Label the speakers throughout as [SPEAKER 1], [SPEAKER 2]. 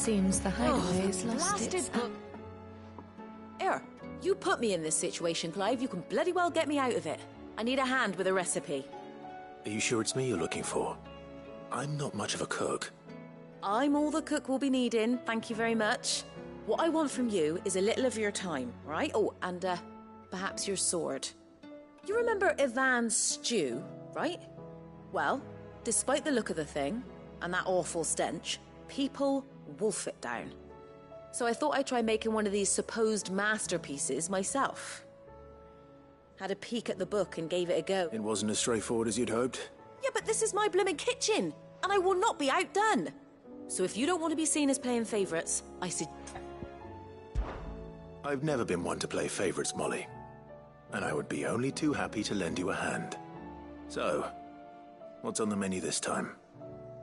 [SPEAKER 1] Seems the hideaway's lost
[SPEAKER 2] blasted
[SPEAKER 1] its...
[SPEAKER 2] book. Here, you put me in this situation, Clive. You can bloody well get me out of it. I need a hand with a recipe.
[SPEAKER 3] Are you sure it's me you're looking for? I'm not much of a cook.
[SPEAKER 2] I'm all the cook will be needing, thank you very much. What I want from you is a little of your time, right? Oh, and perhaps your sword. You remember Ivan's stew, right? Well, despite the look of the thing, and that awful stench, people wolf it down. So I thought I'd try making one of these supposed masterpieces myself. Had a peek at the book and gave it a go.
[SPEAKER 3] It wasn't as straightforward as you'd hoped?
[SPEAKER 2] Yeah, but this is my blooming kitchen, and I will not be outdone. So if you don't want to be seen as playing favourites, I said...
[SPEAKER 3] I've never been one to play favourites, Molly. And I would be only too happy to lend you a hand. So, what's on the menu this time?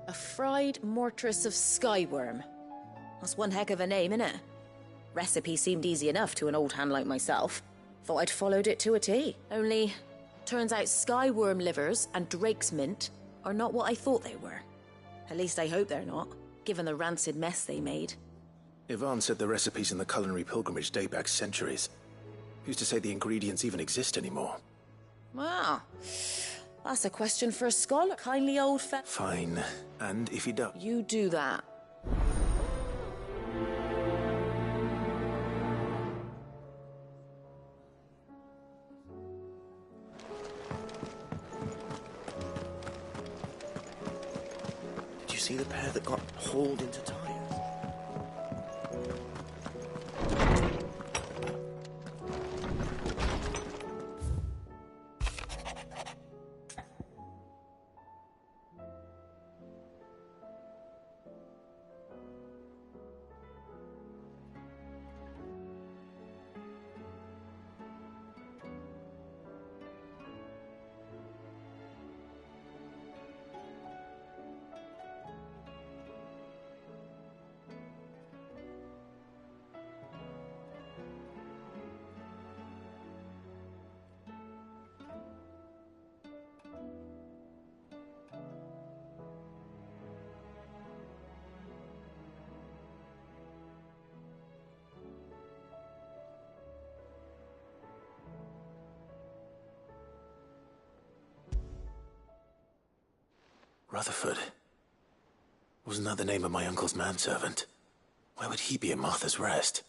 [SPEAKER 2] A fried mortress of skyworm. That's one heck of a name, innit? Recipe seemed easy enough to an old hand like myself. Thought I'd followed it to a T. Only, turns out skyworm livers and drake's mint are not what I thought they were. At least I hope they're not, given the rancid mess they made.
[SPEAKER 3] Ivan said the recipes in the culinary pilgrimage date back centuries. Who's to say the ingredients even exist anymore?
[SPEAKER 2] Well, that's a question for a scholar, kindly old fe...
[SPEAKER 3] Fine. And if he does...
[SPEAKER 2] You do that.
[SPEAKER 4] Did you see the pair that got hauled into tires?
[SPEAKER 3] Rutherford. Wasn't that the name of my uncle's manservant? Why would he be at Martha's Rest?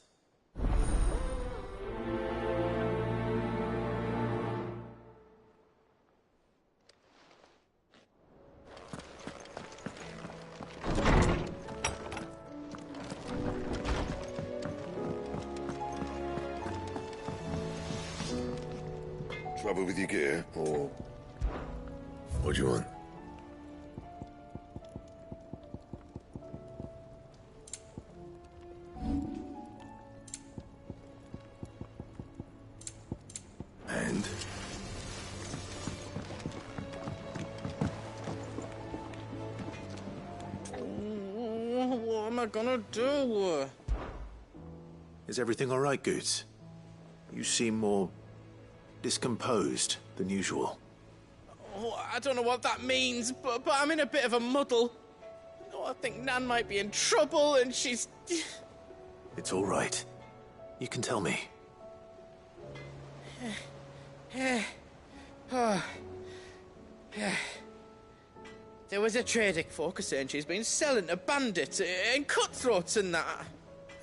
[SPEAKER 5] Trouble with your gear, or what do you want? And?
[SPEAKER 4] What am I gonna do?
[SPEAKER 3] Is everything all right, Goots? You seem more discomposed than usual.
[SPEAKER 4] Oh, I don't know what that means, but I'm in a bit of a muddle. Oh, I think Nan might be in trouble, and she's...
[SPEAKER 3] It's all right. You can tell me.
[SPEAKER 4] There was a trading folk saying she's been selling to bandits and cutthroats and that.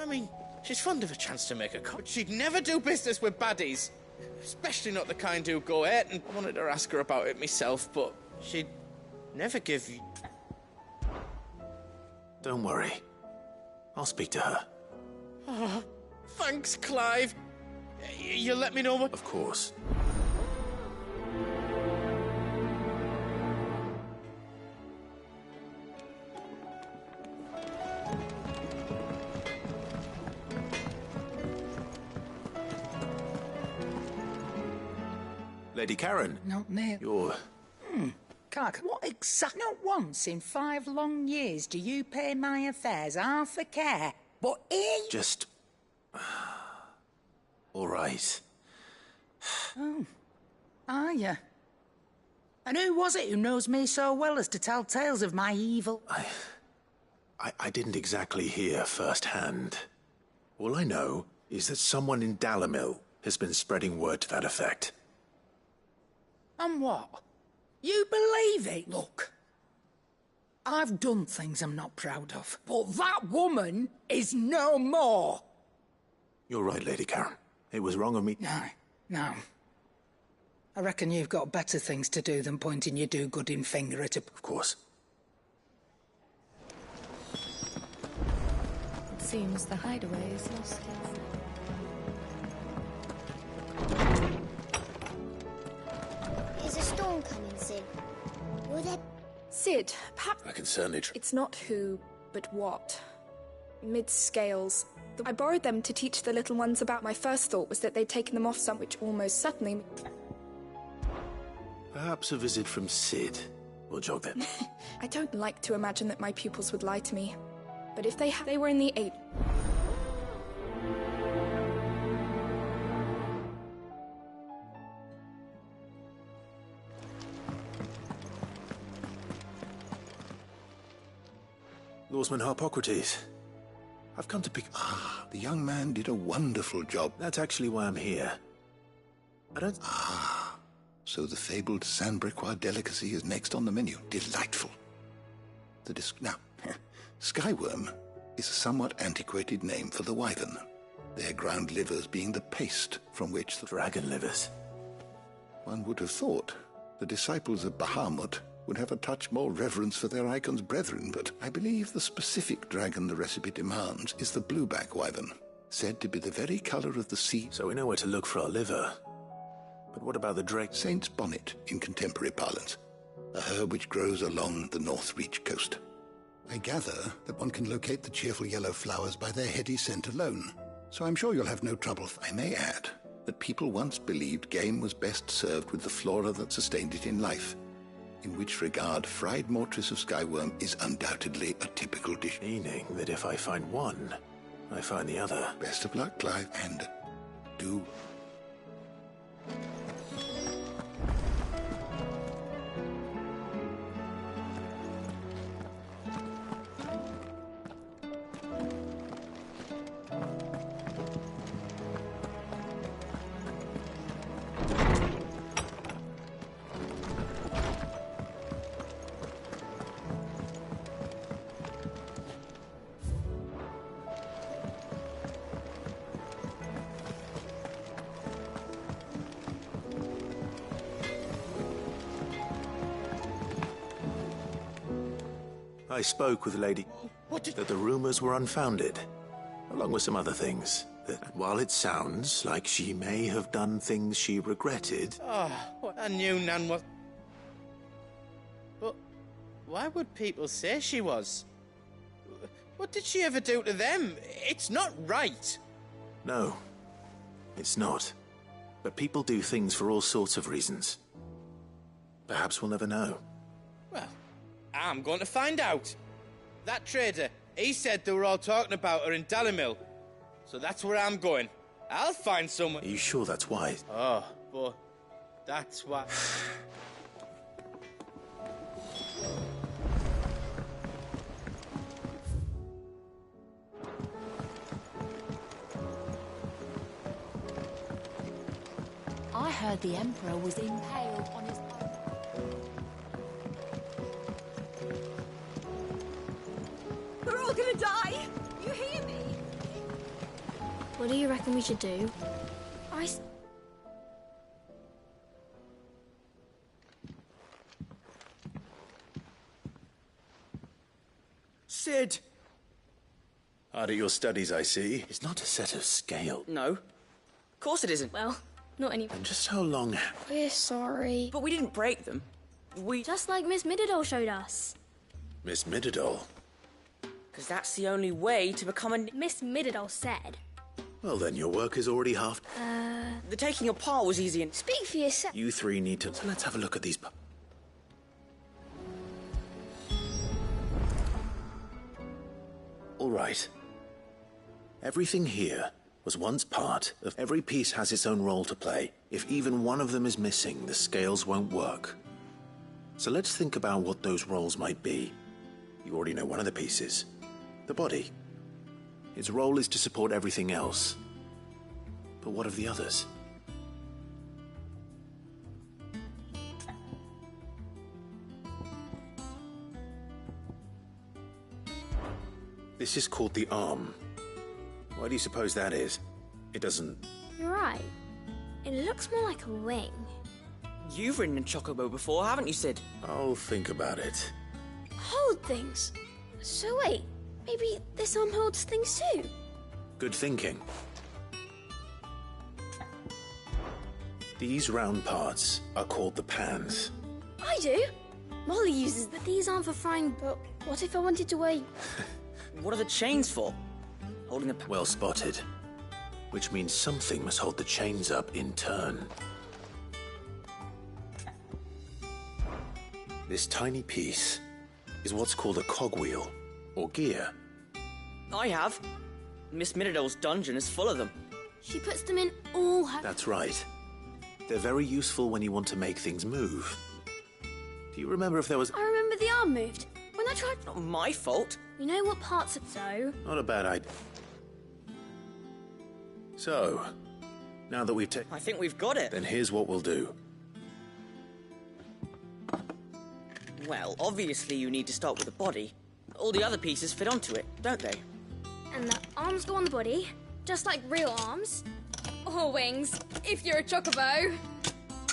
[SPEAKER 4] I mean, she's fond of a chance to make a cut, but she'd never do business with baddies. Especially not the kind who go out, and I wanted to ask her about it myself, but she'd never give you...
[SPEAKER 3] Don't worry. I'll speak to her.
[SPEAKER 4] Oh, thanks, Clive. You'll let me know what...
[SPEAKER 3] Of course. Lady Karen.
[SPEAKER 6] Not near.
[SPEAKER 3] You're...
[SPEAKER 6] Clark, what exactly? Not once in 5 long years do you pay my affairs half a care. But here...
[SPEAKER 3] Just... all right.
[SPEAKER 6] Oh. Are you? And who was it who knows me so well as to tell tales of my evil?
[SPEAKER 3] I didn't exactly hear firsthand. All I know is that someone in Dalamil has been spreading word to that effect.
[SPEAKER 6] And what? You believe it? Look, I've done things I'm not proud of, but that woman is no more.
[SPEAKER 3] You're right, Lady Karen. It was wrong of me.
[SPEAKER 6] No. I reckon you've got better things to do than pointing your do-gooding finger at a...
[SPEAKER 3] Of course.
[SPEAKER 1] It seems the hideaway is lost.
[SPEAKER 7] Is a storm coming, Sid? Will there...
[SPEAKER 8] Sid, perhaps...
[SPEAKER 3] I can certainly
[SPEAKER 8] It's not who, but what. Mid-scales. I borrowed them to teach the little ones about. My first thought was that they'd taken them off some, which almost certainly...
[SPEAKER 3] Perhaps a visit from Sid will jog them.
[SPEAKER 8] I don't like to imagine that my pupils would lie to me. But if they were in the 8...
[SPEAKER 3] Lawsman Harpocrates. I've come to pick...
[SPEAKER 9] The young man did a wonderful job.
[SPEAKER 3] That's actually why I'm here. I don't...
[SPEAKER 9] So the fabled Sandbrequois delicacy is next on the menu. Delightful. Now, Skyworm is a somewhat antiquated name for the wyvern. Their ground livers being the paste from which the...
[SPEAKER 3] Dragon livers.
[SPEAKER 9] One would have thought the disciples of Bahamut would have a touch more reverence for their icon's brethren, but I believe the specific dragon the recipe demands is the blueback wyvern, said to be the very colour of the sea.
[SPEAKER 3] So we know where to look for our liver. But what about the drake?
[SPEAKER 9] Saint's bonnet, in contemporary parlance. A herb which grows along the North Reach coast. I gather that one can locate the cheerful yellow flowers by their heady scent alone, so I'm sure you'll have no trouble. I may add that people once believed game was best served with the flora that sustained it in life, in which regard fried mortress of Skyworm is undoubtedly a typical dish.
[SPEAKER 3] Meaning that if I find one, I find the other.
[SPEAKER 9] Best of luck, Clive, and do...
[SPEAKER 3] I spoke with the lady that the rumors were unfounded, along with some other things. That while it sounds like she may have done things she regretted...
[SPEAKER 4] I knew Nan was... But why would people say she was? What did she ever do to them? It's not right.
[SPEAKER 3] No, it's not. But people do things for all sorts of reasons. Perhaps we'll never know.
[SPEAKER 4] Well, I'm going to find out. That trader, he said they were all talking about her in Dalamil. So that's where I'm going. I'll find someone.
[SPEAKER 3] Are you sure that's wise?
[SPEAKER 4] Oh, but that's why...
[SPEAKER 1] I heard the Emperor was impaled on his...
[SPEAKER 8] We're all gonna die! You hear me?
[SPEAKER 7] What do you reckon we should do?
[SPEAKER 4] Sid!
[SPEAKER 3] Hard at your studies, I see. It's not a set of scale.
[SPEAKER 10] No. Of course it isn't.
[SPEAKER 7] Well, not any...
[SPEAKER 3] And just how long...
[SPEAKER 7] We're sorry.
[SPEAKER 10] But we didn't break them. We...
[SPEAKER 7] Just like Miss Mididol showed us.
[SPEAKER 3] Miss Mididol?
[SPEAKER 10] Because that's the only way to become a...
[SPEAKER 7] Miss Mididol said.
[SPEAKER 3] Well, then your work is already half...
[SPEAKER 10] The taking apart was easy and...
[SPEAKER 7] Speak for yourself.
[SPEAKER 3] You three need to... So let's have a look at these... All right. Everything here was once part of... Every piece has its own role to play. If even one of them is missing, the scales won't work. So let's think about what those roles might be. You already know one of the pieces. The body. Its role is to support everything else. But what of the others? This is called the arm. Why do you suppose that is? It doesn't...
[SPEAKER 7] You're right. It looks more like a wing.
[SPEAKER 10] You've ridden a chocobo before, haven't you, Sid?
[SPEAKER 3] I'll think about it.
[SPEAKER 7] Hold things. So wait, maybe this arm holds things too?
[SPEAKER 3] Good thinking. These round parts are called the pans.
[SPEAKER 7] I do. Molly uses but these aren't for frying, but what if I wanted to weigh...
[SPEAKER 10] What are the chains for? Holding the...
[SPEAKER 3] Well spotted. Which means something must hold the chains up in turn. This tiny piece is what's called a cogwheel, or gear.
[SPEAKER 10] I have. Miss Middledale's dungeon is full of them.
[SPEAKER 7] She puts them in all her...
[SPEAKER 3] That's right. They're very useful when you want to make things move. Do you remember if there was...
[SPEAKER 7] I remember the arm moved. When I tried...
[SPEAKER 10] Not my fault.
[SPEAKER 7] You know what parts of... So?
[SPEAKER 3] Not a bad idea. So, now that we've
[SPEAKER 10] I think we've got it.
[SPEAKER 3] Then here's what we'll do.
[SPEAKER 10] Well, obviously you need to start with the body. All the other pieces fit onto it, don't they?
[SPEAKER 7] And the arms go on the body, just like real arms. Or wings, if you're a chocobo.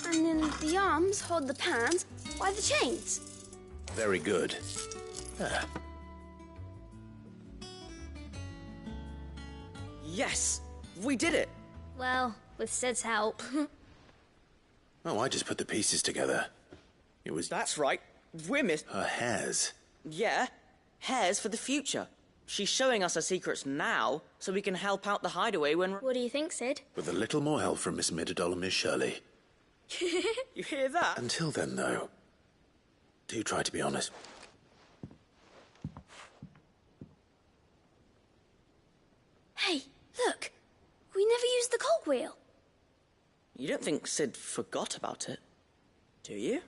[SPEAKER 7] And then the arms hold the pans by the chains.
[SPEAKER 3] Very good. Ah.
[SPEAKER 10] Yes, we did it.
[SPEAKER 7] Well, with Sid's help.
[SPEAKER 3] Oh, I just put the pieces together. It was...
[SPEAKER 10] That's right. We're
[SPEAKER 3] Her hairs.
[SPEAKER 10] Yeah, hairs for the future. She's showing us her secrets now, so we can help out the hideaway when...
[SPEAKER 7] What do you think, Sid?
[SPEAKER 3] With a little more help from Miss Middledale and Miss Shirley.
[SPEAKER 10] You hear that?
[SPEAKER 3] Until then, though, do try to be honest.
[SPEAKER 7] Hey, look. We never used the cogwheel.
[SPEAKER 10] You don't think Sid forgot about it, do you?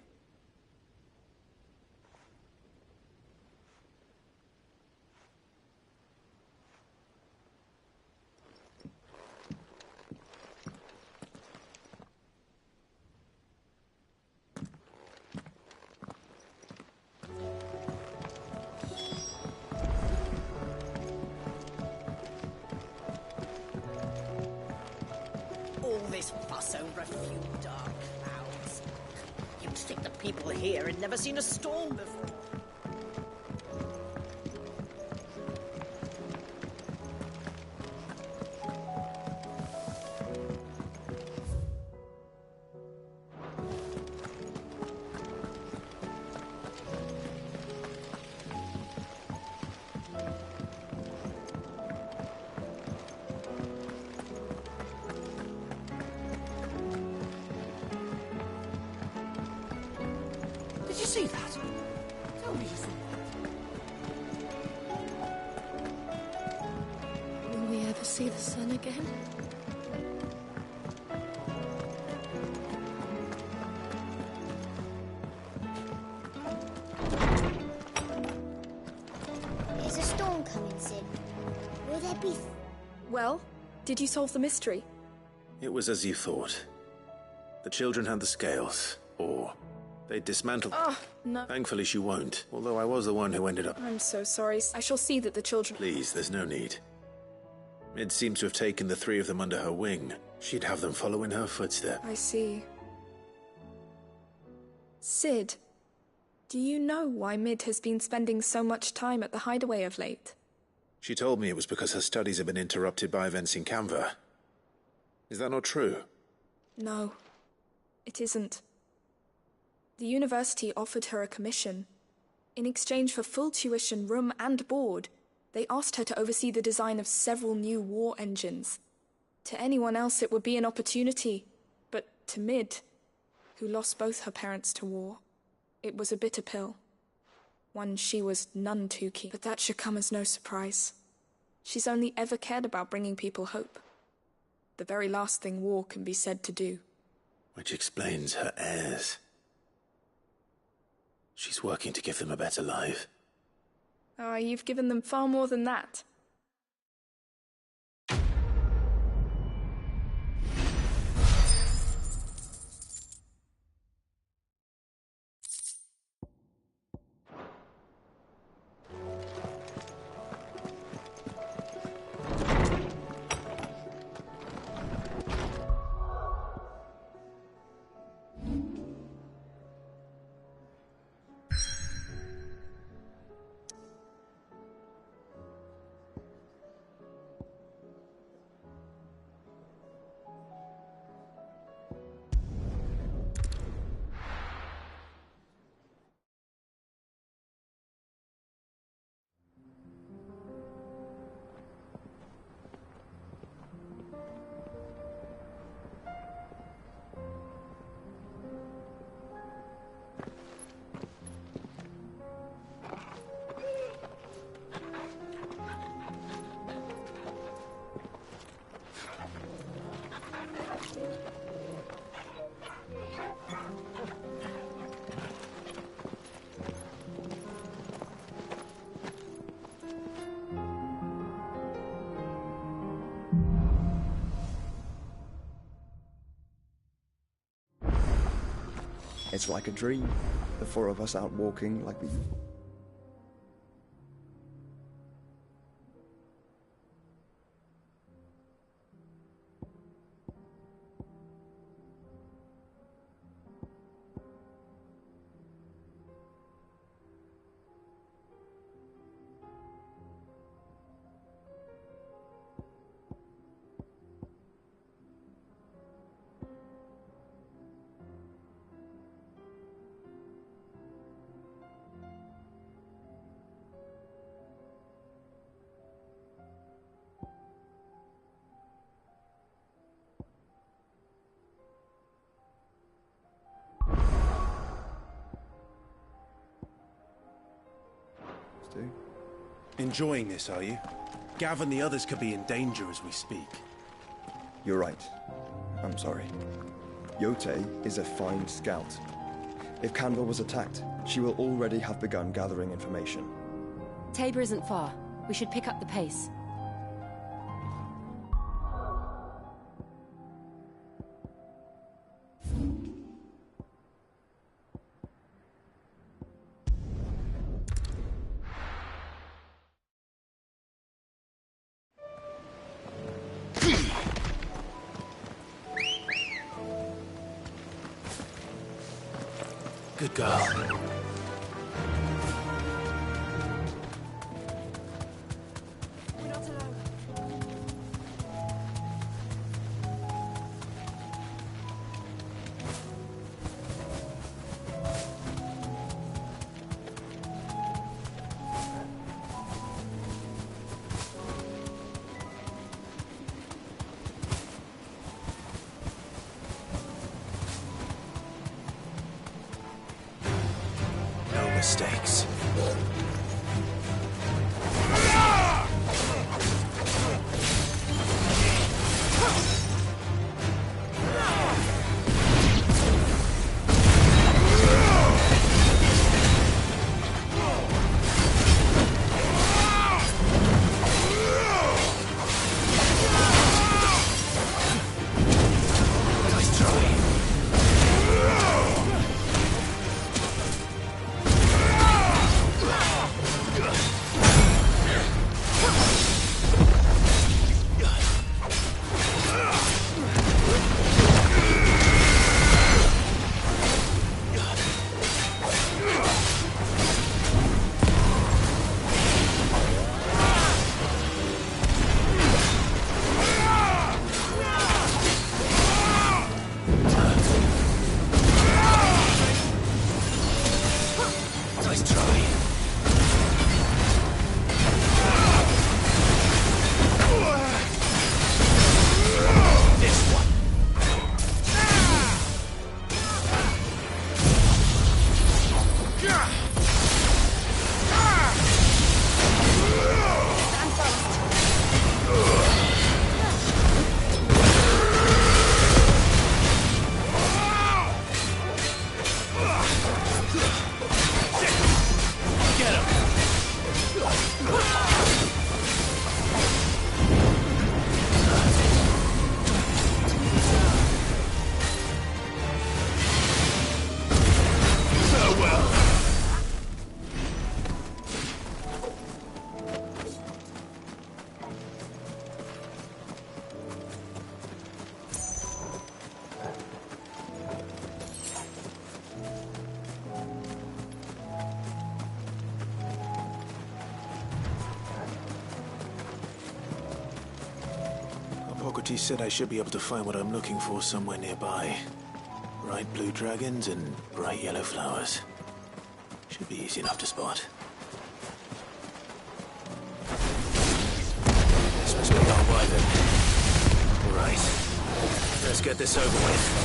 [SPEAKER 11] All this fuss over a few dark clouds. You'd think the people here had never seen a storm before. Did you see that? Tell me you saw that.
[SPEAKER 1] Will we ever see the sun again?
[SPEAKER 7] There's a storm coming, Sid. Will there be...
[SPEAKER 8] Well, did you solve the mystery?
[SPEAKER 3] It was as you thought. The children had the scales, or they dismantled...
[SPEAKER 8] Oh, no.
[SPEAKER 3] Thankfully she won't, although I was the one who ended up...
[SPEAKER 8] I'm so sorry. I shall see that the children...
[SPEAKER 3] Please, there's no need. Mid seems to have taken the three of them under her wing. She'd have them follow in her footsteps.
[SPEAKER 8] I see. Sid, do you know why Mid has been spending so much time at the hideaway of late?
[SPEAKER 3] She told me it was because her studies have been interrupted by events in Canva. Is that not true?
[SPEAKER 8] No, it isn't. The university offered her a commission. In exchange for full tuition, room and board, they asked her to oversee the design of several new war engines. To anyone else it would be an opportunity, but to Mid, who lost both her parents to war, it was a bitter pill. One she was none too keen. But that should come as no surprise. She's only ever cared about bringing people hope. The very last thing war can be said to do.
[SPEAKER 3] Which explains her heirs. She's working to give them a better life.
[SPEAKER 8] Ah, you've given them far more than that.
[SPEAKER 12] It's like a dream. The four of us out walking like we...
[SPEAKER 13] Enjoying this, are you? Gav and the others could be in danger as we speak.
[SPEAKER 12] You're right. I'm sorry. Yote is a fine scout. If Canva was attacked, she will already have begun gathering information.
[SPEAKER 1] Tabor isn't far. We should pick up the pace.
[SPEAKER 3] Good girl. Mistakes. Nice try. Yoti said I should be able to find what I'm looking for somewhere nearby. Bright blue dragons and bright yellow flowers. Should be easy enough to spot. This must be our wyvern. Right. Let's get this over with.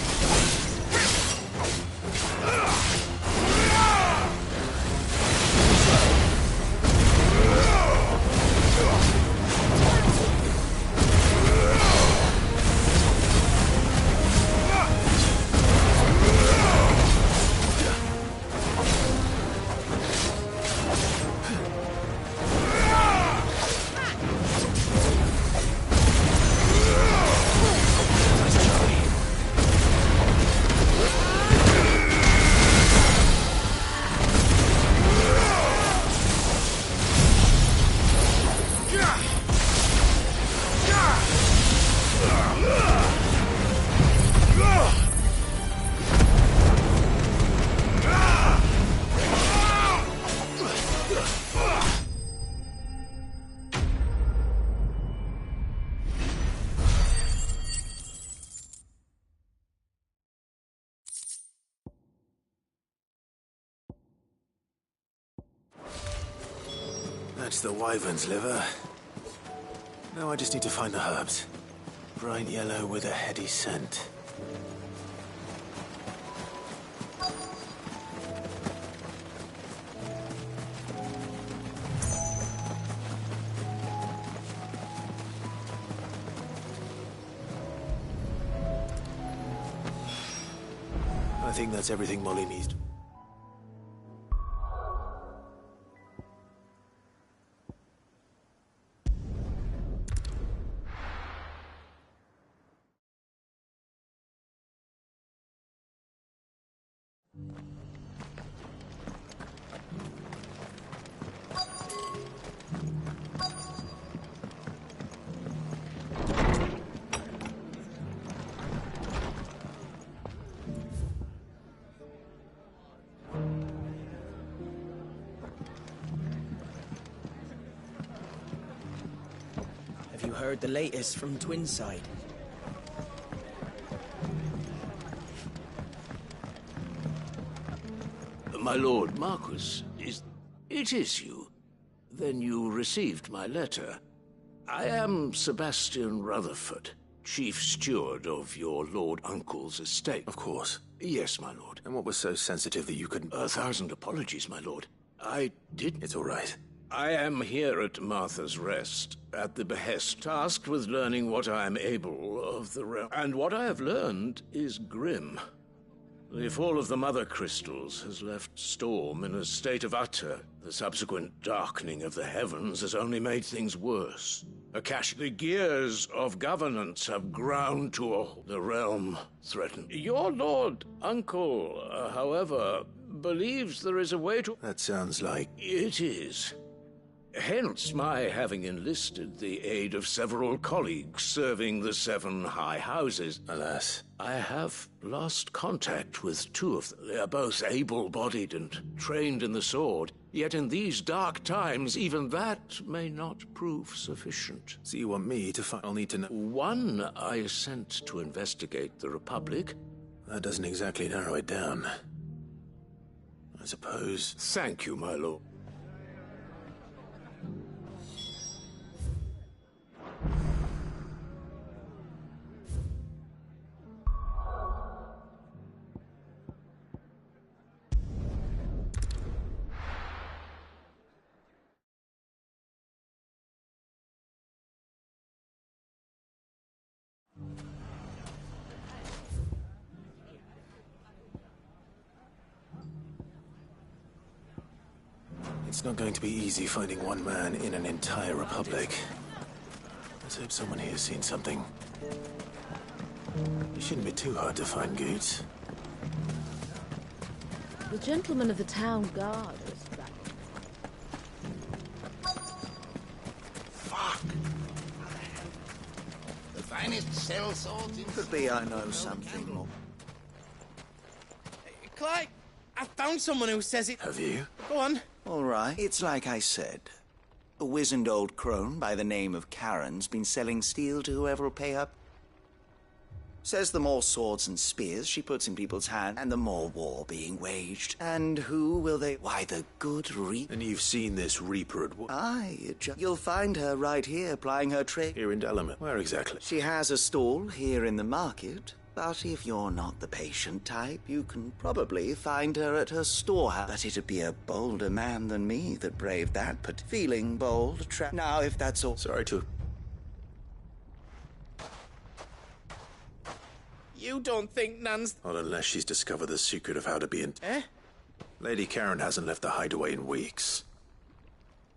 [SPEAKER 3] That's the wyvern's liver. Now I just need to find the herbs. Bright yellow with a heady scent. I think that's everything Molly needs.
[SPEAKER 14] Have you heard the latest from Twinside?
[SPEAKER 15] My lord Marquis, it is you? Then you received my letter. I am Sebastian Rutherford, chief steward of your lord uncle's estate.
[SPEAKER 3] Of course.
[SPEAKER 15] Yes, my lord.
[SPEAKER 3] And what was so sensitive that you couldn't...
[SPEAKER 15] 1,000 apologies, my lord. I did...
[SPEAKER 3] It's all right.
[SPEAKER 15] I am here at Martha's Rest, at the behest, tasked with learning what I am able of the realm. And what I have learned is grim. The fall of the Mother Crystals has left Storm in a state of utter. The subsequent darkening of the heavens has only made things worse. The gears of governance have ground to the realm threatened. Your lord uncle, however, believes there is a way to...
[SPEAKER 3] That sounds like...
[SPEAKER 15] It is. Hence my having enlisted the aid of several colleagues serving the 7 high houses.
[SPEAKER 3] Alas.
[SPEAKER 15] I have lost contact with 2 of them. They are both able-bodied and trained in the sword. Yet in these dark times, even that may not prove sufficient.
[SPEAKER 3] So you want me to find... I'll need to know...
[SPEAKER 15] 1 I sent to investigate the Republic.
[SPEAKER 3] That doesn't exactly narrow it down. I suppose...
[SPEAKER 15] Thank you, my lord.
[SPEAKER 3] It's not going to be easy finding one man in an entire republic. Let's hope someone here's seen something. It shouldn't be too hard to find Goots.
[SPEAKER 1] The gentleman of the town guard is back.
[SPEAKER 16] Fuck! The finest cell salt in... Could be I know something more.
[SPEAKER 4] Clyde, I found someone who says it...
[SPEAKER 3] Have you?
[SPEAKER 4] Go on.
[SPEAKER 16] All right, it's like I said. A wizened old crone by the name of Karen's been selling steel to whoever will pay up. Says the more swords and spears she puts in people's hands, and the more war being waged. And who will they... Why, the good Reaper.
[SPEAKER 3] And you've seen this Reaper at work?
[SPEAKER 16] Aye, you'll find her right here, plying her trade.
[SPEAKER 3] Here in Delamere. Where exactly?
[SPEAKER 16] She has a stall here in the market, but if you're not the patient type, you can probably find her at her storehouse. But it'd be a bolder man than me that braved that, but feeling bold, now, if that's all...
[SPEAKER 3] Sorry to...
[SPEAKER 4] You don't think Nan's...
[SPEAKER 3] Not unless she's discovered the secret of how to be in...
[SPEAKER 4] Eh?
[SPEAKER 3] Lady Karen hasn't left the hideaway in weeks.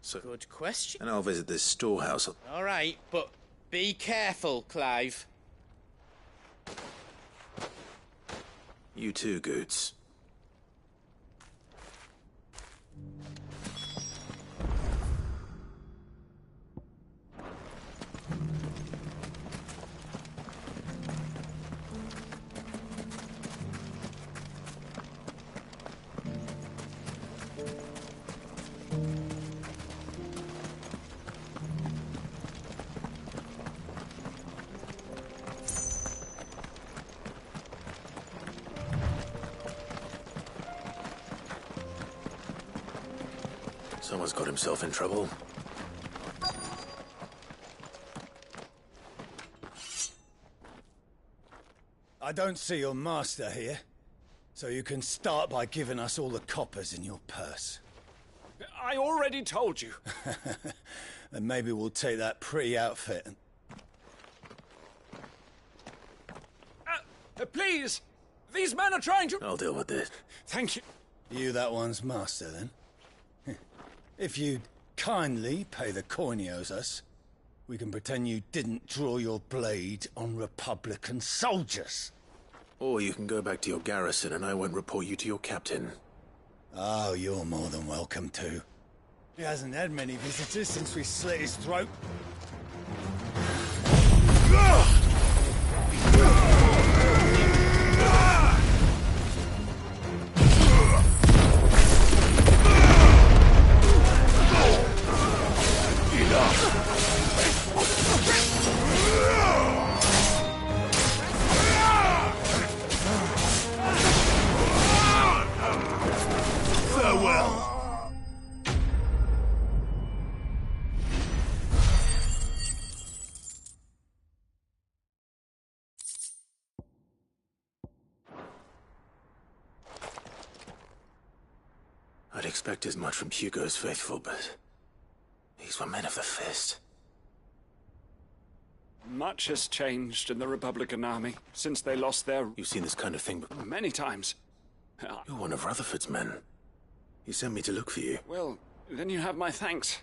[SPEAKER 3] So...
[SPEAKER 4] Good question.
[SPEAKER 3] And I'll visit this storehouse.
[SPEAKER 4] All right, but be careful, Clive.
[SPEAKER 3] You too, Goots. Someone's got himself in trouble.
[SPEAKER 17] I don't see your master here, so you can start by giving us all the coppers in your purse.
[SPEAKER 18] I already told you.
[SPEAKER 17] Then maybe we'll take that pretty outfit and...
[SPEAKER 18] Please! These men are trying to...
[SPEAKER 3] I'll deal with this.
[SPEAKER 18] Thank you.
[SPEAKER 17] You that one's master, then? If you'd kindly pay the coin he owes us, we can pretend you didn't draw your blade on Republican soldiers.
[SPEAKER 3] Or you can go back to your garrison and I won't report you to your captain.
[SPEAKER 17] Oh, you're more than welcome to. He hasn't had many visitors since we slit his throat.
[SPEAKER 3] I'd expect as much from Hugo's faithful, but these were men of the fist.
[SPEAKER 18] Much has changed in the Republican Army since they lost their...
[SPEAKER 3] You've seen this kind of thing before?
[SPEAKER 18] Many times.
[SPEAKER 3] You're one of Rutherford's men. He sent me to look for you.
[SPEAKER 18] Well, then you have my thanks.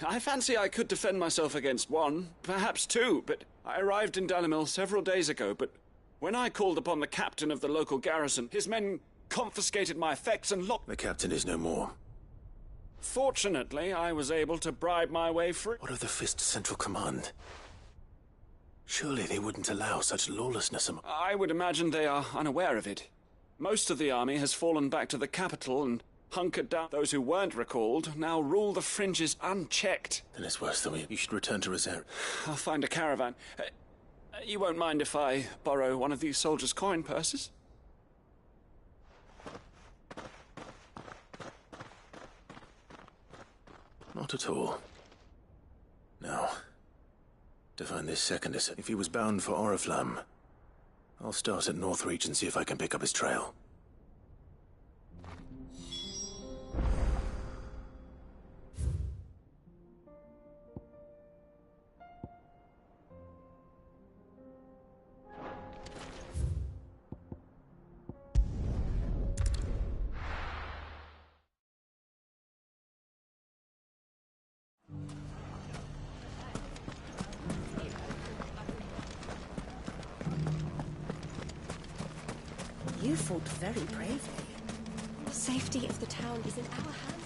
[SPEAKER 18] I fancy I could defend myself against one, perhaps two, but I arrived in Dalimil several days ago, but when I called upon the captain of the local garrison, his men confiscated my effects and locked...
[SPEAKER 3] The captain is no more.
[SPEAKER 18] Fortunately, I was able to bribe my way free.
[SPEAKER 3] What of the Fist Central Command? Surely they wouldn't allow such lawlessness among...
[SPEAKER 18] I would imagine they are unaware of it. Most of the army has fallen back to the capital and hunkered down. Those who weren't recalled now rule the fringes unchecked.
[SPEAKER 3] Then it's worse than we... You should return to Reserve.
[SPEAKER 18] I'll find a caravan. You won't mind if I borrow one of these soldiers' coin purses?
[SPEAKER 3] Not at all. Now, to find this second... If he was bound for Oriflamme, I'll start at Northreach and see if I can pick up his trail.
[SPEAKER 11] You fought very bravely.
[SPEAKER 19] The safety of the town is in our hands.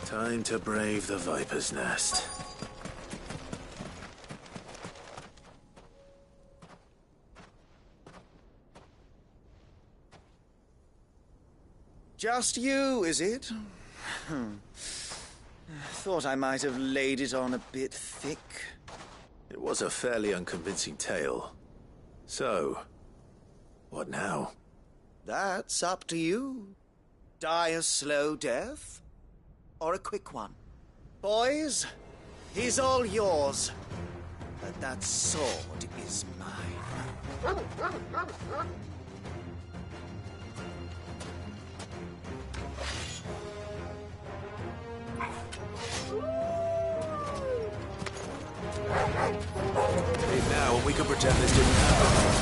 [SPEAKER 3] Time to brave the Viper's Nest.
[SPEAKER 16] Just you, is it? Thought I might have laid it on a bit thick.
[SPEAKER 3] It was a fairly unconvincing tale. So, what now?
[SPEAKER 16] That's up to you. Die a slow death, or a quick one. Boys, he's all yours. But that sword is mine.
[SPEAKER 3] Leave now, and we can pretend this didn't happen.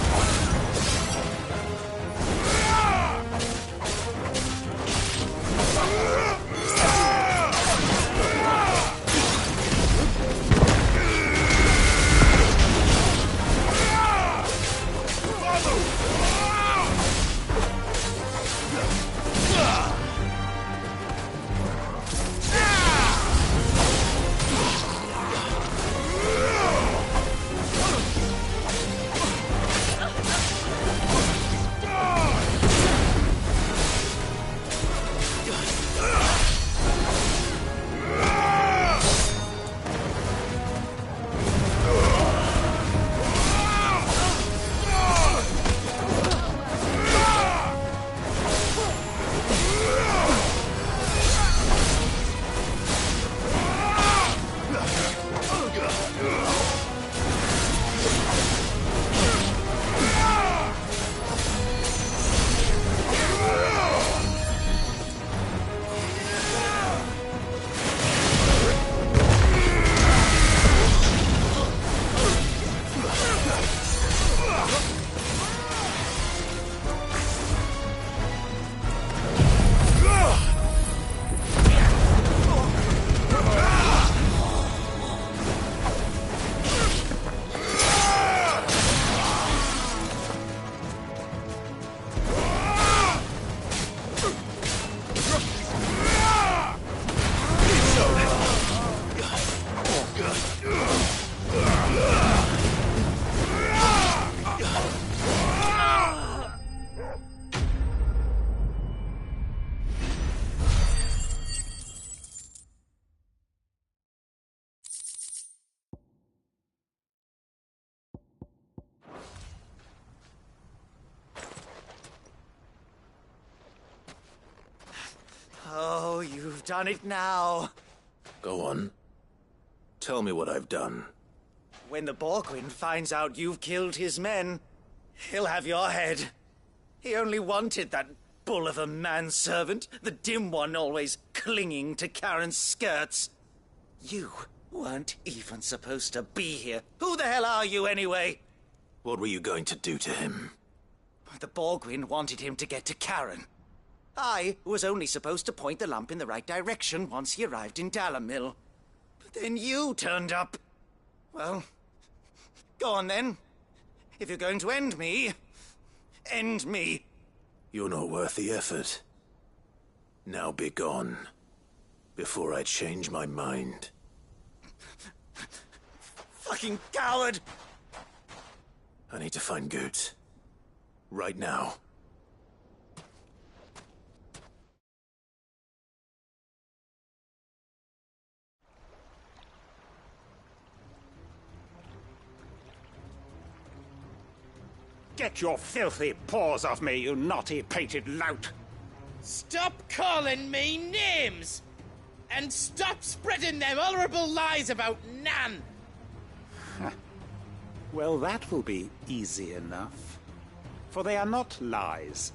[SPEAKER 16] Oh, you've done it now.
[SPEAKER 3] Go on. Tell me what I've done.
[SPEAKER 16] When the Borgwyn finds out you've killed his men, he'll have your head. He only wanted that bull of a manservant, the dim one always clinging to Karen's skirts. You weren't even supposed to be here. Who the hell are you, anyway?
[SPEAKER 3] What were you going to do to him?
[SPEAKER 16] The Borgwyn wanted him to get to Karen. I was only supposed to point the lamp in the right direction once he arrived in Dalamil. But then you turned up. Well, go on then. If you're going to end me, end me.
[SPEAKER 3] You're not worth the effort. Now be gone, before I change my mind.
[SPEAKER 16] Fucking coward!
[SPEAKER 3] I need to find Goetz. Right now.
[SPEAKER 20] Get your filthy paws off me, you naughty-pated lout!
[SPEAKER 4] Stop calling me names! And stop spreading them horrible lies about Nan!
[SPEAKER 20] Well, that will be easy enough. For they are not lies.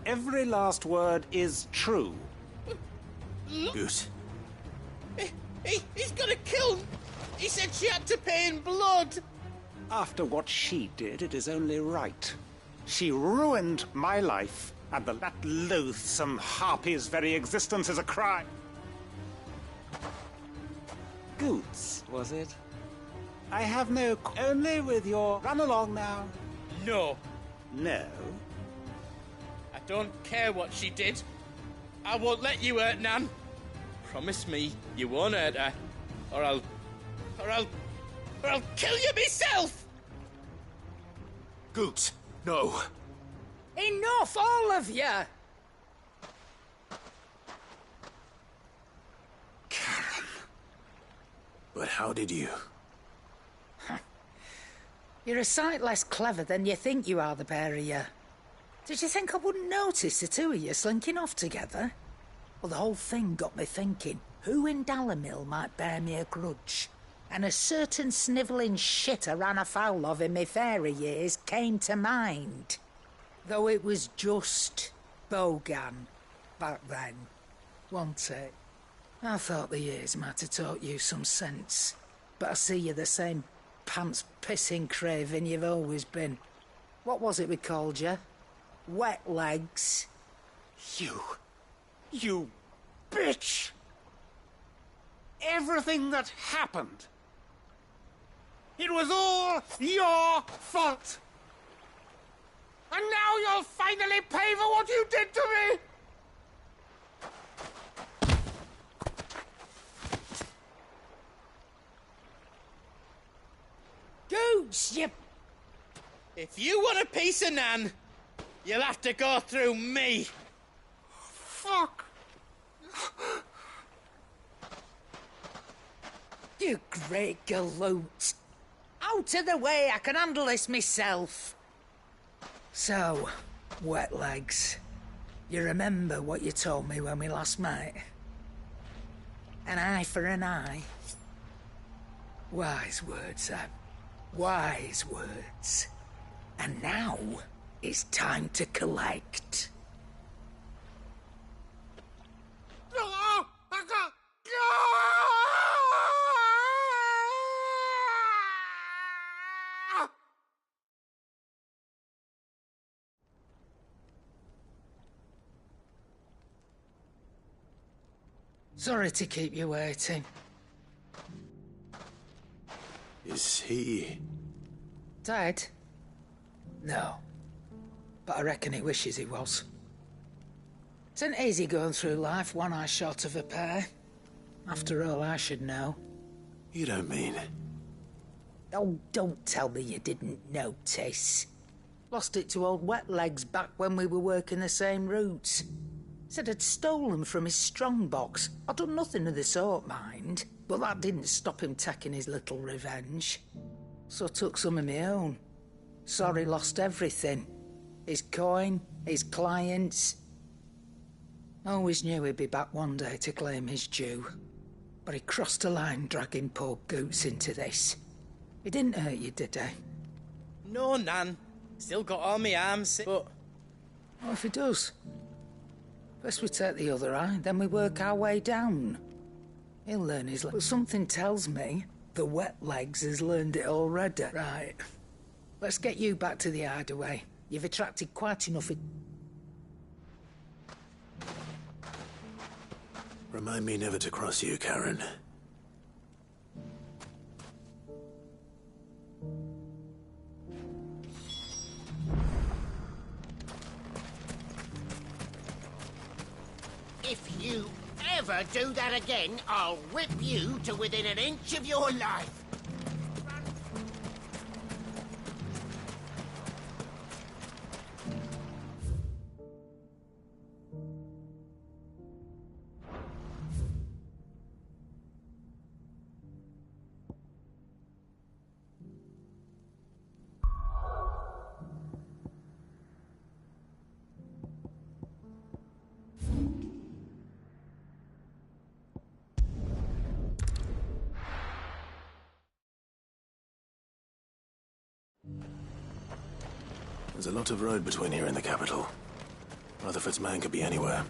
[SPEAKER 20] Every last word is true.
[SPEAKER 3] Goose.
[SPEAKER 4] He's gonna kill... He said she had to pay in blood!
[SPEAKER 20] After what she did, it is only right. She ruined my life, and that loathsome harpy's very existence is a crime. Goetz, was it? I have no... Only with your... Run along now.
[SPEAKER 4] No.
[SPEAKER 20] No?
[SPEAKER 4] I don't care what she did. I won't let you hurt Nan. Promise me you won't hurt her, or I'll kill you myself!
[SPEAKER 3] Goetz, no.
[SPEAKER 6] Enough, all of you!
[SPEAKER 3] But how did you?
[SPEAKER 6] You're a sight less clever than you think you are, the pair of you. Did you think I wouldn't notice the two of you slinking off together? Well, the whole thing got me thinking, who in Dalimil might bear me a grudge? And a certain snivelling shit I ran afoul of in my fairy years came to mind. Though it was just Bogan back then, wasn't it? I thought the years might have taught you some sense, but I see you're the same pants-pissing craven you've always been. What was it we called you? Wet legs?
[SPEAKER 20] You bitch! Everything that happened, it was all your fault! And now you'll finally pay for what you did to me!
[SPEAKER 6] Goose, you...
[SPEAKER 4] If you want a piece of Nan, you'll have to go through me.
[SPEAKER 20] Fuck!
[SPEAKER 6] You great galoot. Out of the way, I can handle this myself. So, wet legs, you remember what you told me when we last met? An eye for an eye. Wise words, Sam. Wise words. And now, it's time to collect. Sorry to keep you waiting.
[SPEAKER 3] Is he...
[SPEAKER 6] dead? No. But I reckon he wishes he was. It isn't easy going through life one eye short of a pair. After all, I should know.
[SPEAKER 3] You don't mean...
[SPEAKER 6] Oh, don't tell me you didn't notice. Lost it to old Wet Legs back when we were working the same routes. Said I'd stolen from his strongbox. I'd done nothing of the sort, mind. But that didn't stop him taking his little revenge. So I took some of my own. Sorry, lost everything. His coin, his clients. Always knew he'd be back one day to claim his due. But he crossed a line dragging poor Goots into this. He didn't hurt you, did he?
[SPEAKER 4] No, Nan. Still got all my arms, but...
[SPEAKER 6] What if he does? First we take the other eye, then we work our way down. He'll learn his lesson. But something tells me the Wet Legs has learned it already. Right. Let's get you back to the hideaway. You've attracted quite enough...
[SPEAKER 3] Remind me never to cross you, Karen.
[SPEAKER 11] If you ever do that again, I'll whip you to within an inch of your life.
[SPEAKER 3] There's a lot of road between here and the capital. Rutherford's man could be anywhere.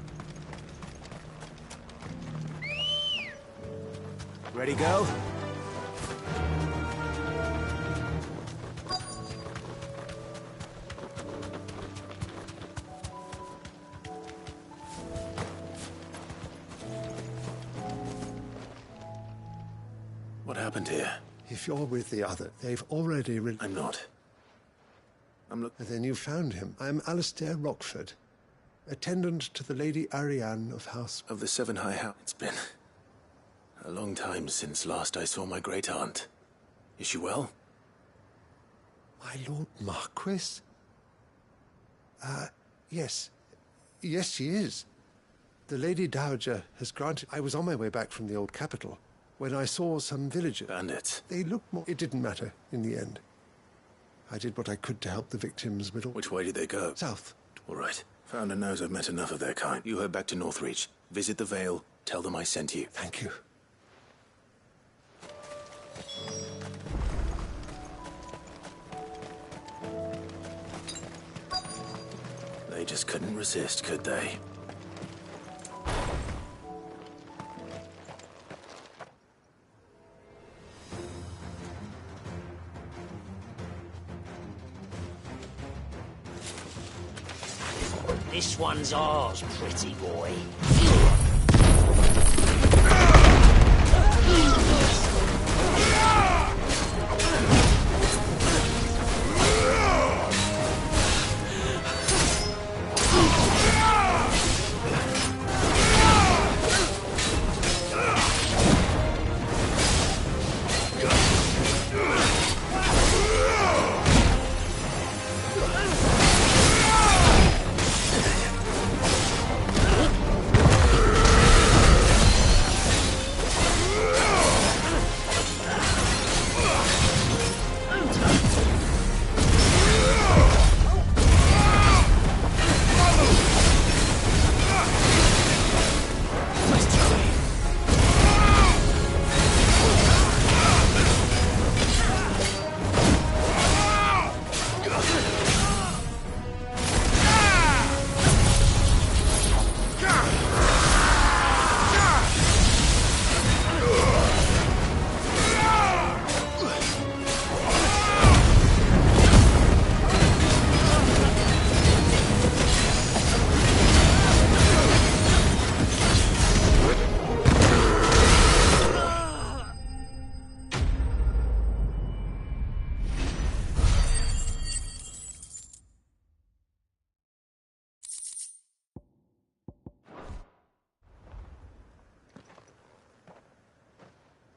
[SPEAKER 13] Ready, go?
[SPEAKER 3] What happened here?
[SPEAKER 21] If you're with the other, they've already...
[SPEAKER 3] I'm not.
[SPEAKER 21] Then you found him. I'm Alistair Rockford, attendant to the Lady Ariane of House...
[SPEAKER 3] Of the Seven High House. It's been a long time since last I saw my great-aunt. Is she well?
[SPEAKER 21] My Lord Marquis? Yes. Yes, she is. The Lady Dowager has granted... I was on my way back from the old capital. when I saw some villagers.
[SPEAKER 3] Bandits.
[SPEAKER 21] They looked more... It didn't matter in the end. I did what I could to help the victims, but...
[SPEAKER 3] Which way did they go?
[SPEAKER 21] South.
[SPEAKER 3] All right. Founder knows I've met enough of their kind. You head back to Northreach. Visit the Vale. Tell them I sent you.
[SPEAKER 21] Thank you.
[SPEAKER 3] They just couldn't resist, could they?
[SPEAKER 11] This one's ours, pretty boy.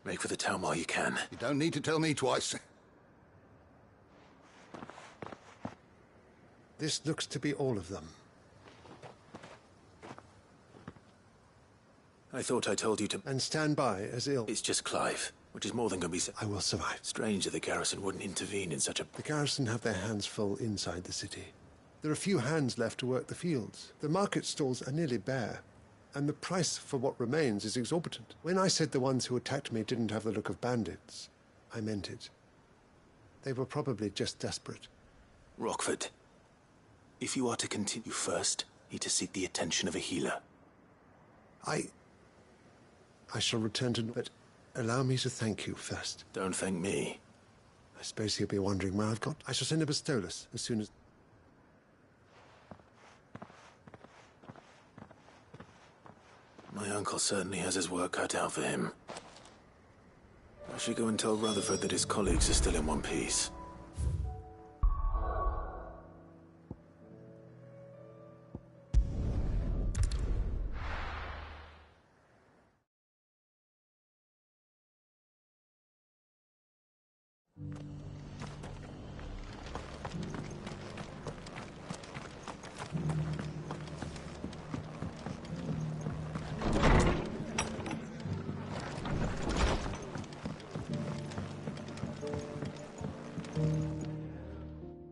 [SPEAKER 3] Make for the town while you can.
[SPEAKER 9] You don't need to tell me twice.
[SPEAKER 21] This looks to be all of them.
[SPEAKER 3] I thought I told you to...
[SPEAKER 21] And stand by as ill.
[SPEAKER 3] It's just Clive, which is more than going to be said.
[SPEAKER 21] I will survive.
[SPEAKER 3] Strange that the garrison wouldn't intervene in such a...
[SPEAKER 21] The garrison have their hands full inside the city. There are few hands left to work the fields. The market stalls are nearly bare, and the price for what remains is exorbitant. When I said the ones who attacked me didn't have the look of bandits, I meant it. They were probably just desperate.
[SPEAKER 3] Rockford, if you are to continue first, need to seek the attention of a healer.
[SPEAKER 21] I shall return to... But allow me to thank you first.
[SPEAKER 3] Don't thank me.
[SPEAKER 21] I suppose he'll be wondering where I've got... I shall send a Bastolus as soon as...
[SPEAKER 3] My uncle certainly has his work cut out for him. I should go and tell Rutherford that his colleagues are still in one piece.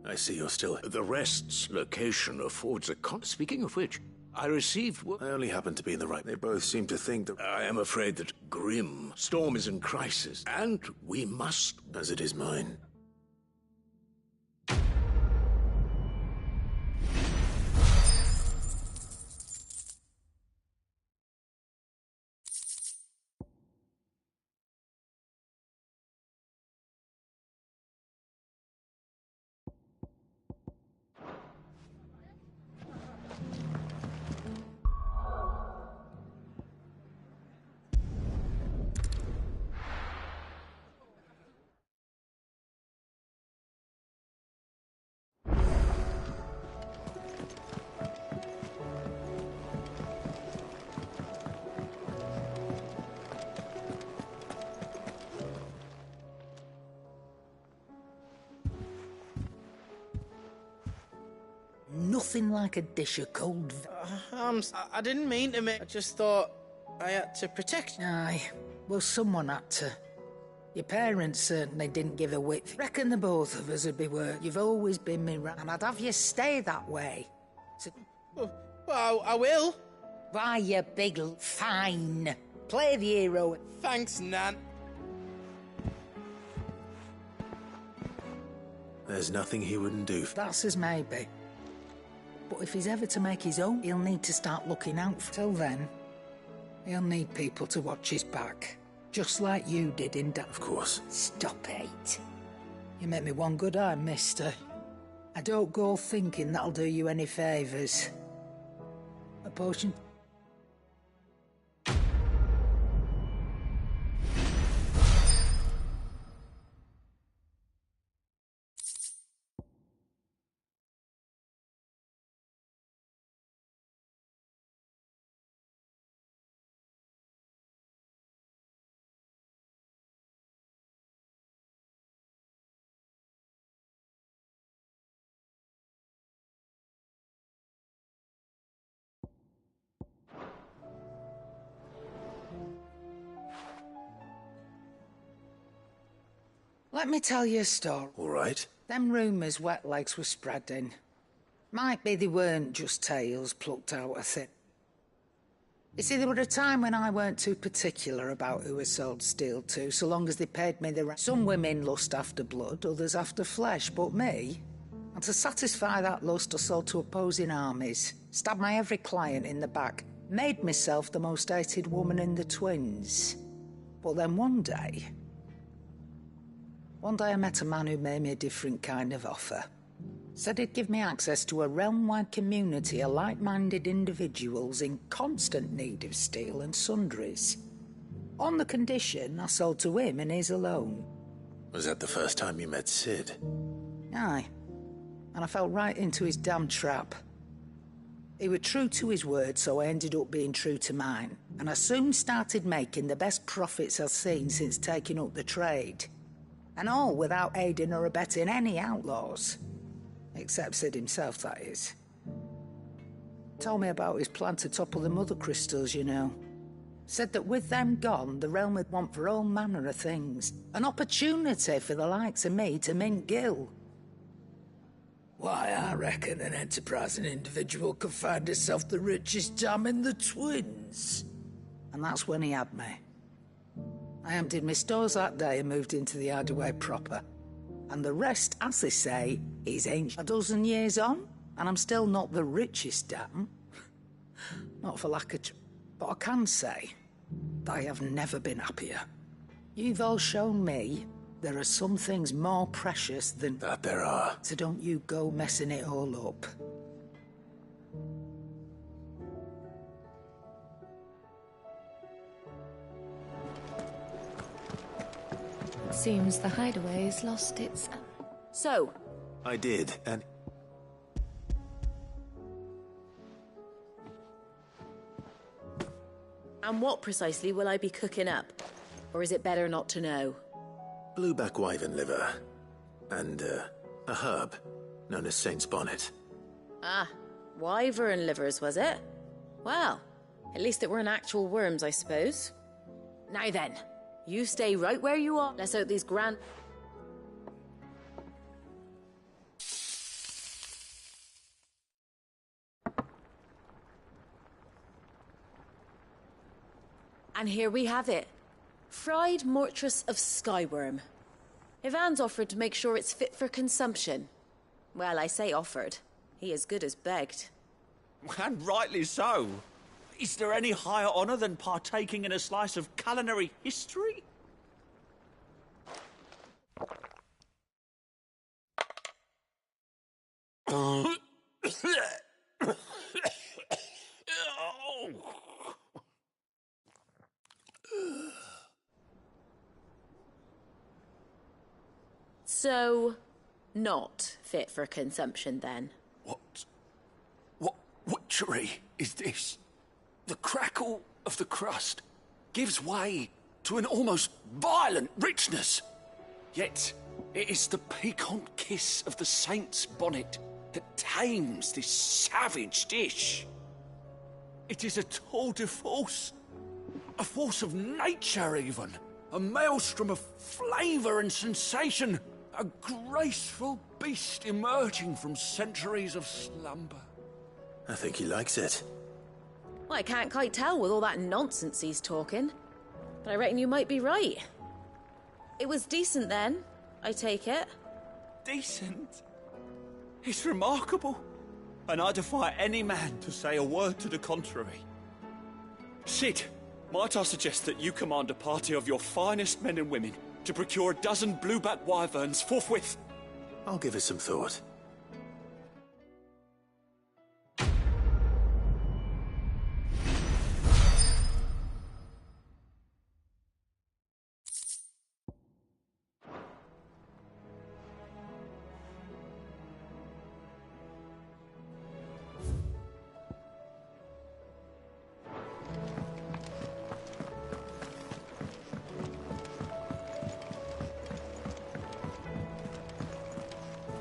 [SPEAKER 3] I see you're still...
[SPEAKER 15] The rest's location affords a Speaking of which, I received...
[SPEAKER 3] I only happen to be in the right... They both seem to think that...
[SPEAKER 15] I am afraid that Grim Storm is in crisis, and we must...
[SPEAKER 3] As it is mine.
[SPEAKER 6] Nothing like a dish of cold...
[SPEAKER 4] I didn't mean to make... I just thought I had to protect...
[SPEAKER 6] Aye, Well, someone had to. Your parents certainly didn't give a whit. Reckon the both of us would be work. You've always been me right, and I'd have you stay that way. So...
[SPEAKER 4] Well, I will.
[SPEAKER 6] Why, you big... Fine. Play the hero.
[SPEAKER 4] Thanks, Nan.
[SPEAKER 3] There's nothing he wouldn't do.
[SPEAKER 6] That's as maybe. But if he's ever to make his own, he'll need to start looking out. Till then, he'll need people to watch his back. Just like you did in
[SPEAKER 3] Of course.
[SPEAKER 6] Stop it. You make me one good eye, mister. I don't go thinking that'll do you any favours. A potion... Let me tell you a story.
[SPEAKER 3] All right.
[SPEAKER 6] Them rumours wet legs were spreading. Might be they weren't just tales plucked out of thin. You see, there were a time when I weren't too particular about who I sold steel to, so long as they paid me the rent. Some women lust after blood, others after flesh, but me... And to satisfy that lust, I sold to opposing armies, stabbed my every client in the back, made myself the most hated woman in the twins. But then one day I met a man who made me a different kind of offer. Said he'd give me access to a realm-wide community of like-minded individuals in constant need of steel and sundries. On the condition I sold to him and his alone.
[SPEAKER 3] Was that the first time you met Sid?
[SPEAKER 6] Aye. And I fell right into his damn trap. He was true to his word, so I ended up being true to mine. And I soon started making the best profits I've seen since taking up the trade. And all without aiding or abetting any outlaws. Except Sid himself, that is. Told me about his plan to topple the mother crystals, you know. Said that with them gone, the realm would want for all manner of things. An opportunity for the likes of me to mint gil. Why, I reckon an enterprising individual could find himself the richest dam in the twins. And that's when he had me. I emptied my stores that day and moved into the hideaway proper. And the rest, as they say, is ancient. A dozen years on, and I'm still not the richest dam. Not for lack of... But I can say that I have never been happier. You've all shown me there are some things more precious than...
[SPEAKER 3] That there are.
[SPEAKER 6] So don't you go messing it all up.
[SPEAKER 1] Seems the hideaway's lost its...
[SPEAKER 10] So?
[SPEAKER 3] I did, and...
[SPEAKER 11] And what precisely will I be cooking up? Or is it better not to know?
[SPEAKER 3] Blueback wyvern liver. And, a herb known as Saint's Bonnet.
[SPEAKER 11] Ah, wyvern livers, was it? Well, at least it weren't actual worms, I suppose. Now then, you stay right where you are. Let's out these grand... And here we have it. Fried mortress of skyworm. Ivan's offered to make sure it's fit for consumption. Well, I say offered. He as good as begged.
[SPEAKER 2] And rightly so. Is there any higher honor than partaking in a slice of culinary history?
[SPEAKER 11] So, not fit for consumption then?
[SPEAKER 18] What witchery is this? The crackle of the crust gives way to an almost violent richness. Yet, it is the piquant kiss of the saint's bonnet that tames this savage dish. It is a tour de force.
[SPEAKER 2] A force of nature, even. A maelstrom of flavour and sensation. A graceful beast emerging from centuries of slumber.
[SPEAKER 3] I think he likes it.
[SPEAKER 11] Well, I can't quite tell with all that nonsense he's talking. But I reckon you might be right. It was decent then, I take it.
[SPEAKER 2] Decent? It's remarkable. And I defy any man to say a word to the contrary. Sid, might I suggest that you command a party of your finest men and women to procure a dozen blueback wyverns forthwith?
[SPEAKER 3] I'll give it some thought.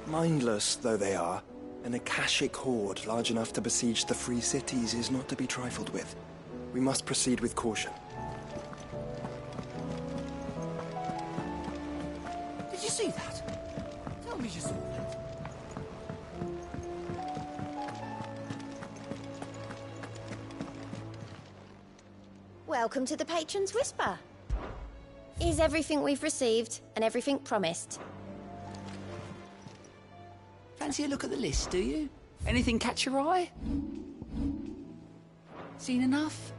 [SPEAKER 12] Mindless though they are, an Akashic horde large enough to besiege the free cities is not to be trifled with. We must proceed with caution.
[SPEAKER 4] Did you see that? Tell me you saw that.
[SPEAKER 5] Welcome to the Patron's Whisper. Is everything we've received and everything promised?
[SPEAKER 22] Fancy a look at the list, do you? Anything catch your eye? Seen enough?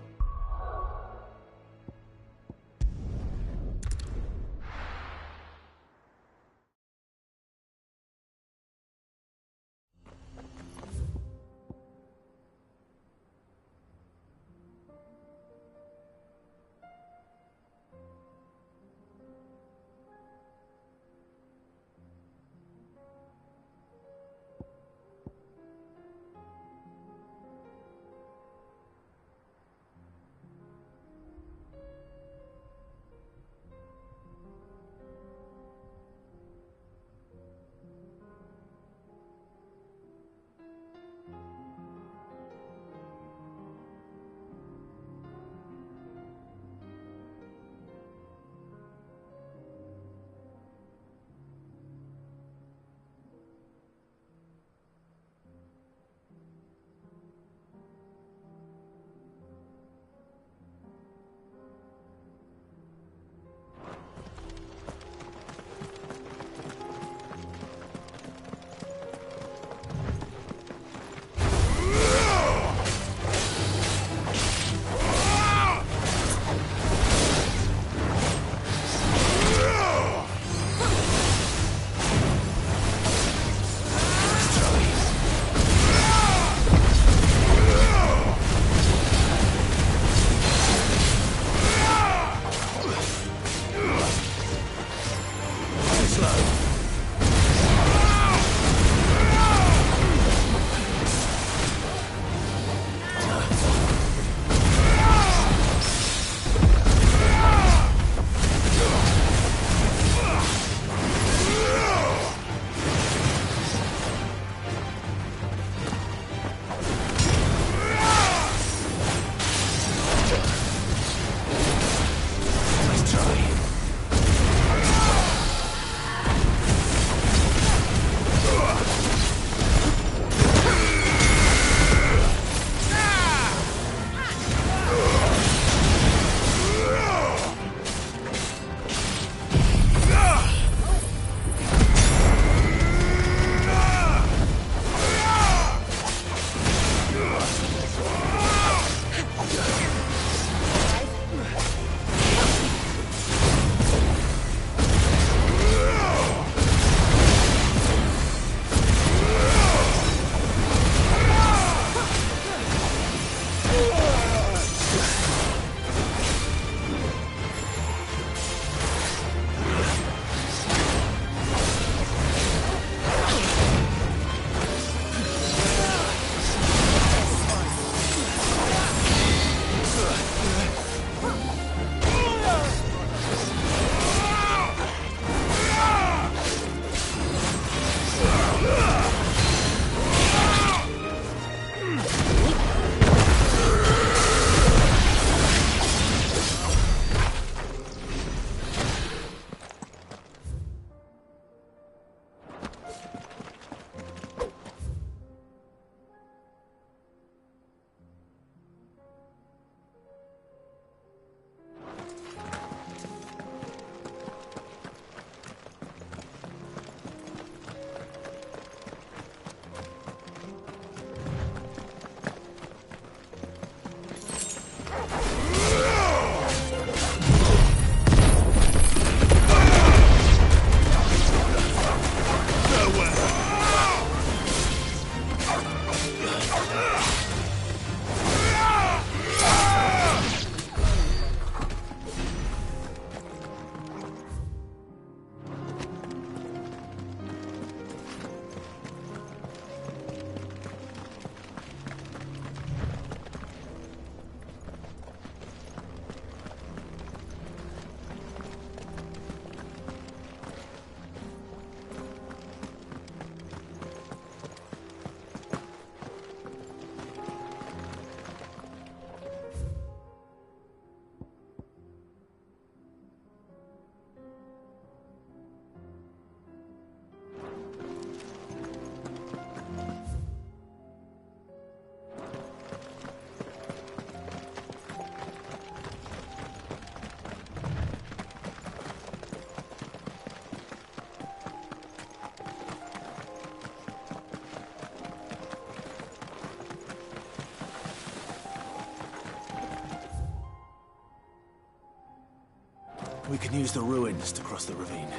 [SPEAKER 3] We can use the ruins to cross the ravine.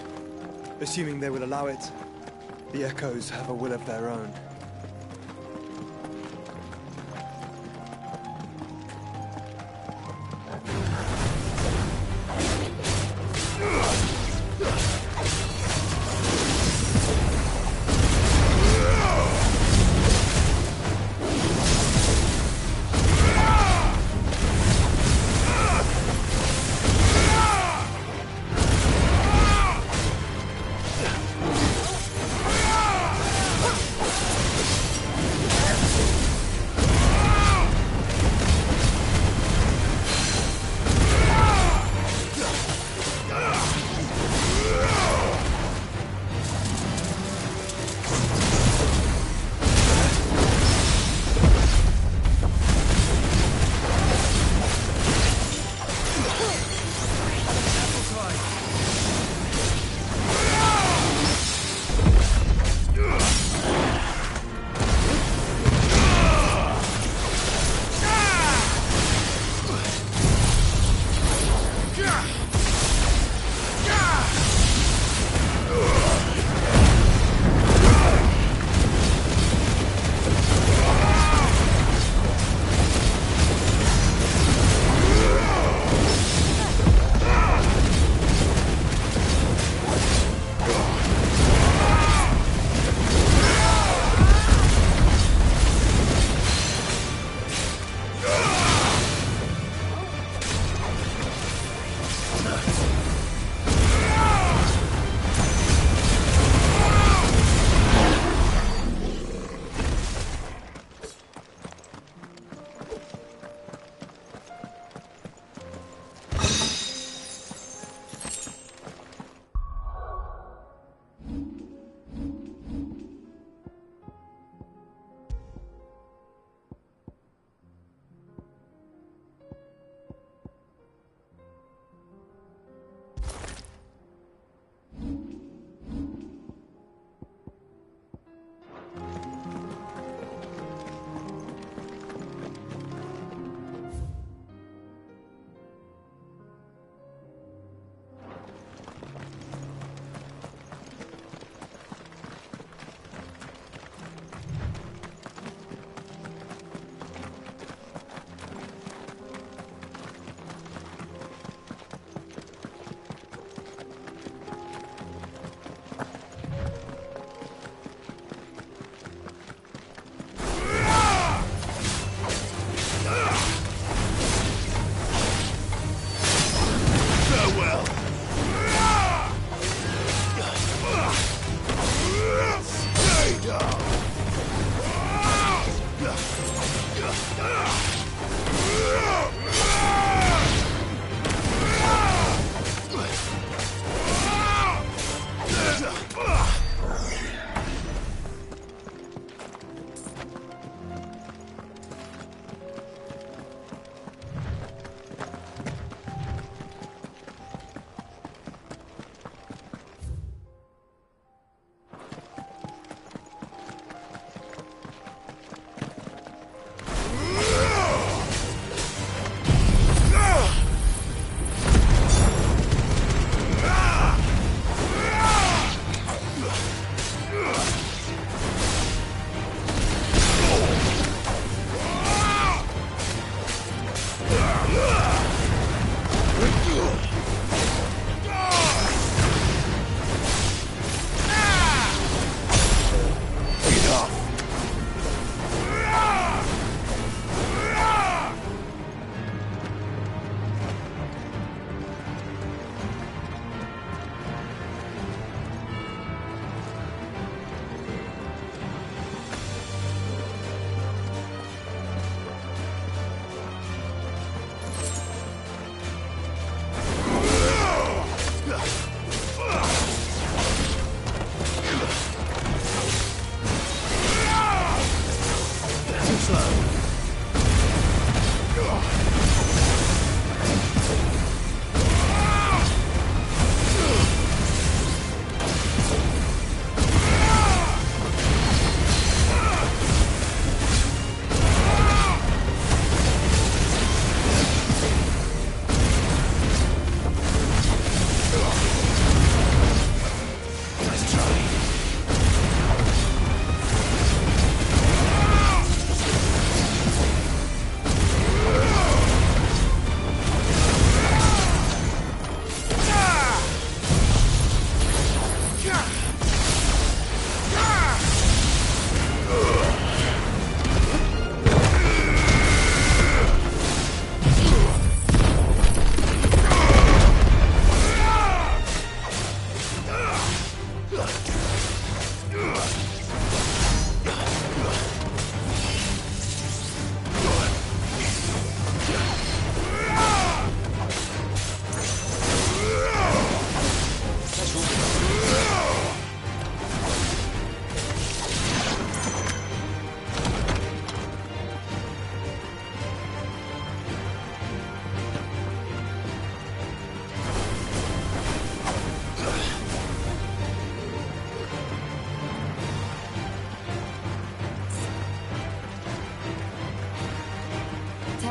[SPEAKER 12] Assuming they will allow it. The Echoes have a will of their own.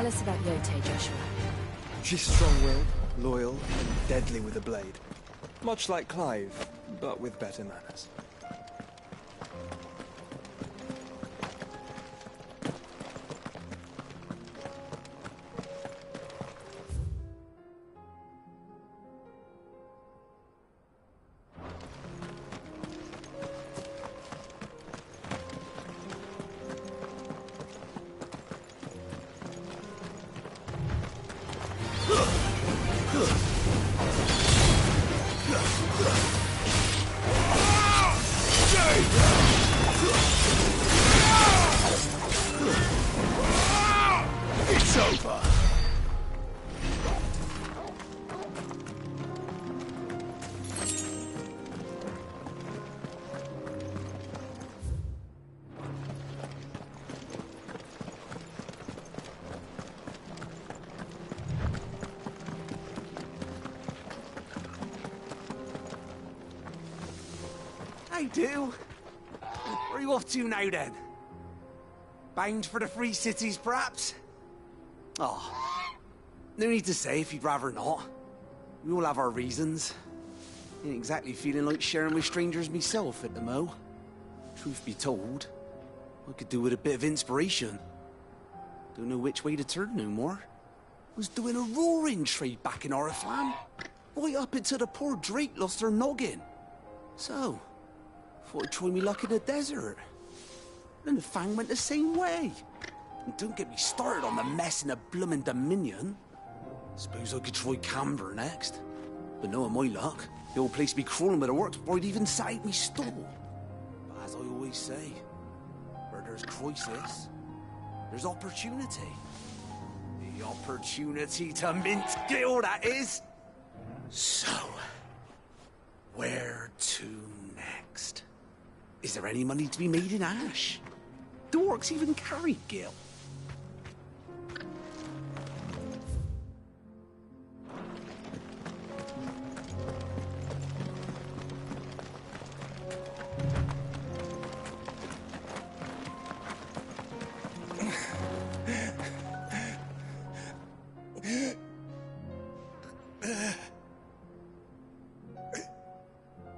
[SPEAKER 11] Tell us about Yote, Joshua.
[SPEAKER 12] She's strong-willed, loyal, and deadly with a blade. Much like Clive, but with better manners.
[SPEAKER 3] It's over.
[SPEAKER 22] Hey, do. Where are you off to now, then? Bound for the Free Cities, perhaps? Oh, no need to say if you'd rather not. We all have our reasons. Ain't exactly feeling like sharing with strangers myself at the mo. Truth be told, I could do with a bit of inspiration. Don't know which way to turn no more. Was doing a roaring trade back in Oriflamme. Right up until the poor Drake lost her noggin. So, thought I'd try me luck in the desert. And the Fang went the same way. And don't get me started on the mess in the bloomin' Dominion. Suppose I could try Camber next. But knowing my luck, the old place be crawling with the works before I'd even set out me stall. But as I always say, where there's crisis, there's opportunity. The opportunity to mint skill, that is. So, where to next? Is there any money to be made in Ash? Do orcs even carry gil?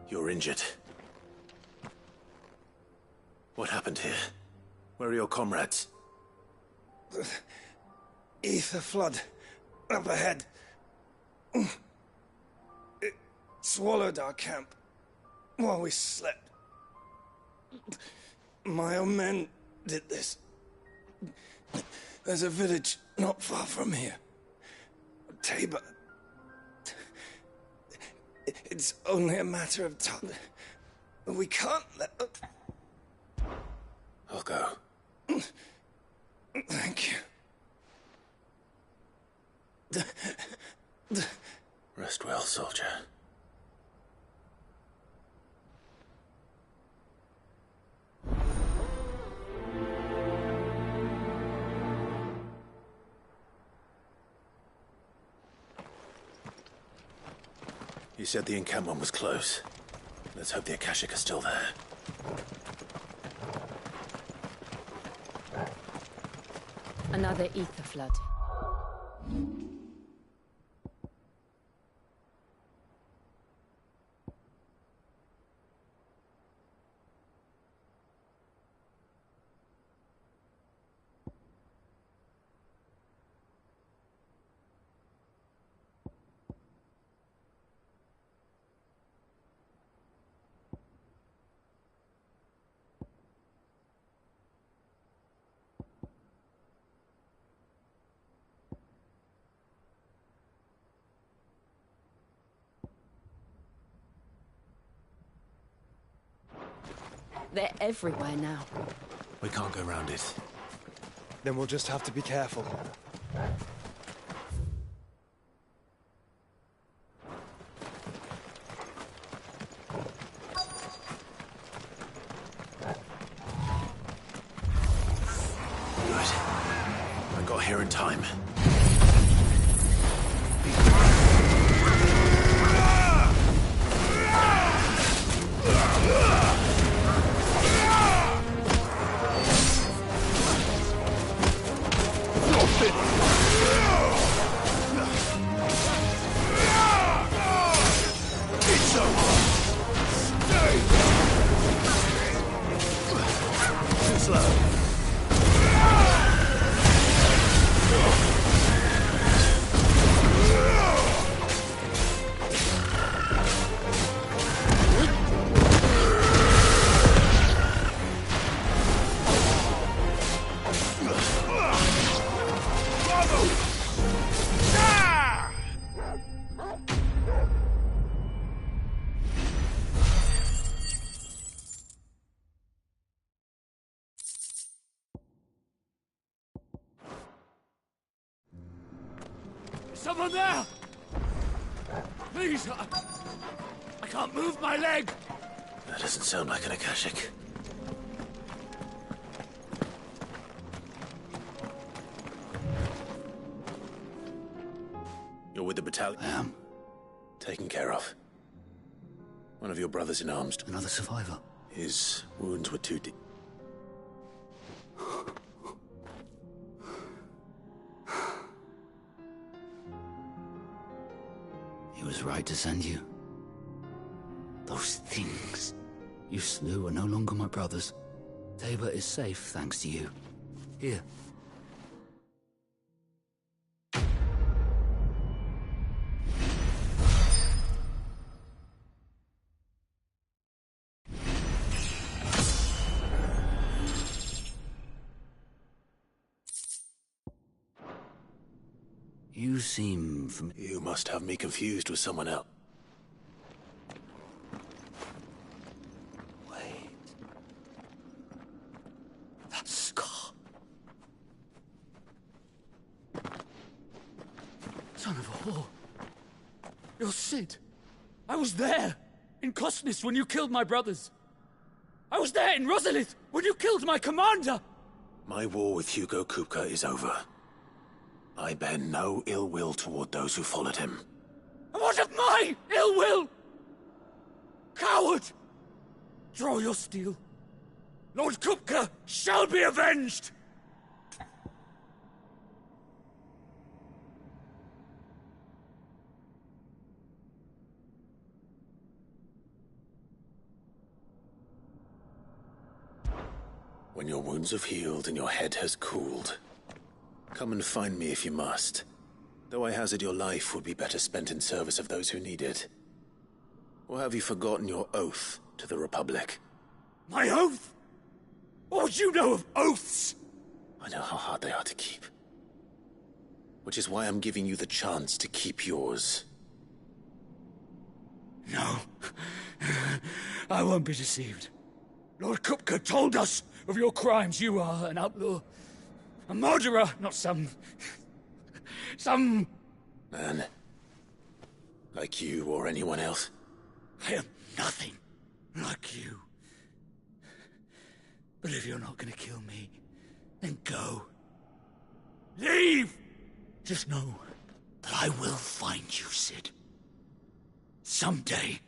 [SPEAKER 3] You're injured. What happened here? Where are your comrades?
[SPEAKER 12] Ether flood. Up ahead. It swallowed our camp while we slept. My own men did this. There's a village not far from here. Tabor. It's only a matter of time. We can't let...
[SPEAKER 3] I'll go.
[SPEAKER 12] Thank you.
[SPEAKER 3] Rest well, soldier. You said the encampment was close. Let's hope the Akashic are still there.
[SPEAKER 11] Another ether flood. They're everywhere now.
[SPEAKER 3] We can't go round it.
[SPEAKER 12] Then we'll just have to be careful.
[SPEAKER 3] Good. I got here in time. slow.
[SPEAKER 2] Someone there! Please, I can't move my leg!
[SPEAKER 3] That doesn't sound like an Akashic. You're with the battalion?
[SPEAKER 7] I am.
[SPEAKER 3] Taken care of. One of your brothers in arms.
[SPEAKER 7] Another survivor.
[SPEAKER 3] His wounds were too deep.
[SPEAKER 7] He was right to send you. Those things you slew are no longer my brothers. Tabor is safe thanks to you. Here. You seem familiar.
[SPEAKER 3] You must have me confused with someone else.
[SPEAKER 7] Wait. That scar.
[SPEAKER 2] Son of a whore. You're Sid. I was there in Cosnis when you killed my brothers. I was there in Rosalith when you killed my commander.
[SPEAKER 3] My war with Hugo Kupka is over. I bear no ill will toward those who followed him.
[SPEAKER 2] And what of my ill will? Coward! Draw your steel. Lord Kupka shall be avenged!
[SPEAKER 3] When your wounds have healed and your head has cooled, come and find me if you must. Though I hazard your life would be better spent in service of those who need it. Or have you forgotten your oath to the Republic?
[SPEAKER 2] My oath? What would you know of oaths?
[SPEAKER 3] I know how hard they are to keep. Which is why I'm giving you the chance to keep yours.
[SPEAKER 2] No. I won't be deceived. Lord Kupka told us of your crimes. You are an outlaw. A murderer, not some
[SPEAKER 3] man. Like you or anyone else.
[SPEAKER 2] I am nothing like you. But if you're not gonna kill me, then go. Leave! Just know that I will find you, Sid. Someday.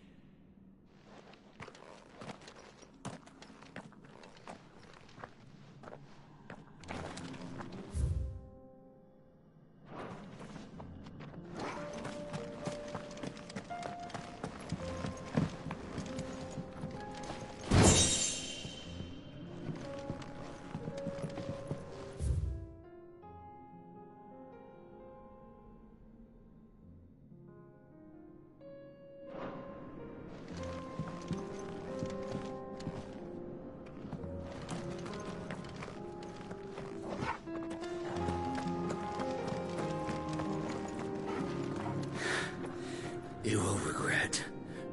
[SPEAKER 7] You will regret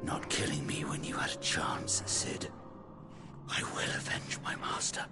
[SPEAKER 7] not killing me when you had a chance, Sid. I will avenge my master.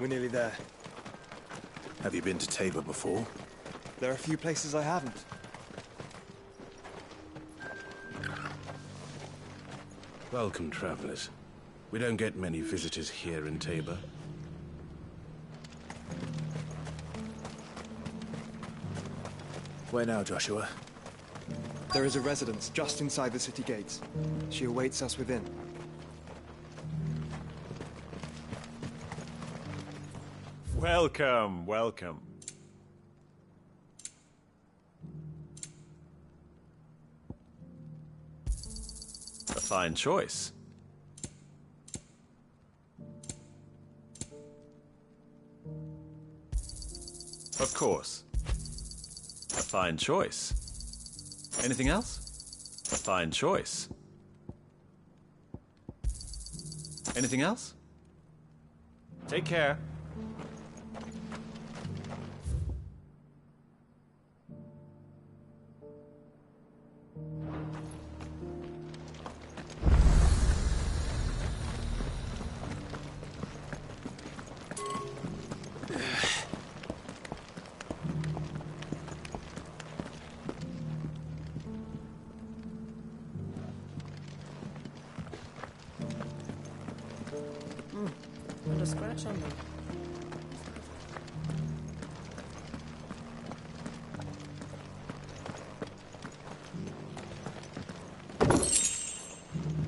[SPEAKER 12] We're nearly there.
[SPEAKER 13] Have you been to Tabor before?
[SPEAKER 12] There are a few places I haven't.
[SPEAKER 13] Welcome, travelers. We don't get many visitors here in Tabor.
[SPEAKER 3] Where now, Joshua?
[SPEAKER 12] There is a residence just inside the city gates. She awaits us within.
[SPEAKER 8] Welcome, welcome. A fine choice. Of course. A fine choice. Anything else? A fine choice. Anything else? Take care.
[SPEAKER 10] Not a scratch on them.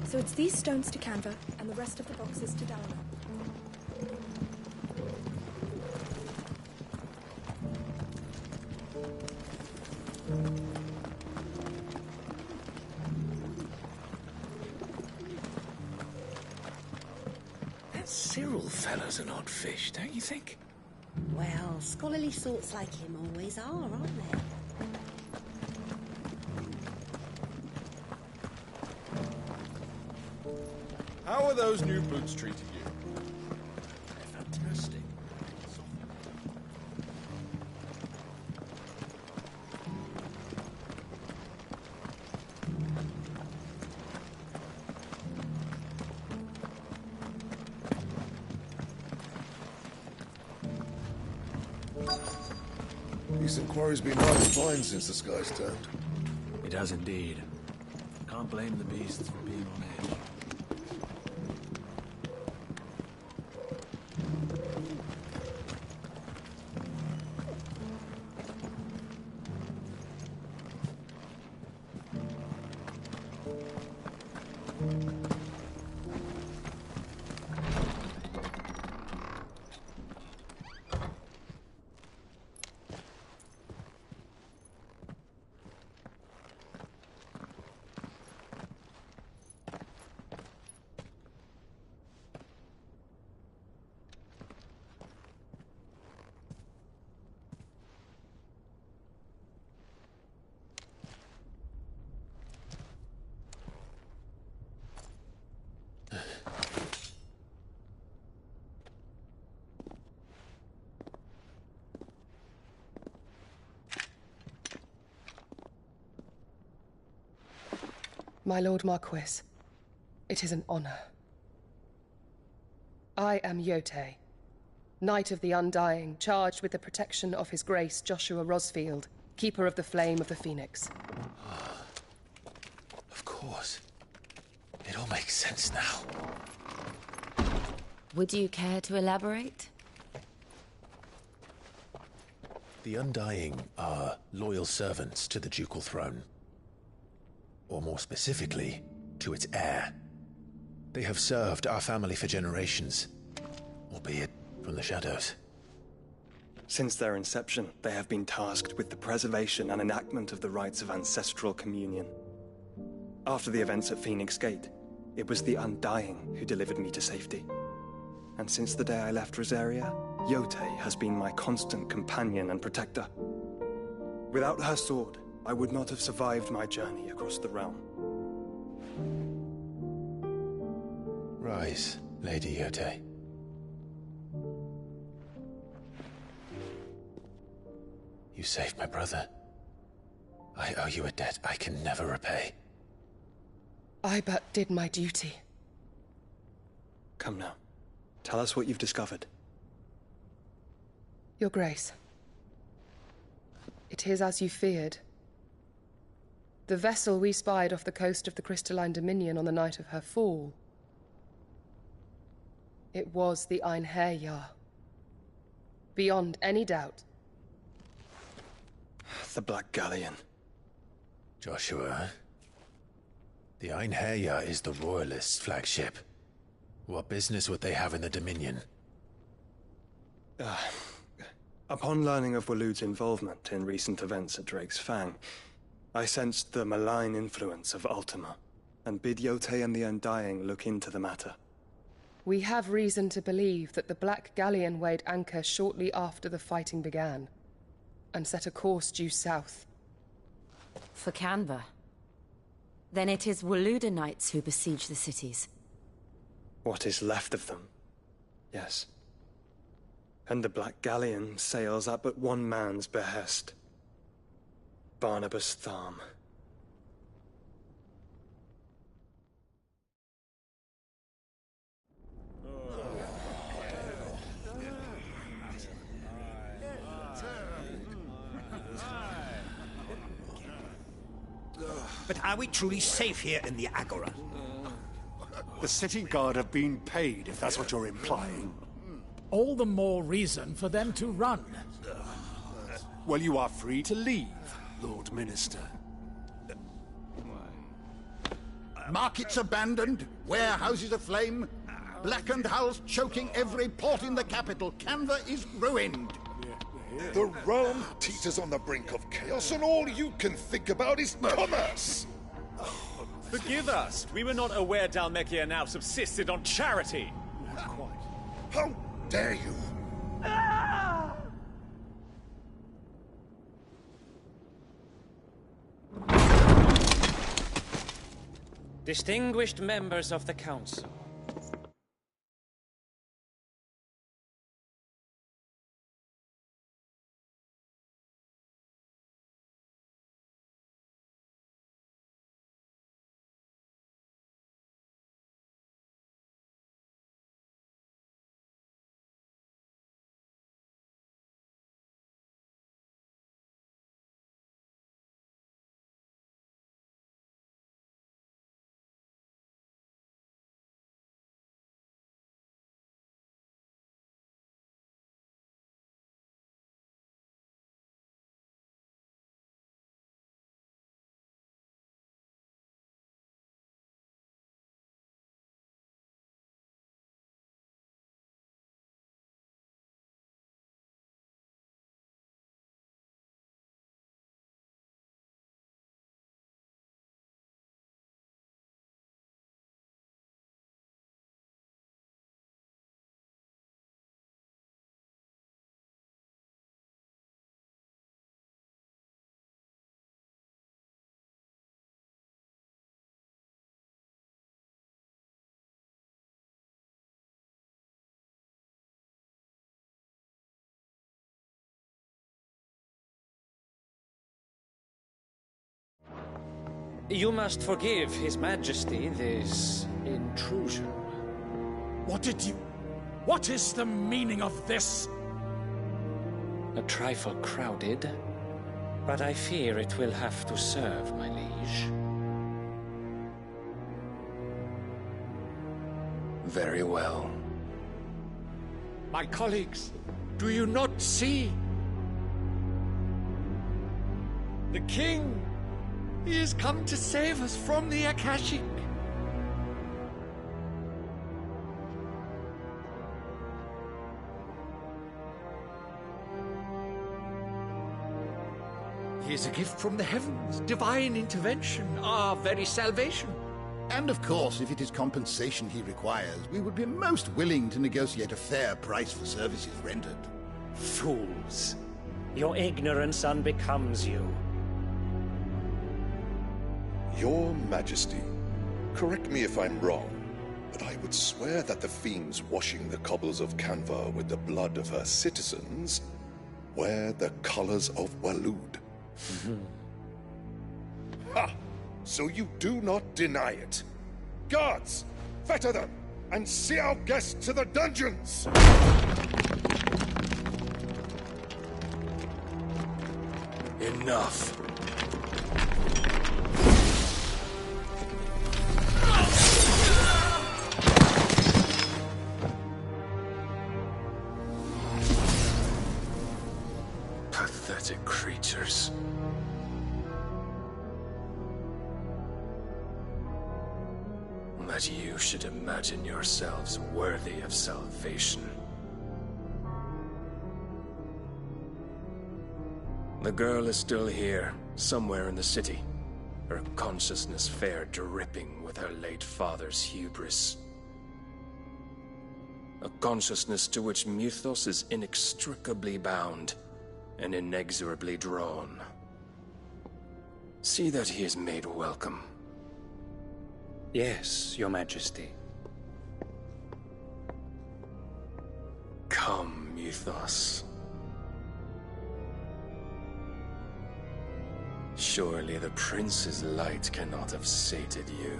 [SPEAKER 19] So it's these stones to Canva, and the rest of the boxes to Dalma.
[SPEAKER 3] That Cyril fella's an odd fish, don't you think?
[SPEAKER 14] Well, scholarly sorts like him always are, aren't they?
[SPEAKER 23] How are those new boots treating you?
[SPEAKER 3] They're fantastic.
[SPEAKER 24] Decent quarry's been hard to find since the sky's turned.
[SPEAKER 13] It has indeed. Can't blame the beasts for being on edge.
[SPEAKER 25] My Lord Marquis, it is an honor. I am Yote, Knight of the Undying, charged with the protection of His Grace Joshua Rosfield, Keeper of the Flame of the Phoenix.
[SPEAKER 3] Of course. It all makes sense now.
[SPEAKER 1] Would you care to elaborate?
[SPEAKER 3] The Undying are loyal servants to the ducal throne. Or more specifically, to its heir. They have served our family for generations, albeit from the shadows.
[SPEAKER 12] Since their inception, they have been tasked with the preservation and enactment of the rites of ancestral communion. After the events at Phoenix Gate, it was the Undying who delivered me to safety. And since the day I left Rosaria, Yote has been my constant companion and protector. Without her sword, I would not have survived my journey across the realm.
[SPEAKER 3] Rise, Lady Yote. You saved my brother. I owe you a debt I can never repay.
[SPEAKER 25] I but did my duty.
[SPEAKER 12] Come now. Tell us what you've discovered.
[SPEAKER 25] Your Grace. It is as you feared. The vessel we spied off the coast of the Crystalline Dominion on the night of her fall. It was the Einherjar. Beyond any doubt.
[SPEAKER 12] The Black Galleon.
[SPEAKER 3] Joshua, the Einherjar is the Royalists' flagship. What business would they have in the Dominion?
[SPEAKER 12] Upon learning of Waloed's involvement in recent events at Drake's Fang, I sensed the malign influence of Ultima, and bid Yote and the Undying look into the matter.
[SPEAKER 25] We have reason to believe that the Black Galleon weighed anchor shortly after the fighting began, and set a course due south.
[SPEAKER 1] For Canva. Then it is Waloed knights who besiege the cities.
[SPEAKER 12] What is left of them, yes. And the Black Galleon sails at but one man's behest. Barnabas Tharm.
[SPEAKER 9] But are we truly safe here in the Agora?
[SPEAKER 16] The city guard have been paid, if that's what you're implying.
[SPEAKER 17] All the more reason for them to run.
[SPEAKER 16] Well, you are free to leave, Lord Minister.
[SPEAKER 9] Markets abandoned, warehouses aflame, blackened hulls choking every port in the capital. Canva is ruined.
[SPEAKER 24] The realm teeters on the brink of chaos, and all you can think about is commerce!
[SPEAKER 8] Forgive us. We were not aware Dhalmekia now subsisted on charity.
[SPEAKER 24] How dare you!
[SPEAKER 20] Distinguished members of the Council. You must forgive His Majesty this intrusion.
[SPEAKER 17] What is the meaning of this?
[SPEAKER 20] A trifle crowded, but I fear it will have to serve, my liege.
[SPEAKER 9] Very well.
[SPEAKER 17] My colleagues, do you not see? The king! He has come to save us from the Akashic. He is a gift from the heavens, divine intervention, our very salvation.
[SPEAKER 9] And of course, if it is compensation he requires, we would be most willing to negotiate a fair price for services rendered.
[SPEAKER 20] Fools. Your ignorance unbecomes you.
[SPEAKER 24] Your Majesty, correct me if I'm wrong, but I would swear that the fiends washing the cobbles of Canva with the blood of her citizens wear the colors of Waloed. Ha! So you do not deny it. Guards, fetter them, and see our guests to the dungeons!
[SPEAKER 13] Enough. Pathetic creatures. That you should imagine yourselves worthy of salvation. The girl is still here, somewhere in the city. Her consciousness fair dripping with her late father's hubris. A consciousness to which Mythos is inextricably bound and inexorably drawn. See that he is made welcome.
[SPEAKER 20] Yes, Your Majesty.
[SPEAKER 13] Come, Mythos. Surely the prince's light cannot have sated you.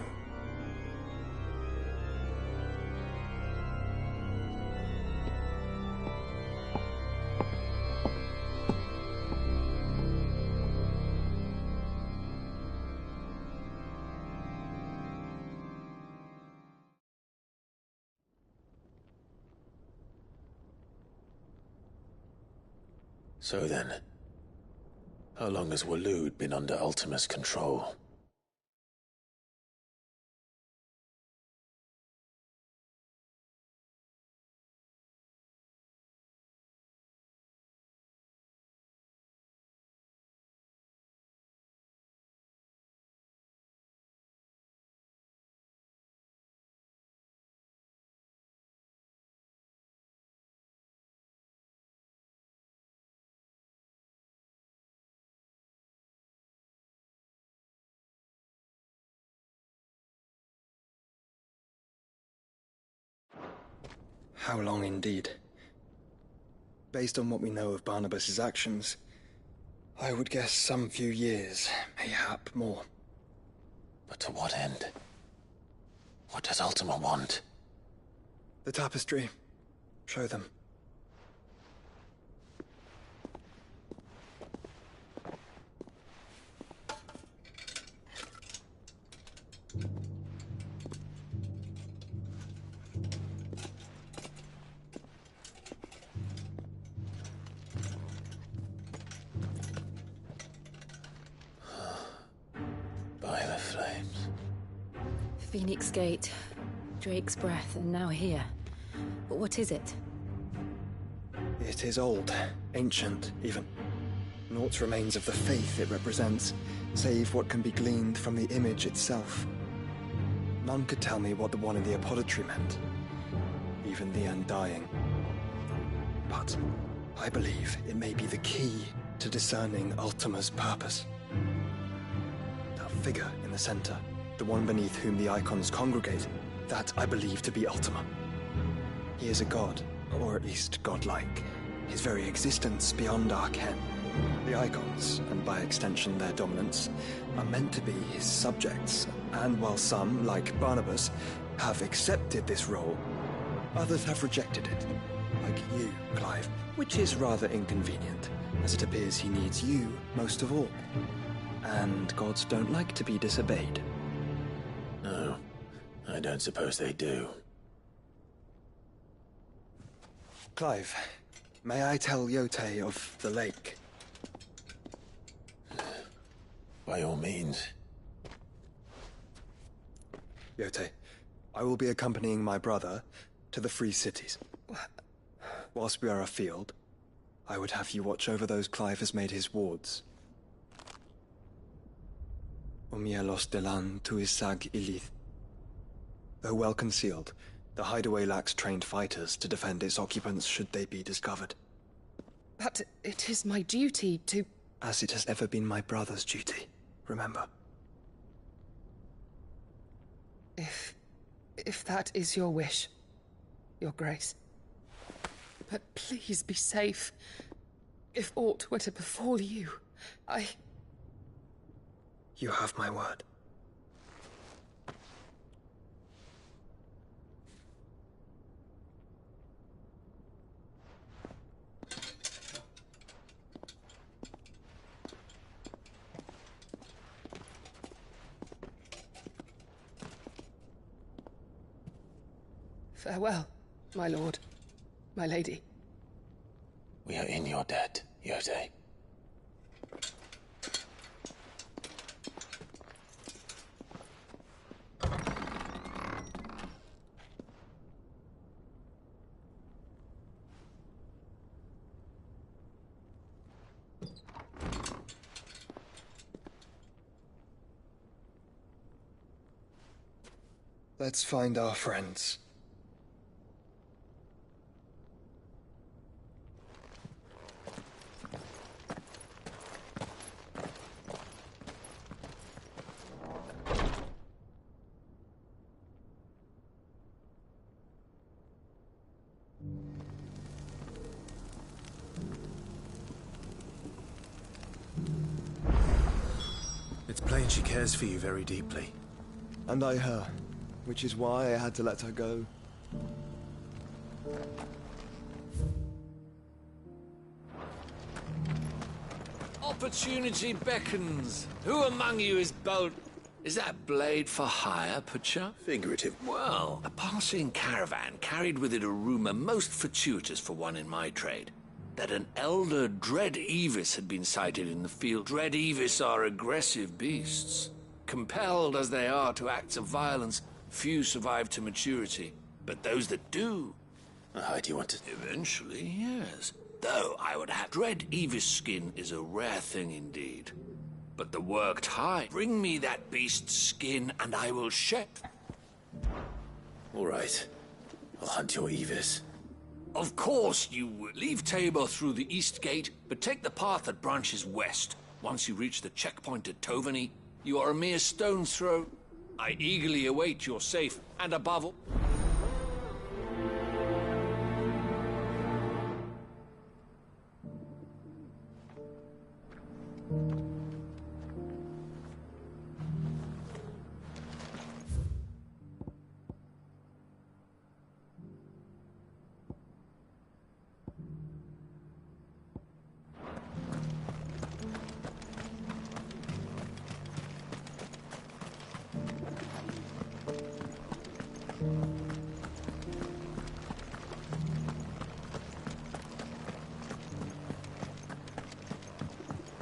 [SPEAKER 3] So then, how long has Waloed been under Ultima's control?
[SPEAKER 12] How long indeed? Based on what we know of Barnabas's actions, I would guess some few years, mayhap more.
[SPEAKER 3] But to what end? What does Ultima want?
[SPEAKER 12] The tapestry. Show them.
[SPEAKER 3] By the flames.
[SPEAKER 1] Phoenix Gate, Drake's Breath, and now here. But what is it?
[SPEAKER 12] It is old, ancient, even. Naught remains of the faith it represents, save what can be gleaned from the image itself. None could tell me what the one in the apothecary meant, even the Undying. But I believe it may be the key to discerning Ultima's purpose. That figure in the center, the one beneath whom the icons congregate, that I believe to be Ultima. He is a god, or at least godlike, his very existence beyond our ken. The icons, and by extension their dominants, are meant to be his subjects, and while some, like Barnabas, have accepted this role, others have rejected it, like you, Clive, which is rather inconvenient, as it appears he needs you most of all. And gods don't like to be disobeyed.
[SPEAKER 3] No, I don't suppose they do.
[SPEAKER 12] Clive, may I tell Yote of the lake?
[SPEAKER 3] By all means.
[SPEAKER 12] Yote, I will be accompanying my brother to the Free Cities. Whilst we are afield, I would have you watch over those Clive has made his wards. Omielos delan tuisag ilith. Though well concealed, the hideaway lacks trained fighters to defend its occupants should they be discovered.
[SPEAKER 25] But it is my duty to...
[SPEAKER 12] As it has ever been my brother's duty, remember.
[SPEAKER 25] If that is your wish, Your Grace. But please be safe. If aught were to befall you,
[SPEAKER 12] You have my word.
[SPEAKER 25] Farewell, my lord, my lady.
[SPEAKER 3] We are in your debt, Yode.
[SPEAKER 12] Let's find our friends.
[SPEAKER 3] It's plain she cares for you very deeply.
[SPEAKER 12] And I her, which is why I had to let her go.
[SPEAKER 17] Opportunity beckons. Who among you is bold? Is that blade for hire, perchance?
[SPEAKER 3] Figurative.
[SPEAKER 17] Well, a passing caravan carried with it a rumor most fortuitous for one in my trade. That an elder Dread Evis had been sighted in the field. Dread Evis are aggressive beasts. Compelled as they are to acts of violence, few survive to maturity. But those that do...
[SPEAKER 3] How do you want to...
[SPEAKER 17] Eventually, yes. Though I would have... Dread Evis skin is a rare thing indeed. But the worked hide. Bring me that beast's skin and I will ship.
[SPEAKER 3] All right. I'll hunt your Evis.
[SPEAKER 17] Of course you would. Leave Tabor through the east gate, but take the path that branches west. Once you reach the checkpoint at Tovany, you are a mere stone's throw. I eagerly await your safe, and above all...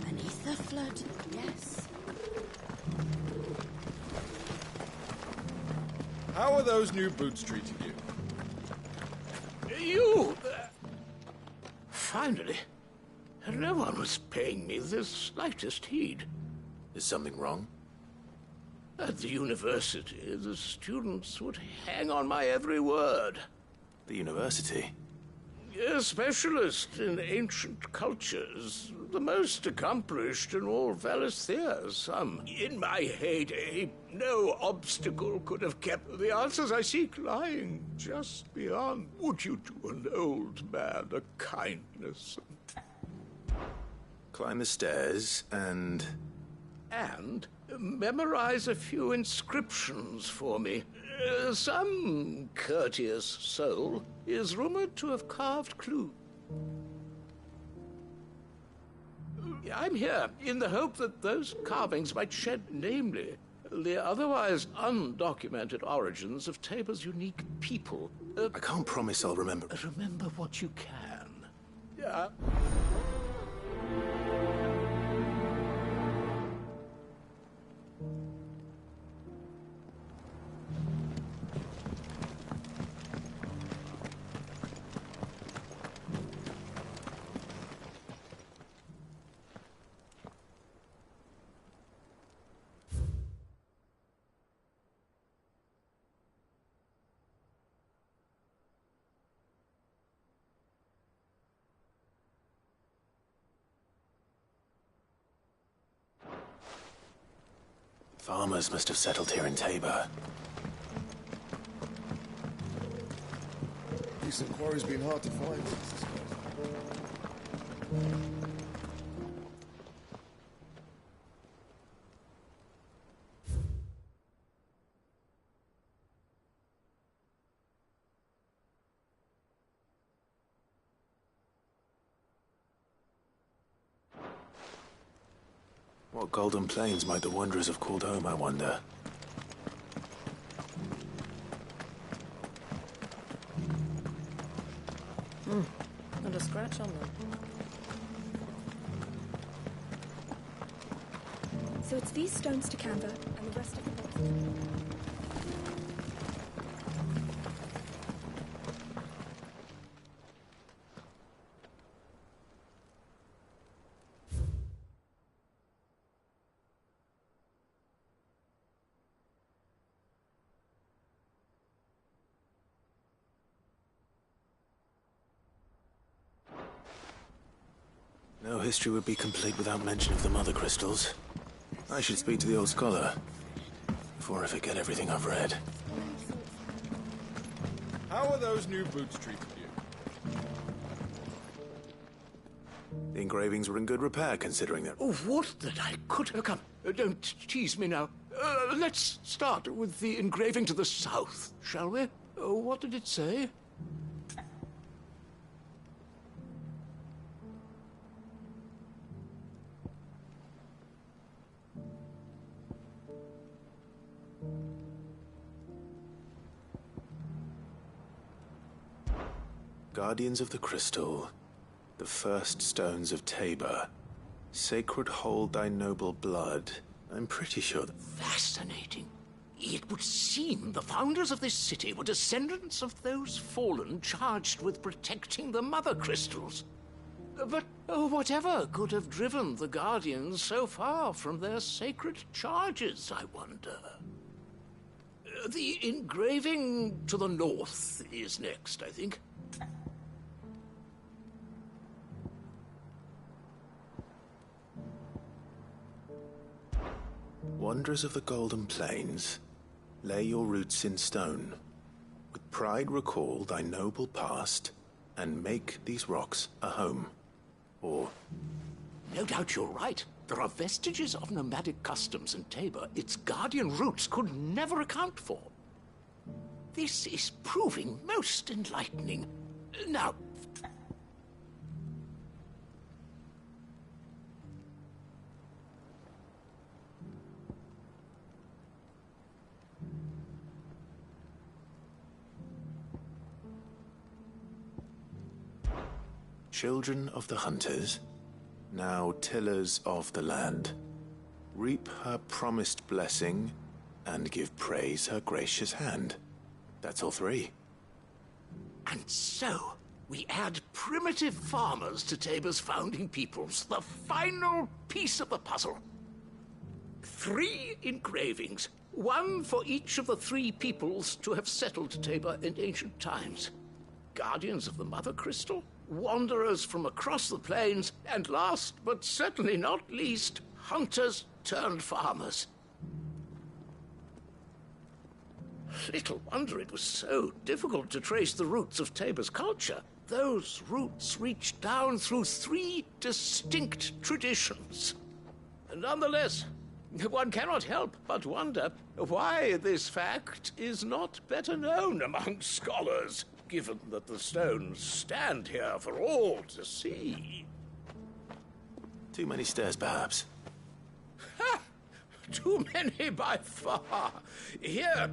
[SPEAKER 14] Beneath the flood, yes.
[SPEAKER 23] How are those new boots treating you?
[SPEAKER 4] You... finally. No one was paying me the slightest heed.
[SPEAKER 3] Is something wrong?
[SPEAKER 4] At the university, the students would hang on my every word.
[SPEAKER 3] The university?
[SPEAKER 4] A specialist in ancient cultures, the most accomplished in all Valisthea. In my heyday, no obstacle could have kept the answers I seek lying just beyond. Would you do an old man a kindness?
[SPEAKER 3] Climb the stairs and...
[SPEAKER 4] And memorize a few inscriptions for me. Some courteous soul is rumored to have carved clues. I'm here in the hope that those carvings might shed, namely, the otherwise undocumented origins of Tabor's unique people.
[SPEAKER 3] I can't promise I'll remember.
[SPEAKER 4] Remember what you can. Yeah.
[SPEAKER 3] Farmers must have settled here in Tabor.
[SPEAKER 23] Decent quarry's been hard to find.
[SPEAKER 3] What golden plains might the wanderers have called home, I wonder?
[SPEAKER 11] scratch on them.
[SPEAKER 19] So it's these stones to Canva, and the rest of the box.
[SPEAKER 3] No history would be complete without mention of the mother crystals. I should speak to the old scholar before I forget everything I've read.
[SPEAKER 23] How are those new boots treating you?
[SPEAKER 3] The engravings were in good repair, considering that...
[SPEAKER 4] Oh, would that I could have come. Don't tease me now. Let's start with the engraving to the south, shall we? What did it say?
[SPEAKER 3] Guardians of the Crystal, the first stones of Tabor, sacred hold thy noble blood. I'm pretty sure that...
[SPEAKER 4] Fascinating. It would seem the founders of this city were descendants of those fallen charged with protecting the mother crystals. But whatever could have driven the Guardians so far from their sacred charges, I wonder? The engraving to the north is next, I think.
[SPEAKER 3] Wanderers of the Golden Plains, lay your roots in stone. With pride recall thy noble past, and make these rocks a home. Or...
[SPEAKER 4] No doubt you're right. There are vestiges of nomadic customs in Tabor its guardian roots could never account for. This is proving most enlightening. Now...
[SPEAKER 3] Children of the hunters, now tillers of the land, reap her promised blessing and give praise her gracious hand. That's all three.
[SPEAKER 4] And so, we add primitive farmers to Tabor's founding peoples, the final piece of the puzzle. 3 engravings, one for each of the 3 peoples to have settled Tabor in ancient times. Guardians of the Mother Crystal, wanderers from across the plains, and last but certainly not least, hunters turned farmers. Little wonder it was so difficult to trace the roots of Tabor's culture. Those roots reach down through 3 distinct traditions. Nonetheless, one cannot help but wonder why this fact is not better known among scholars, given that the stones stand here for all to see.
[SPEAKER 3] Too many stairs, perhaps.
[SPEAKER 4] Ha! Too many by far. Here...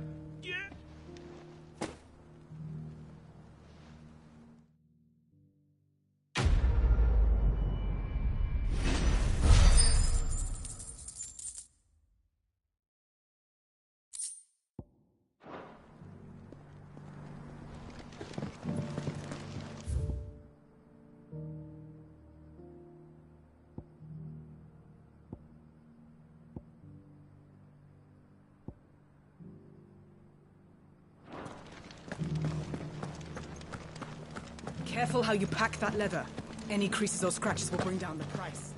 [SPEAKER 5] Careful how you pack that leather. Any creases or scratches will bring down the price.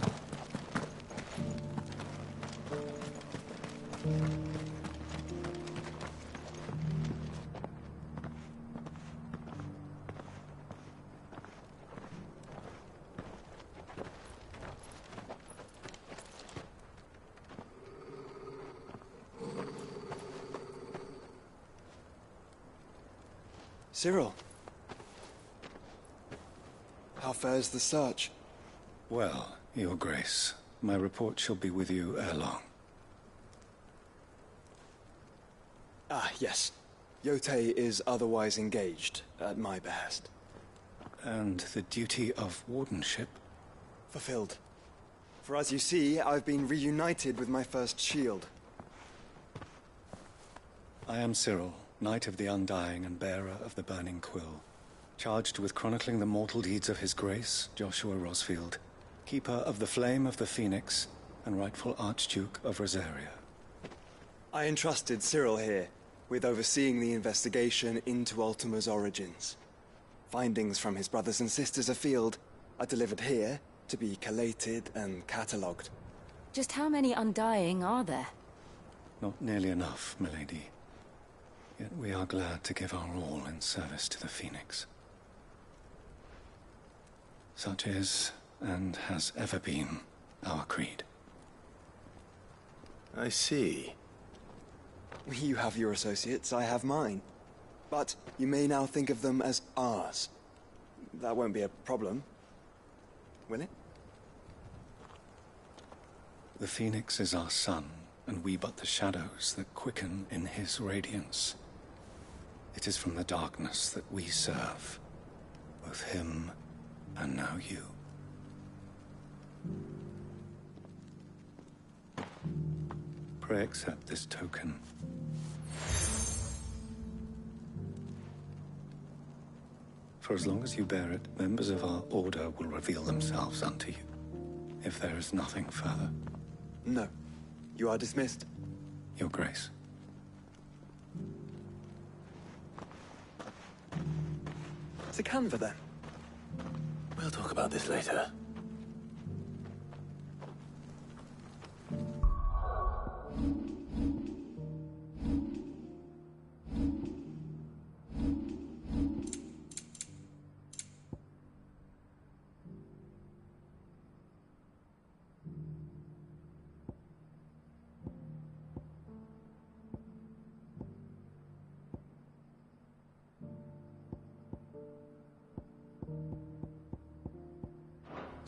[SPEAKER 12] Cyril. How fares the search?
[SPEAKER 6] Well, Your Grace, my report shall be with you ere long.
[SPEAKER 12] Ah, yes. Yotei is otherwise engaged, at my behest.
[SPEAKER 6] And the duty of wardenship?
[SPEAKER 12] Fulfilled. For as you see, I've been reunited with my first shield.
[SPEAKER 6] I am Cyril, Knight of the Undying and bearer of the Burning Quill, charged with chronicling the mortal deeds of His Grace, Joshua Rosfield, keeper of the Flame of the Phoenix and rightful Archduke of Rosaria.
[SPEAKER 12] I entrusted Cyril here with overseeing the investigation into Ultima's origins. Findings from his brothers and sisters afield are delivered here to be collated and catalogued.
[SPEAKER 1] Just how many Undying are there?
[SPEAKER 6] Not nearly enough, milady. Yet we are glad to give our all in service to the Phoenix. Such is, and has ever been, our creed.
[SPEAKER 3] I see.
[SPEAKER 12] You have your associates, I have mine. But you may now think of them as ours. That won't be a problem, will it?
[SPEAKER 6] The Phoenix is our sun, and we but the shadows that quicken in his radiance. It is from the darkness that we serve, both him and now you. Pray accept this token. For as long as you bear it, members of our order will reveal themselves unto you, if there is nothing further.
[SPEAKER 12] No. You are dismissed.
[SPEAKER 6] Your Grace.
[SPEAKER 12] To Canva, then.
[SPEAKER 3] We'll talk about this later.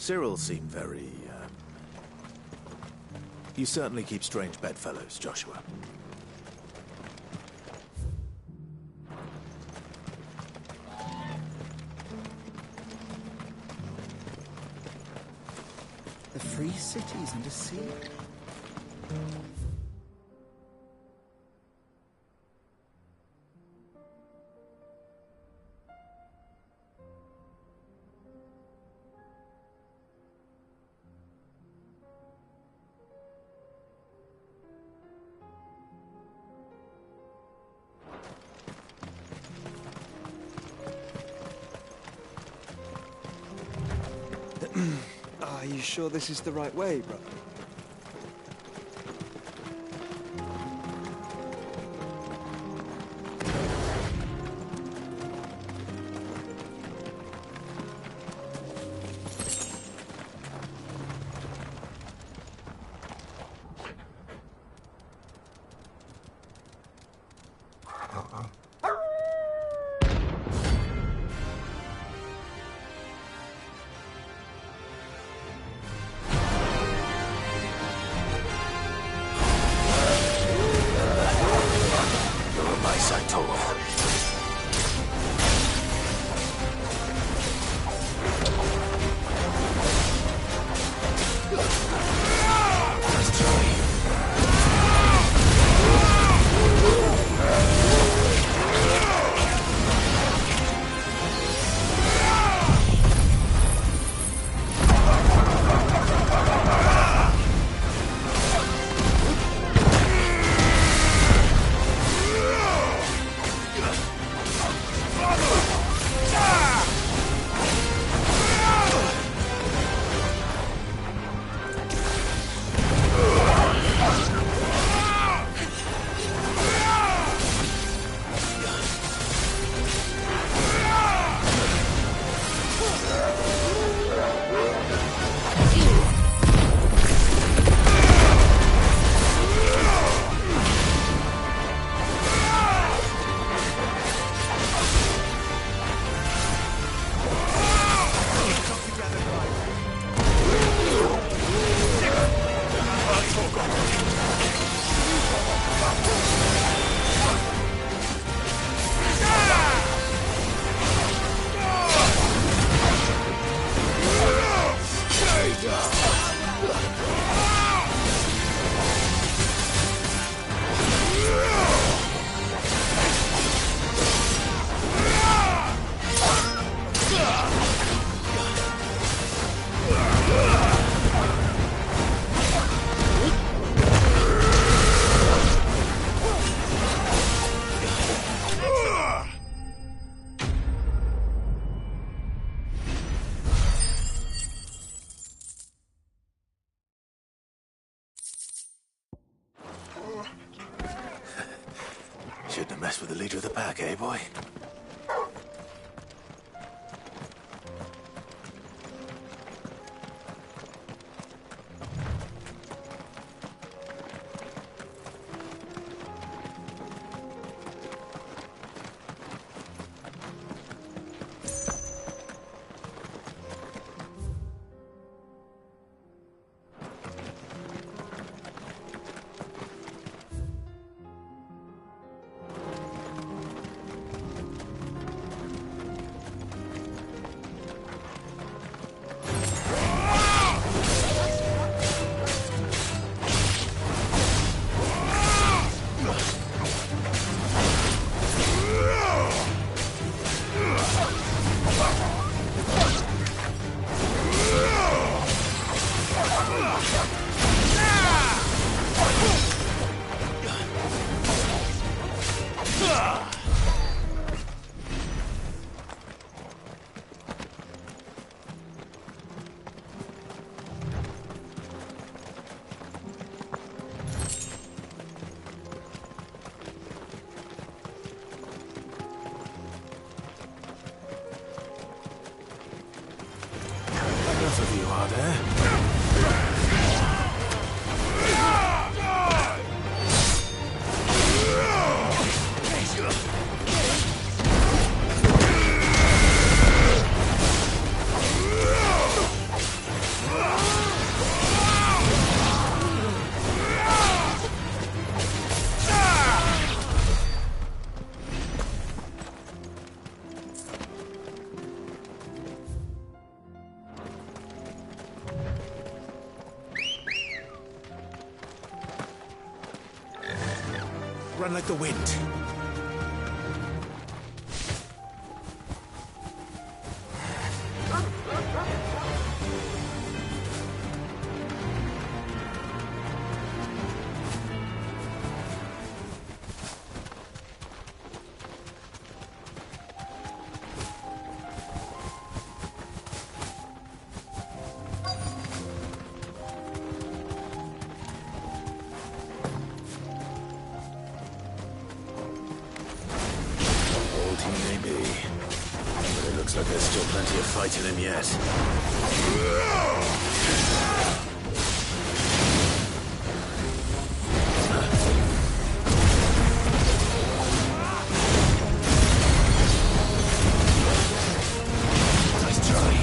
[SPEAKER 3] Cyril seemed very, You certainly keep strange bedfellows, Joshua.
[SPEAKER 2] The free cities and a sea.
[SPEAKER 12] Are you sure this is the right way, brother?
[SPEAKER 3] Shouldn't have messed with the leader of the pack, eh, boy? Enough of you, are there? Run like the wind. Looks like there's still plenty of fight in him yet. Nice try.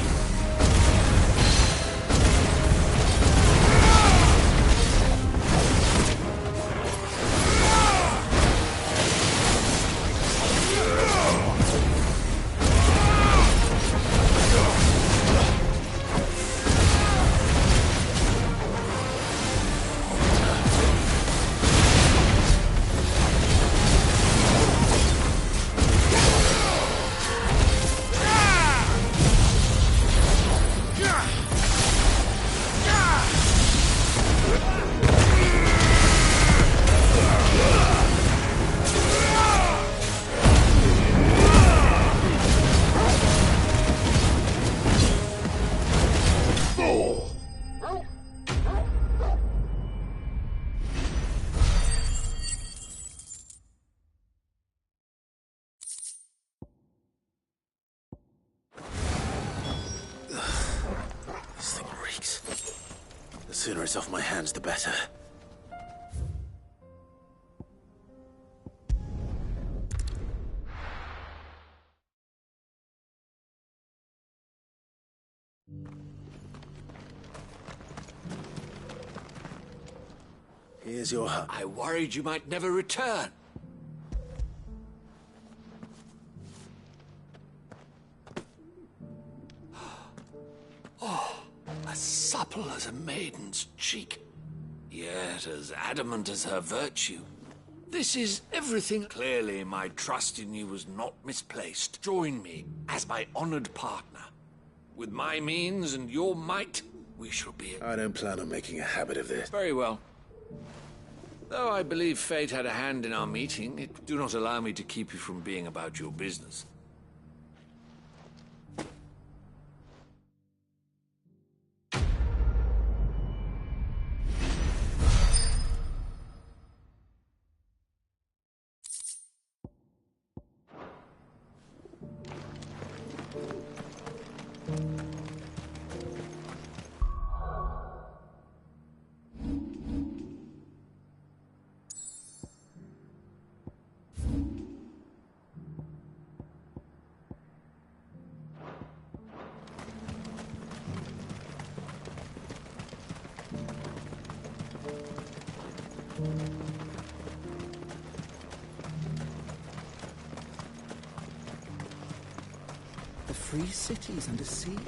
[SPEAKER 3] The sooner it's off my hands, the better. Here's your hut.
[SPEAKER 17] I worried you might never return. Oh, a supper. supple as a maiden's cheek, yet as adamant as her virtue. This is everything. Clearly, my trust in you was not misplaced. Join me as my honored partner. With my means and your might, we shall be...
[SPEAKER 3] I don't plan on making a habit of this.
[SPEAKER 17] Very well. Though I believe fate had a hand in our meeting, it do not allow me to keep you from being about your business.
[SPEAKER 2] The free cities under siege.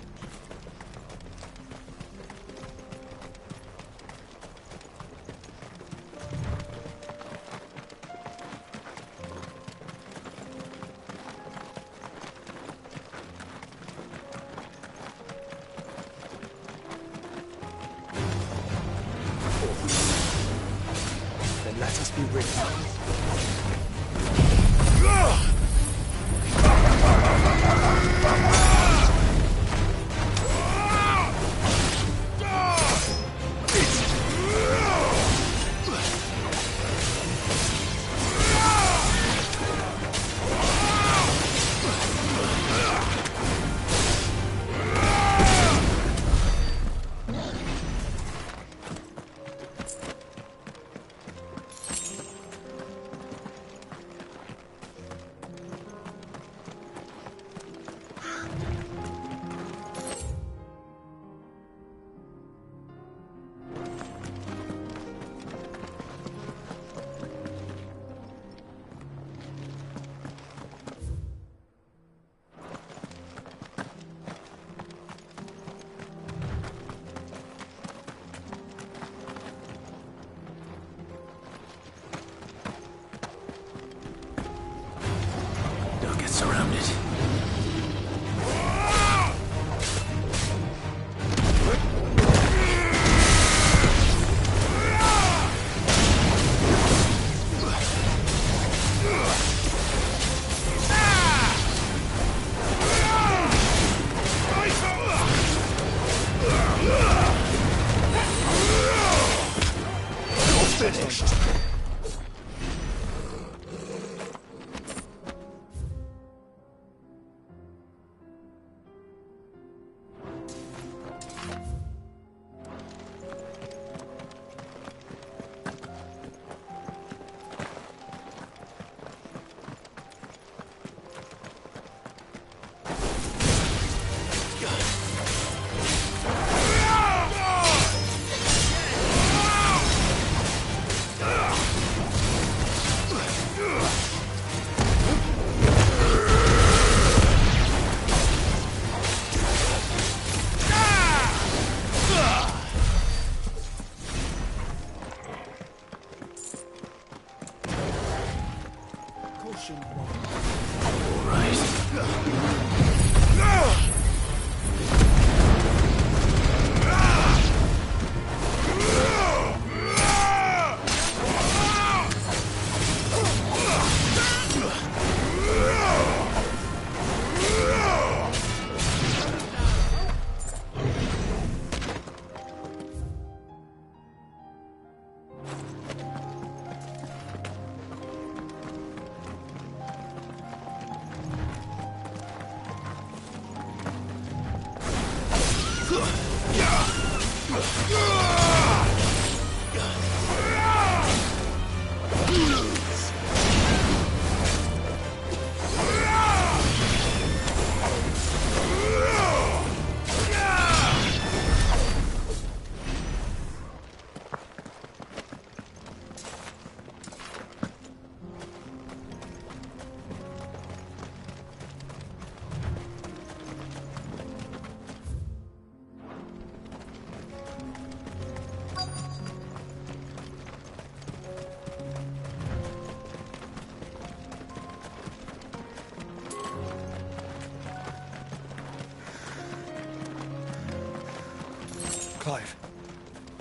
[SPEAKER 2] Then let us be rid.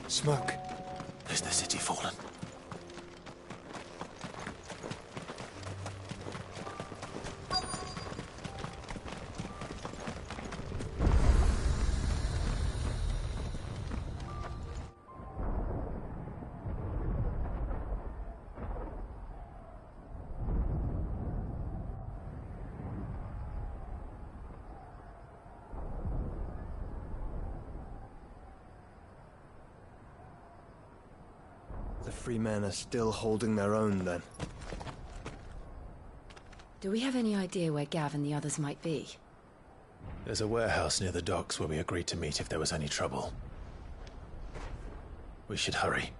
[SPEAKER 3] Smoke. Is the city fallen?
[SPEAKER 12] The free men are still holding their own, then.
[SPEAKER 1] Do we have any idea where Gav and the others might be?
[SPEAKER 3] There's a warehouse near the docks where we agreed to meet if there was any trouble. We should hurry.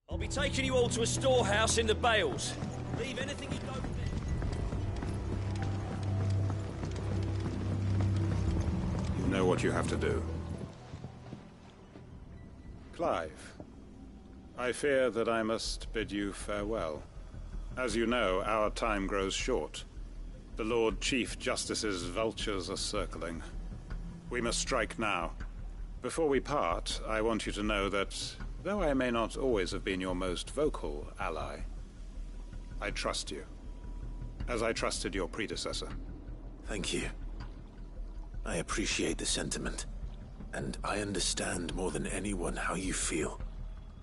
[SPEAKER 7] I'll be taking you all to a storehouse in the Bales. Leave anything you don't need.
[SPEAKER 16] You know what you have to do. Clive, I fear that I must bid you farewell. As you know, our time grows short. The Lord Chief Justice's vultures are circling. We must strike now. Before we part, I want you to know that, though I may not always have been your most vocal ally, I trust you, as I trusted your predecessor.
[SPEAKER 3] Thank you. I appreciate the sentiment, and I understand more than anyone how you feel.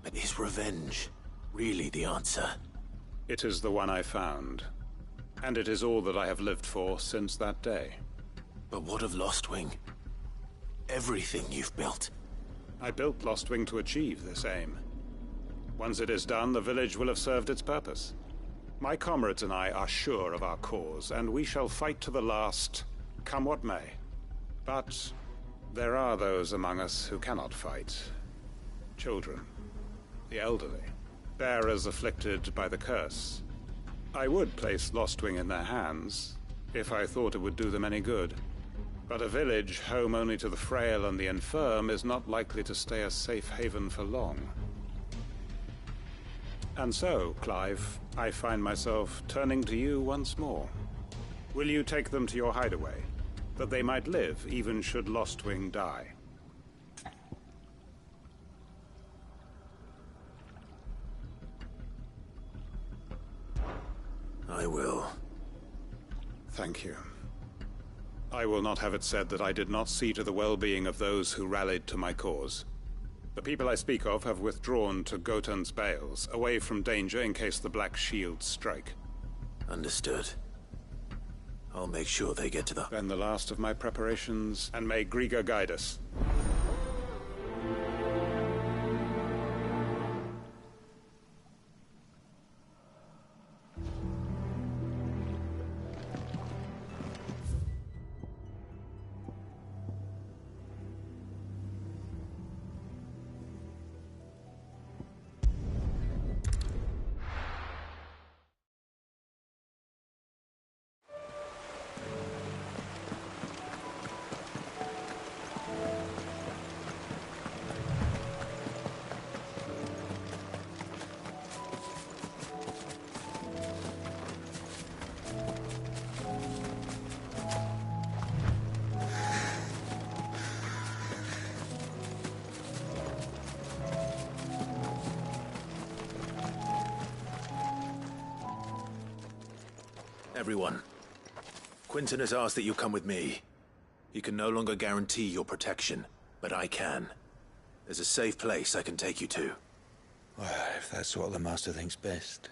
[SPEAKER 3] But is revenge really the answer?
[SPEAKER 16] It is the one I found, and it is all that I have lived for since that day.
[SPEAKER 3] But what of Lostwing? Everything you've built.
[SPEAKER 16] I built Lostwing to achieve this aim. Once it is done, the village will have served its purpose. My comrades and I are sure of our cause, and we shall fight to the last, come what may. But there are those among us who cannot fight. Children, the elderly, bearers afflicted by the curse. I would place Lostwing in their hands, if I thought it would do them any good. But a village home only to the frail and the infirm is not likely to stay a safe haven for long. And so, Clive, I find myself turning to you once more. Will you take them to your hideaway, that they might live even should Lostwing die?
[SPEAKER 3] I will.
[SPEAKER 16] Thank you. I will not have it said that I did not see to the well-being of those who rallied to my cause. The people I speak of have withdrawn to Gotan's Bales, away from danger in case the Black Shields strike.
[SPEAKER 3] Understood. I'll make sure they get to the...
[SPEAKER 16] Then the last of my preparations, and may Griga guide us.
[SPEAKER 3] Everyone. Quinton has asked that you come with me. He can no longer guarantee your protection, but I can. There's a safe place I can take you to.
[SPEAKER 2] Well, if that's what the Master thinks best.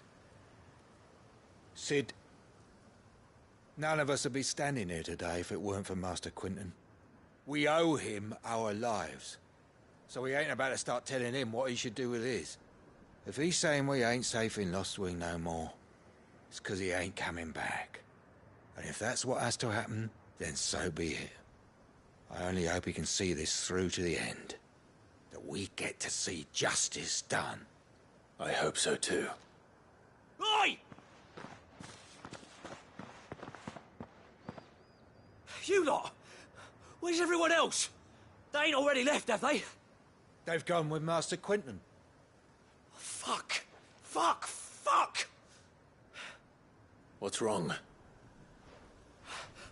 [SPEAKER 2] Sid. None of us would be standing here today if it weren't for Master Quinton. We owe him our lives. So we ain't about to start telling him what he should do with his. If he's saying we ain't safe in Lost Wing no more, it's 'cause he ain't coming back. And if that's what has to happen, then so be it. I only hope he can see this through to the end. That we get to see justice done.
[SPEAKER 3] I hope so too.
[SPEAKER 7] Oi! You lot! Where's everyone else? They ain't already left, have they?
[SPEAKER 2] They've gone with Master Quinton.
[SPEAKER 7] Fuck! Fuck! Fuck!
[SPEAKER 3] What's wrong?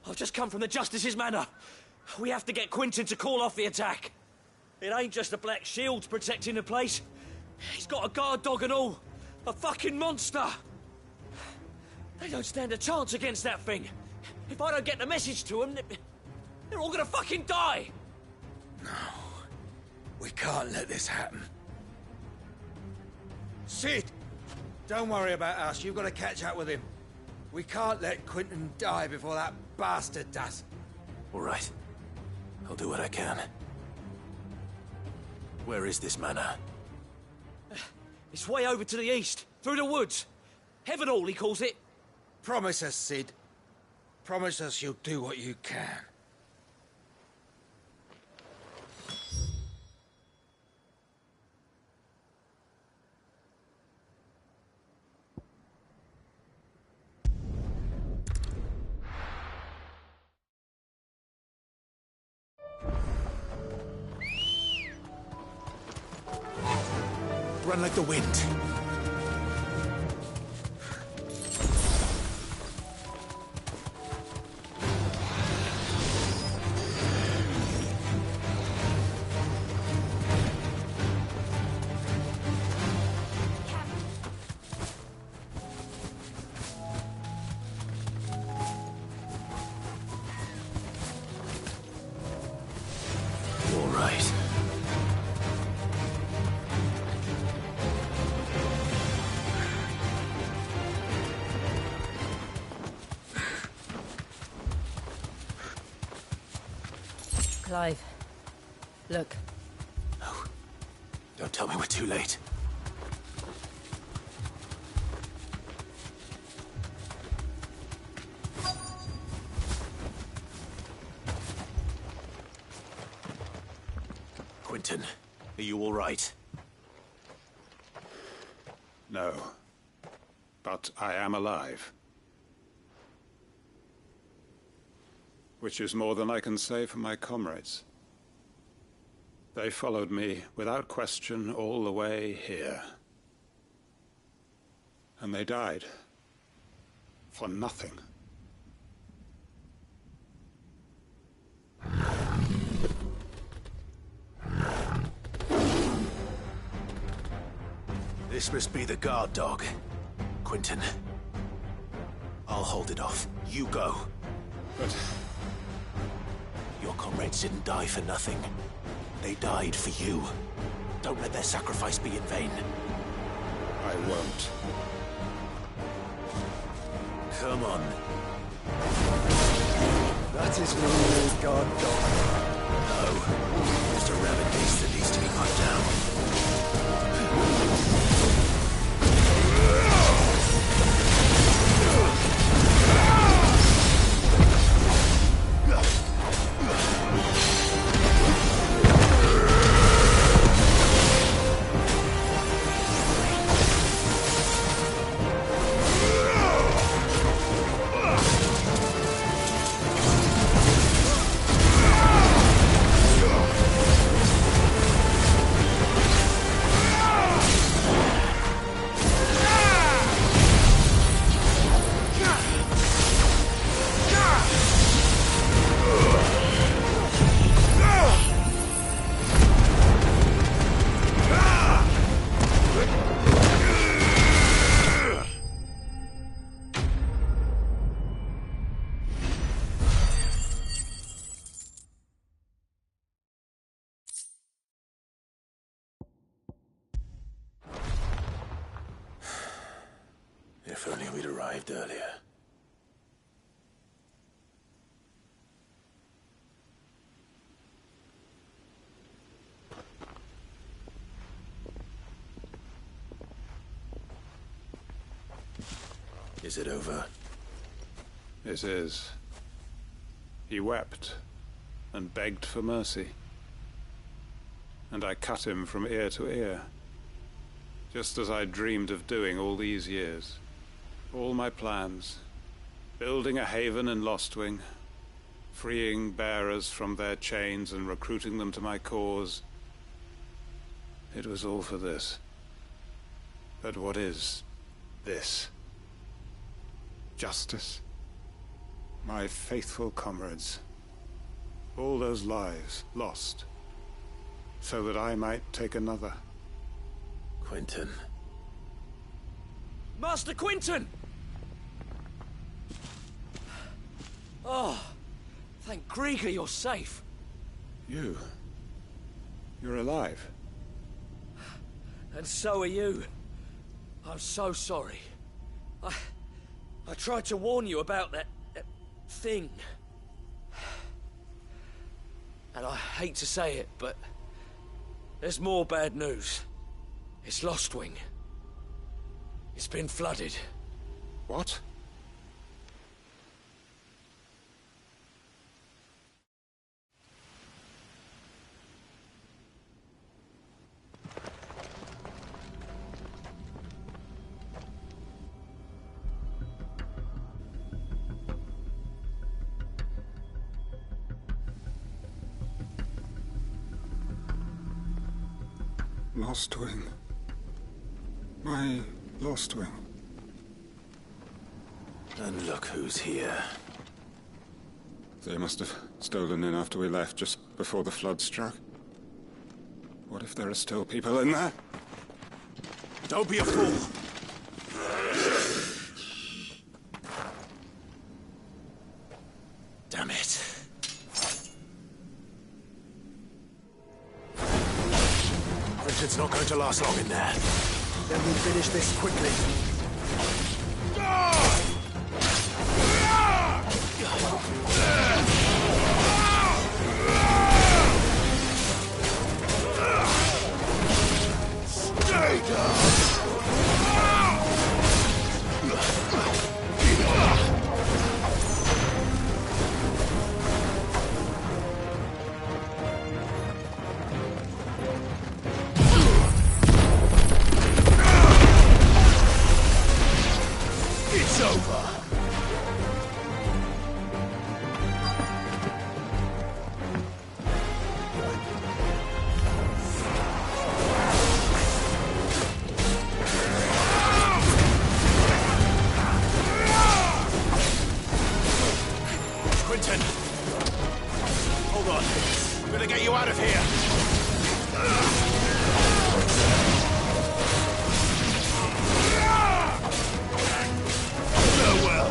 [SPEAKER 7] I've just come from the Justice's Manor. We have to get Quinton to call off the attack. It ain't just the Black Shields protecting the place. He's got a guard dog and all. A fucking monster! They don't stand a chance against that thing. If I don't get the message to them, they're all gonna fucking die!
[SPEAKER 2] No. We can't let this happen. Sid! Don't worry about us. You've got to catch up with him. We can't let Quinton die before that bastard does.
[SPEAKER 3] All right. I'll do what I can. Where is this manor?
[SPEAKER 7] It's way over to the east, through the woods. Heaven Hall, he calls it.
[SPEAKER 2] Promise us, Sid. Promise us you'll do what you can.
[SPEAKER 3] Run like the wind. All right.
[SPEAKER 1] Clive, look.
[SPEAKER 3] No. Don't tell me we're too late. Quinton, are you all right?
[SPEAKER 16] No. But I am alive. Which is more than I can say for my comrades. They followed me without question all the way here. And they died. For nothing.
[SPEAKER 3] This must be the guard dog. Quinton. I'll hold it off. You go.
[SPEAKER 16] But
[SPEAKER 3] your comrades didn't die for nothing. They died for you. Don't let their sacrifice be in vain.
[SPEAKER 16] I won't.
[SPEAKER 3] Come on.
[SPEAKER 12] That is no new guard dog.
[SPEAKER 3] No. Just a rabid beast that needs to be put down. If only we'd arrived earlier. Is it over?
[SPEAKER 16] It is. He wept and begged for mercy. And I cut him from ear to ear, just as I dreamed of doing all these years. All my plans, building a haven in Lostwing, freeing bearers from their chains and recruiting them to my cause. It was all for this. But what is this? Justice? My faithful comrades. All those lives lost, so that I might take another.
[SPEAKER 3] Quentin.
[SPEAKER 7] Master Quentin! Oh, thank Grieger you're safe.
[SPEAKER 16] You're alive.
[SPEAKER 7] And so are you. I'm so sorry. I tried to warn you about that thing. And I hate to say it, but there's more bad news. It's Lostwing. It's been flooded.
[SPEAKER 16] What? Lostwing. My Lostwing.
[SPEAKER 3] And look who's here.
[SPEAKER 16] They must have stolen in after we left, just before the flood struck. What if there are still people in there?
[SPEAKER 3] Don't be a fool! Damn it. Richard's not going to last long in there.
[SPEAKER 10] Then we finish this quickly.
[SPEAKER 3] Stay down! It's over. Quentin! Hold on. I'm gonna get you out of here. Farewell.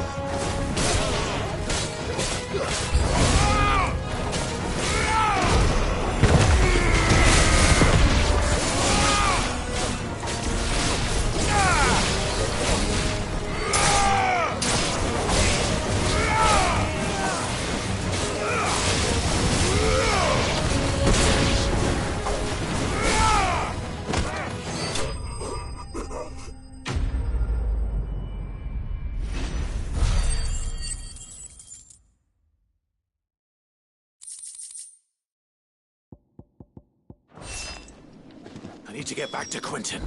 [SPEAKER 3] I need to get back to Quentin.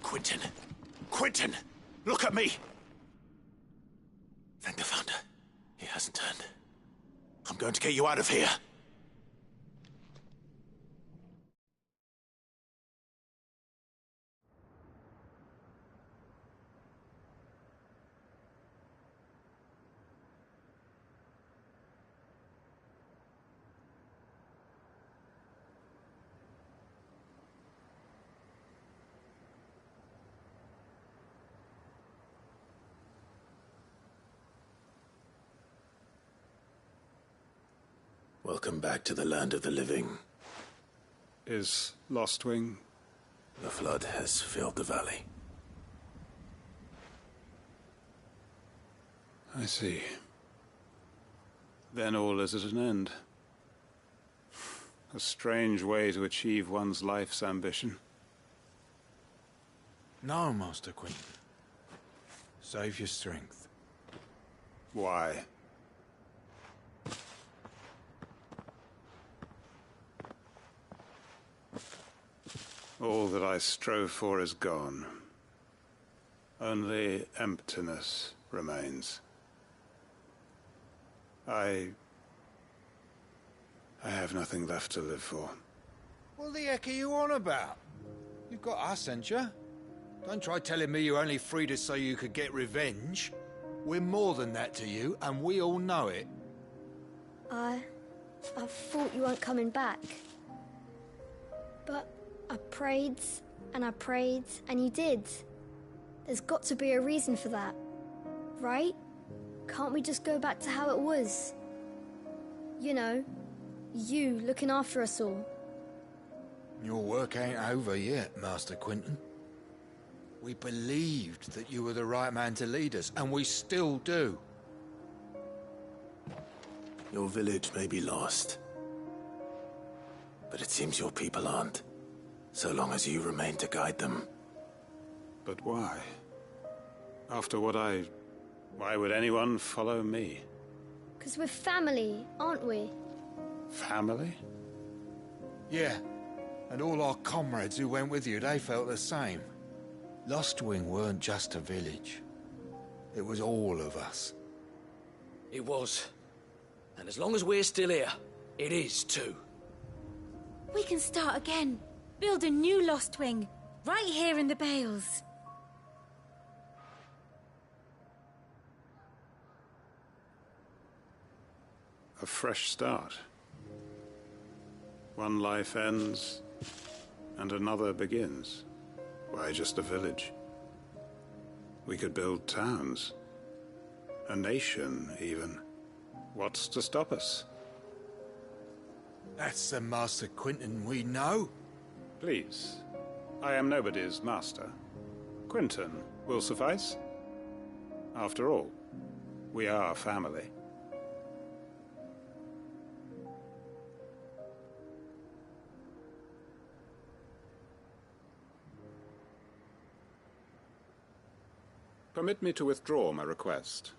[SPEAKER 3] Quentin! Quentin! Look at me! Thank the Founder. He hasn't turned. I'm going to get you out of here. Welcome back to the land of the living.
[SPEAKER 16] Is Lostwing?
[SPEAKER 3] The flood has filled the valley.
[SPEAKER 16] I see. Then all is at an end. A strange way to achieve one's life's ambition.
[SPEAKER 2] No, Master Quinton. Save your strength.
[SPEAKER 16] Why? All that I strove for is gone. Only emptiness remains. I have nothing left to live for.
[SPEAKER 2] What the heck are you on about? You've got us, ain't you? Don't try telling me you only freed us so you could get revenge. We're more than that to you, and we all know it.
[SPEAKER 8] I thought you weren't coming back. But I prayed, and you did. There's got to be a reason for that, right? Can't we just go back to how it was? You know, you looking after us all.
[SPEAKER 2] Your work ain't over yet, Master Quinton. We believed that you were the right man to lead us, and we still do.
[SPEAKER 3] Your village may be lost, but it seems your people aren't, so long as you remain to guide them.
[SPEAKER 16] But why? After what why would anyone follow me?
[SPEAKER 8] 'Cause we're family, aren't we?
[SPEAKER 16] Family?
[SPEAKER 2] Yeah, and all our comrades who went with you, they felt the same. Lostwing weren't just a village. It was all of us.
[SPEAKER 7] It was. And as long as we're still here, it is too.
[SPEAKER 19] We can start again. Build a new Lost Wing. Right here in the Bales.
[SPEAKER 16] A fresh start. One life ends, and another begins. Why just a village? We could build towns. A nation, even. What's to stop us?
[SPEAKER 2] That's the Master Quinton we know.
[SPEAKER 16] Please. I am nobody's master. Quinton will suffice. After all, we are family. Permit me to withdraw my request.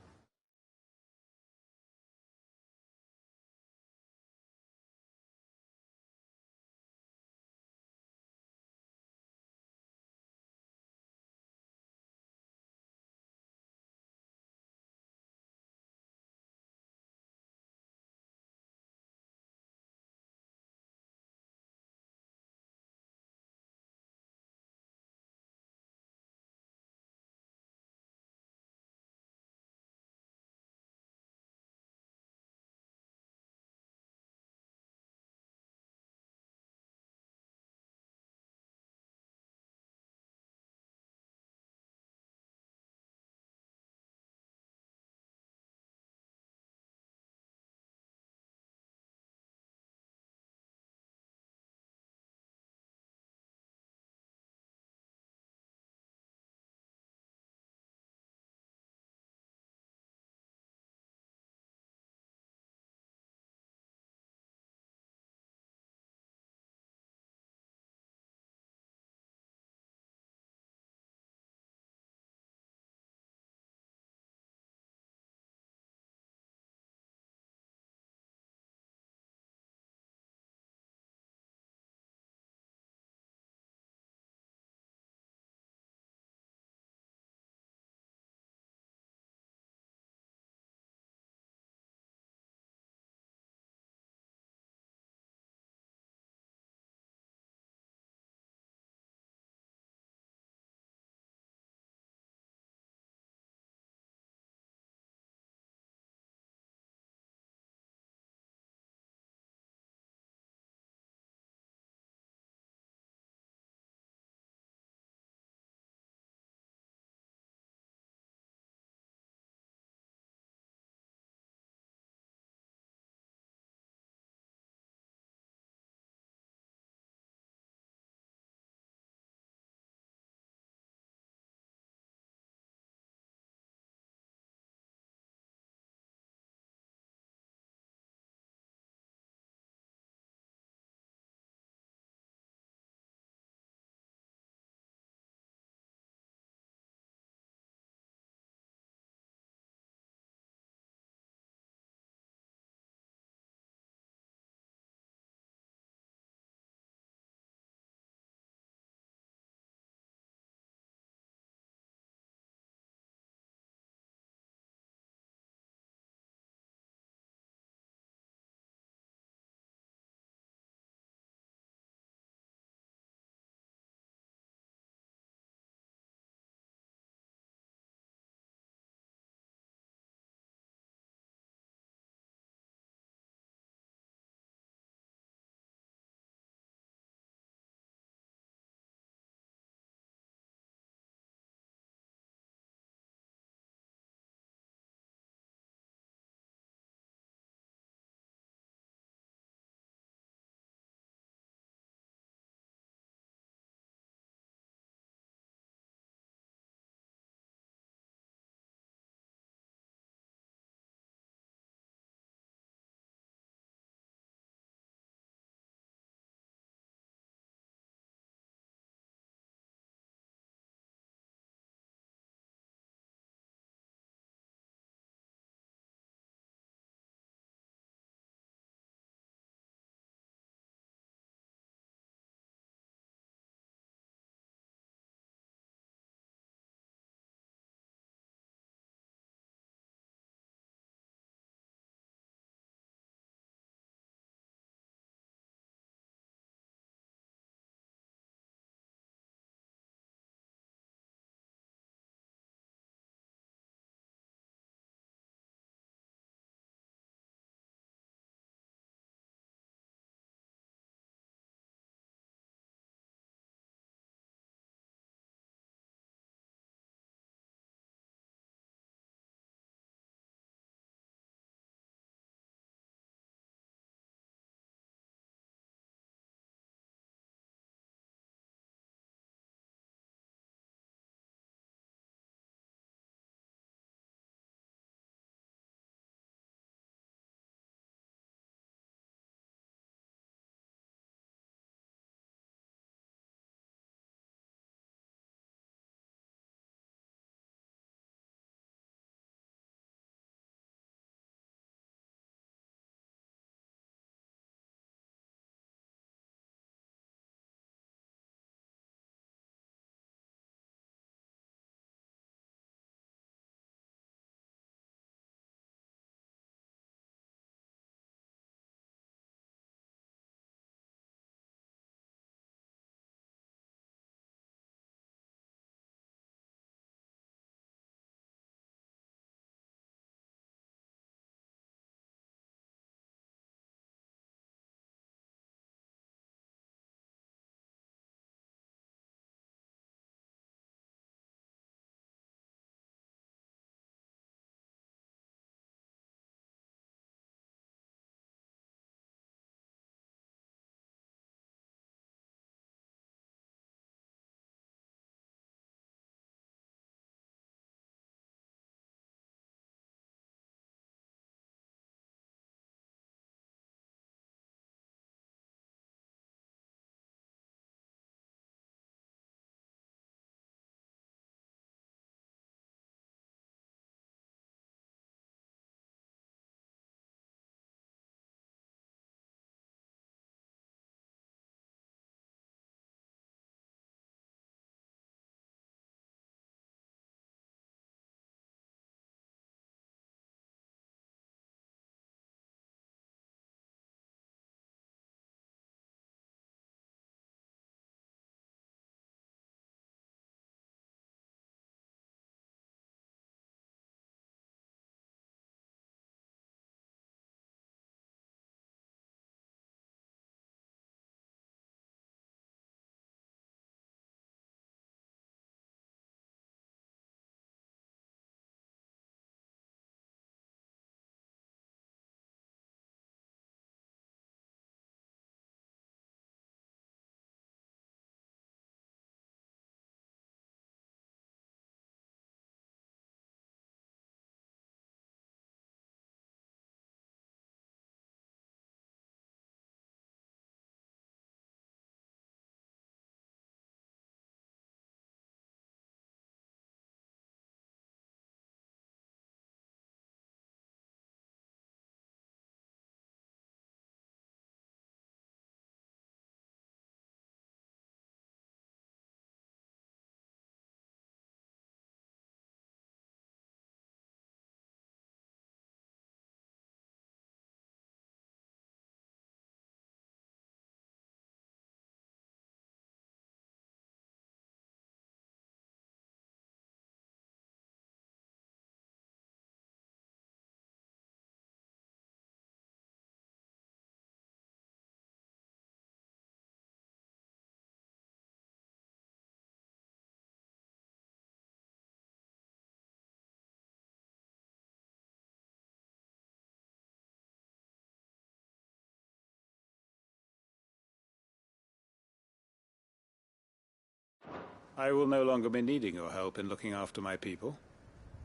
[SPEAKER 16] I will no longer be needing your help in looking after my people.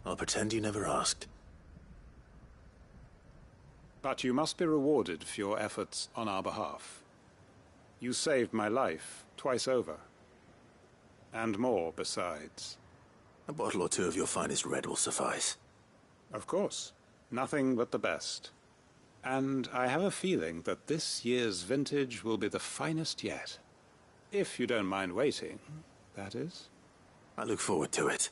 [SPEAKER 3] I'll pretend you never asked.
[SPEAKER 16] But you must be rewarded for your efforts on our behalf. You saved my life twice over. And more besides.
[SPEAKER 3] A bottle or two of your finest red will suffice.
[SPEAKER 16] Of course. Nothing but the best. And I have a feeling that this year's vintage will be the finest yet. If you don't mind waiting, that is.
[SPEAKER 3] I look forward to it.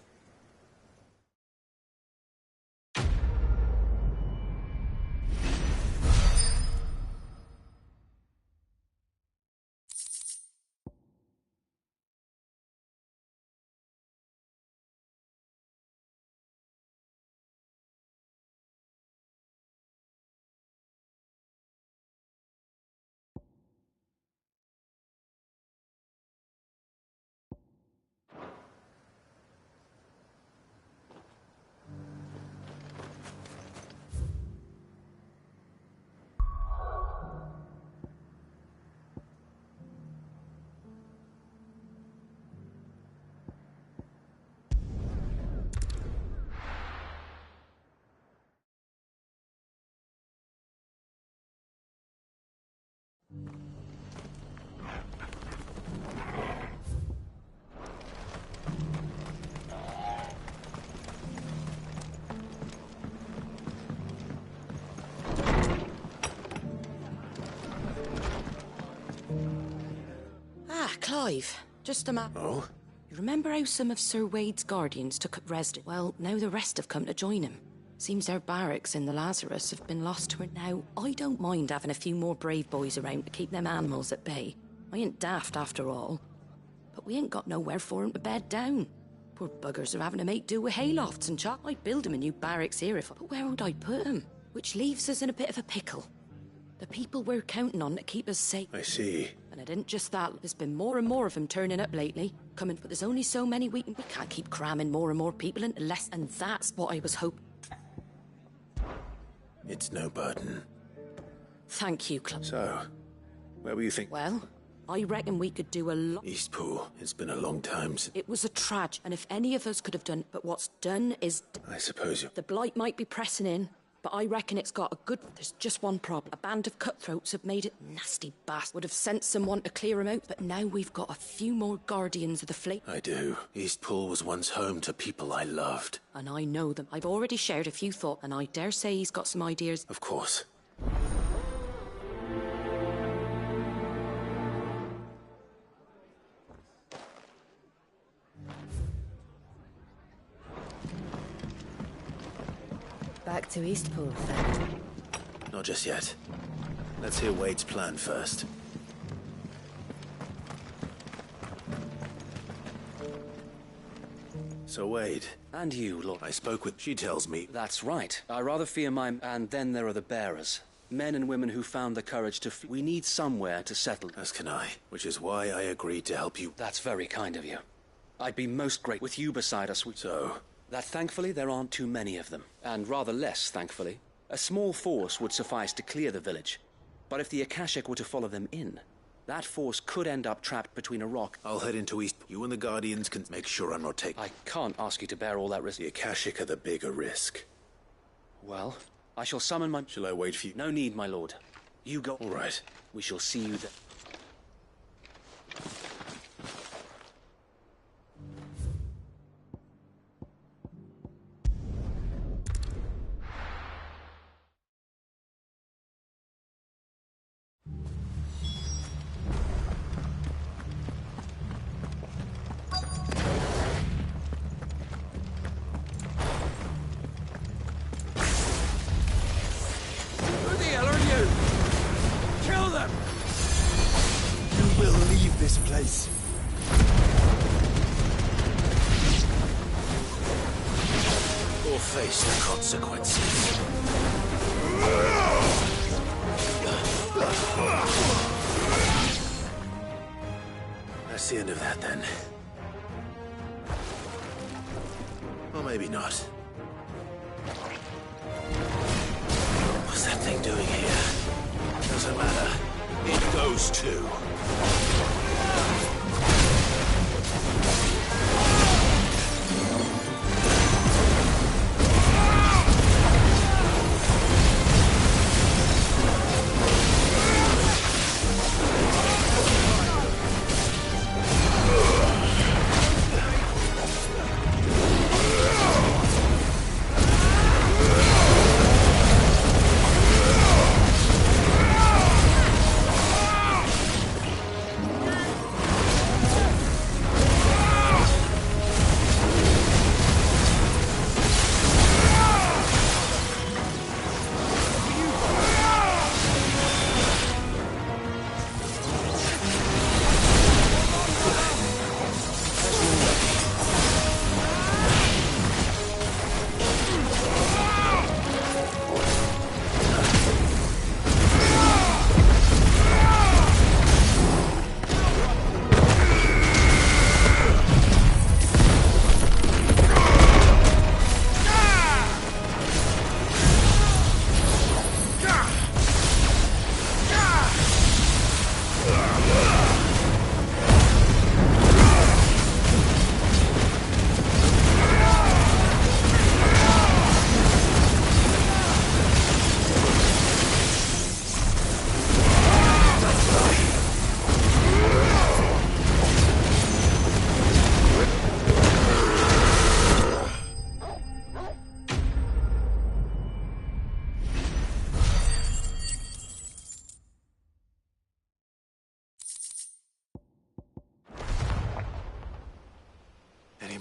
[SPEAKER 1] Clive, just a map.
[SPEAKER 3] Oh?
[SPEAKER 1] You remember how some of Sir Wade's guardians took up residence? Well, now the rest have come to join him. Seems their barracks in the Lazarus have been lost to it now. I don't mind having a few more brave boys around to keep them animals at bay. I ain't daft after all. But we ain't got nowhere for 'em to bed down. Poor buggers are having to make do with haylofts and chop. I'd build 'em a new barracks here if I... But where would I put 'em? Which leaves us in a bit of a pickle. The people we're counting on to keep us safe.
[SPEAKER 3] I see.
[SPEAKER 1] And it isn't just that. There's been more and more of them turning up lately. Coming, but there's only so many we can't keep cramming more and more people into less. And that's what I was hoping.
[SPEAKER 3] It's no burden.
[SPEAKER 1] Thank you, Club.
[SPEAKER 3] So, where were you thinking?
[SPEAKER 1] Well, I reckon we could do a lot.
[SPEAKER 3] Eastpool. It's been a long time since...
[SPEAKER 1] It was a tragedy, and if any of us could have done it, but what's done is...
[SPEAKER 3] I suppose you...
[SPEAKER 1] The blight might be pressing in, but I reckon it's got a good... There's just one problem. A band of cutthroats have made it. Nasty bastard. Would have sent someone to clear him out, but now we've got a few more guardians of the fleet.
[SPEAKER 3] I do. Eastpool was once home to people I loved.
[SPEAKER 1] And I know them. I've already shared a few thoughts, and I dare say he's got some ideas.
[SPEAKER 3] Of course.
[SPEAKER 1] Back to Eastpool, then.
[SPEAKER 3] Not just yet. Let's hear Wade's plan first. So Wade...
[SPEAKER 6] And you, Lord.
[SPEAKER 3] I spoke with... She tells me...
[SPEAKER 6] That's right. I rather fear my... And then there are the bearers. Men and women who found the courage to... We need somewhere to settle.
[SPEAKER 3] As can I. Which is why I agreed to help you.
[SPEAKER 6] That's very kind of you. I'd be most grateful with you beside us.
[SPEAKER 3] So...
[SPEAKER 6] That thankfully there aren't too many of them. And rather less, thankfully. A small force would suffice to clear the village. But if the Akashic were to follow them in, that force could end up trapped between a rock.
[SPEAKER 3] I'll head into East. You and the Guardians can make sure I'm not taking...
[SPEAKER 6] I can't ask you to bear all that risk.
[SPEAKER 3] The Akashic are the bigger risk.
[SPEAKER 6] Well, I shall summon my...
[SPEAKER 3] Shall I wait for you?
[SPEAKER 6] No need, my lord. You go...
[SPEAKER 3] All right.
[SPEAKER 6] We shall see you then.
[SPEAKER 10] Place.
[SPEAKER 3] Or face the consequences. That's the end of that, then. Or maybe not. What's that thing doing here? Doesn't matter. It goes too.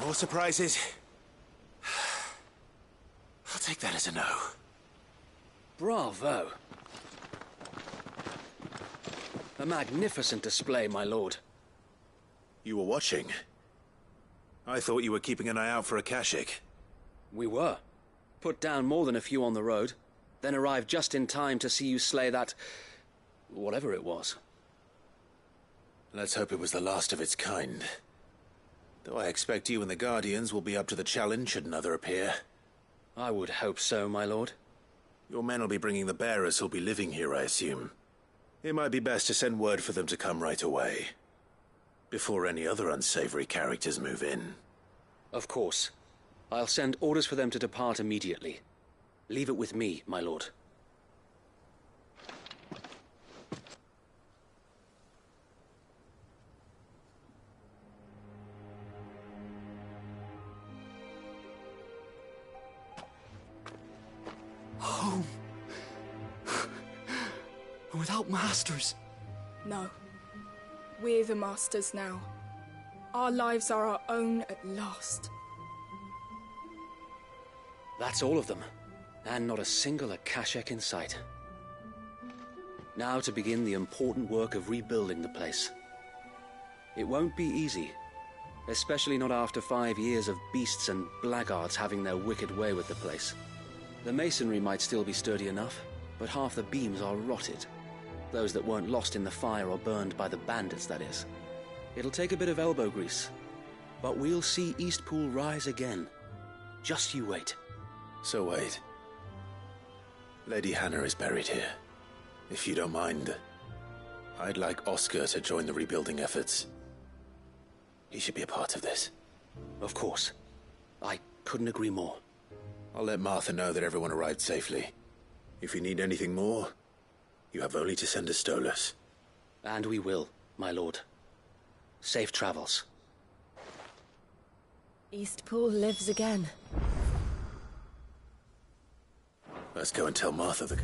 [SPEAKER 3] More surprises? I'll take that as a no.
[SPEAKER 9] Bravo. A magnificent display, my lord.
[SPEAKER 3] You were watching? I thought you were keeping an eye out for a Kashik.
[SPEAKER 9] We were. Put down more than a few on the road, then arrived just in time to see you slay that... whatever it was.
[SPEAKER 3] Let's hope it was the last of its kind. Though I expect you and the Guardians will be up to the challenge should another appear.
[SPEAKER 9] I would hope so, my lord.
[SPEAKER 3] Your men will be bringing the bearers who'll be living here, I assume. It might be best to send word for them to come right away, before any other unsavory characters move in.
[SPEAKER 9] Of course. I'll send orders for them to depart immediately. Leave it with me, my lord.
[SPEAKER 5] Home. Without masters.
[SPEAKER 15] No. We're the masters now. Our lives are our own at last.
[SPEAKER 9] That's all of them. And not a single Akashek in sight. Now to begin the important work of rebuilding the place. It won't be easy. Especially not after 5 years of beasts and blackguards having their wicked way with the place. The masonry might still be sturdy enough, but half the beams are rotted. Those that weren't lost in the fire or burned by the bandits, that is. It'll take a bit of elbow grease, but we'll see Eastpool rise again. Just you wait.
[SPEAKER 3] So wait. Lady Hannah is buried here. If you don't mind, I'd like Oscar to join the rebuilding efforts. He should be a part of this.
[SPEAKER 9] Of course. I couldn't agree more.
[SPEAKER 3] I'll let Martha know that everyone arrived safely. If you need anything more, you have only to send a Stolas.
[SPEAKER 9] And we will, my lord. Safe travels.
[SPEAKER 11] Eastpool lives again.
[SPEAKER 3] Let's go and tell Martha the...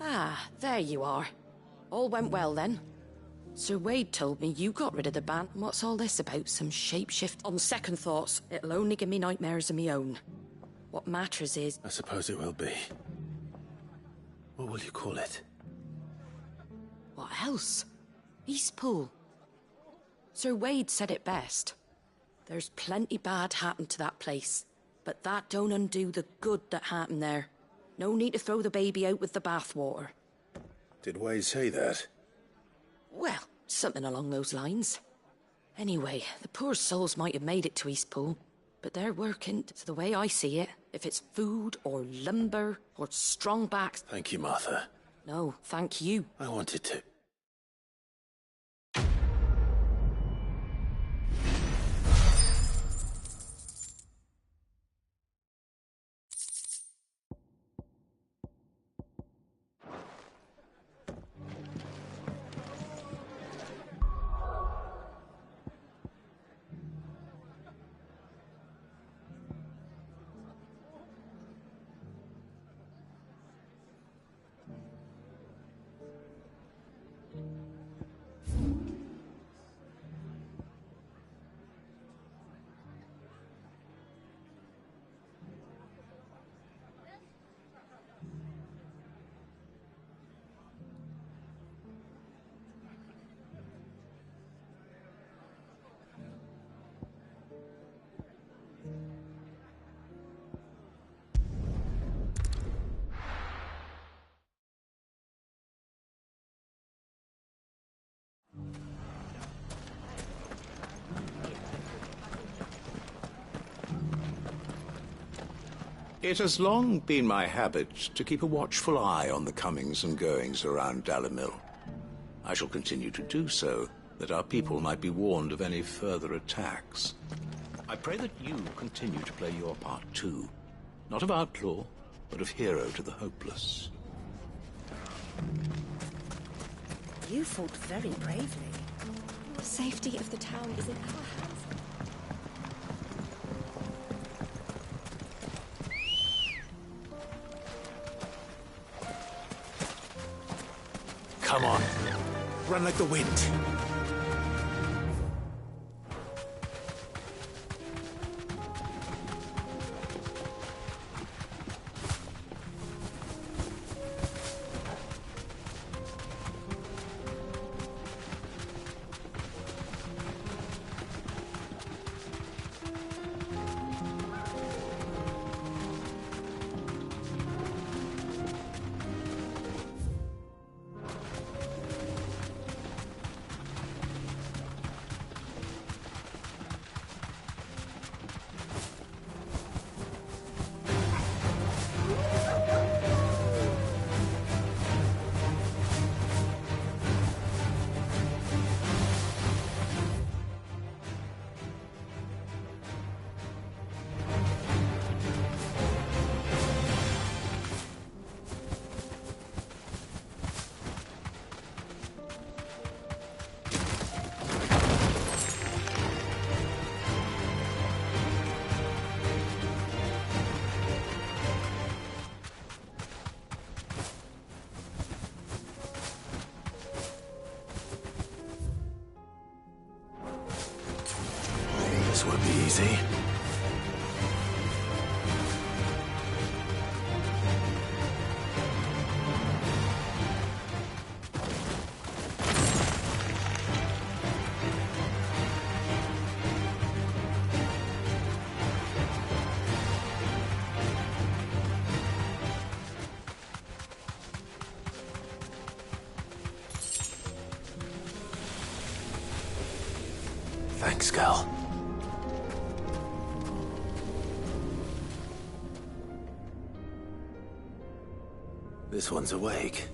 [SPEAKER 1] Ah, there you are. All went well then. Sir Wade told me you got rid of the band. What's all this about? Some shapeshift? On second thoughts, it'll only give me nightmares of me own. What matters is...
[SPEAKER 3] I suppose it will be. What will you call it?
[SPEAKER 1] What else? Eastpool. Sir Wade said it best. There's plenty bad happened to that place, but that don't undo the good that happened there. No need to throw the baby out with the bathwater.
[SPEAKER 3] Did Wade say that?
[SPEAKER 1] Well, something along those lines. Anyway, the poor souls might have made it to Eastpool, but they're working, so the way I see it, if it's food or lumber or strong backs...
[SPEAKER 3] Thank you, Martha.
[SPEAKER 1] No, thank you.
[SPEAKER 3] I wanted to...
[SPEAKER 4] It has long been my habit to keep a watchful eye on the comings and goings around Dalimil. I shall continue to do so, that our people might be warned of any further attacks. I pray that you continue to play your part too, not of outlaw, but of hero to the hopeless.
[SPEAKER 14] You fought very bravely. The safety of the town is in our hands.
[SPEAKER 3] Come on. Run like the wind. This won't be easy. Thanks, Gal. This one's awake.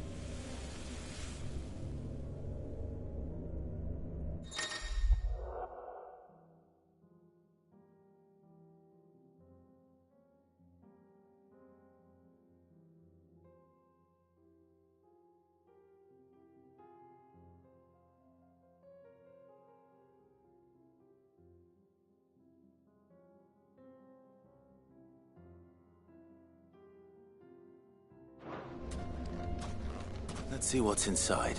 [SPEAKER 3] Let's see what's inside.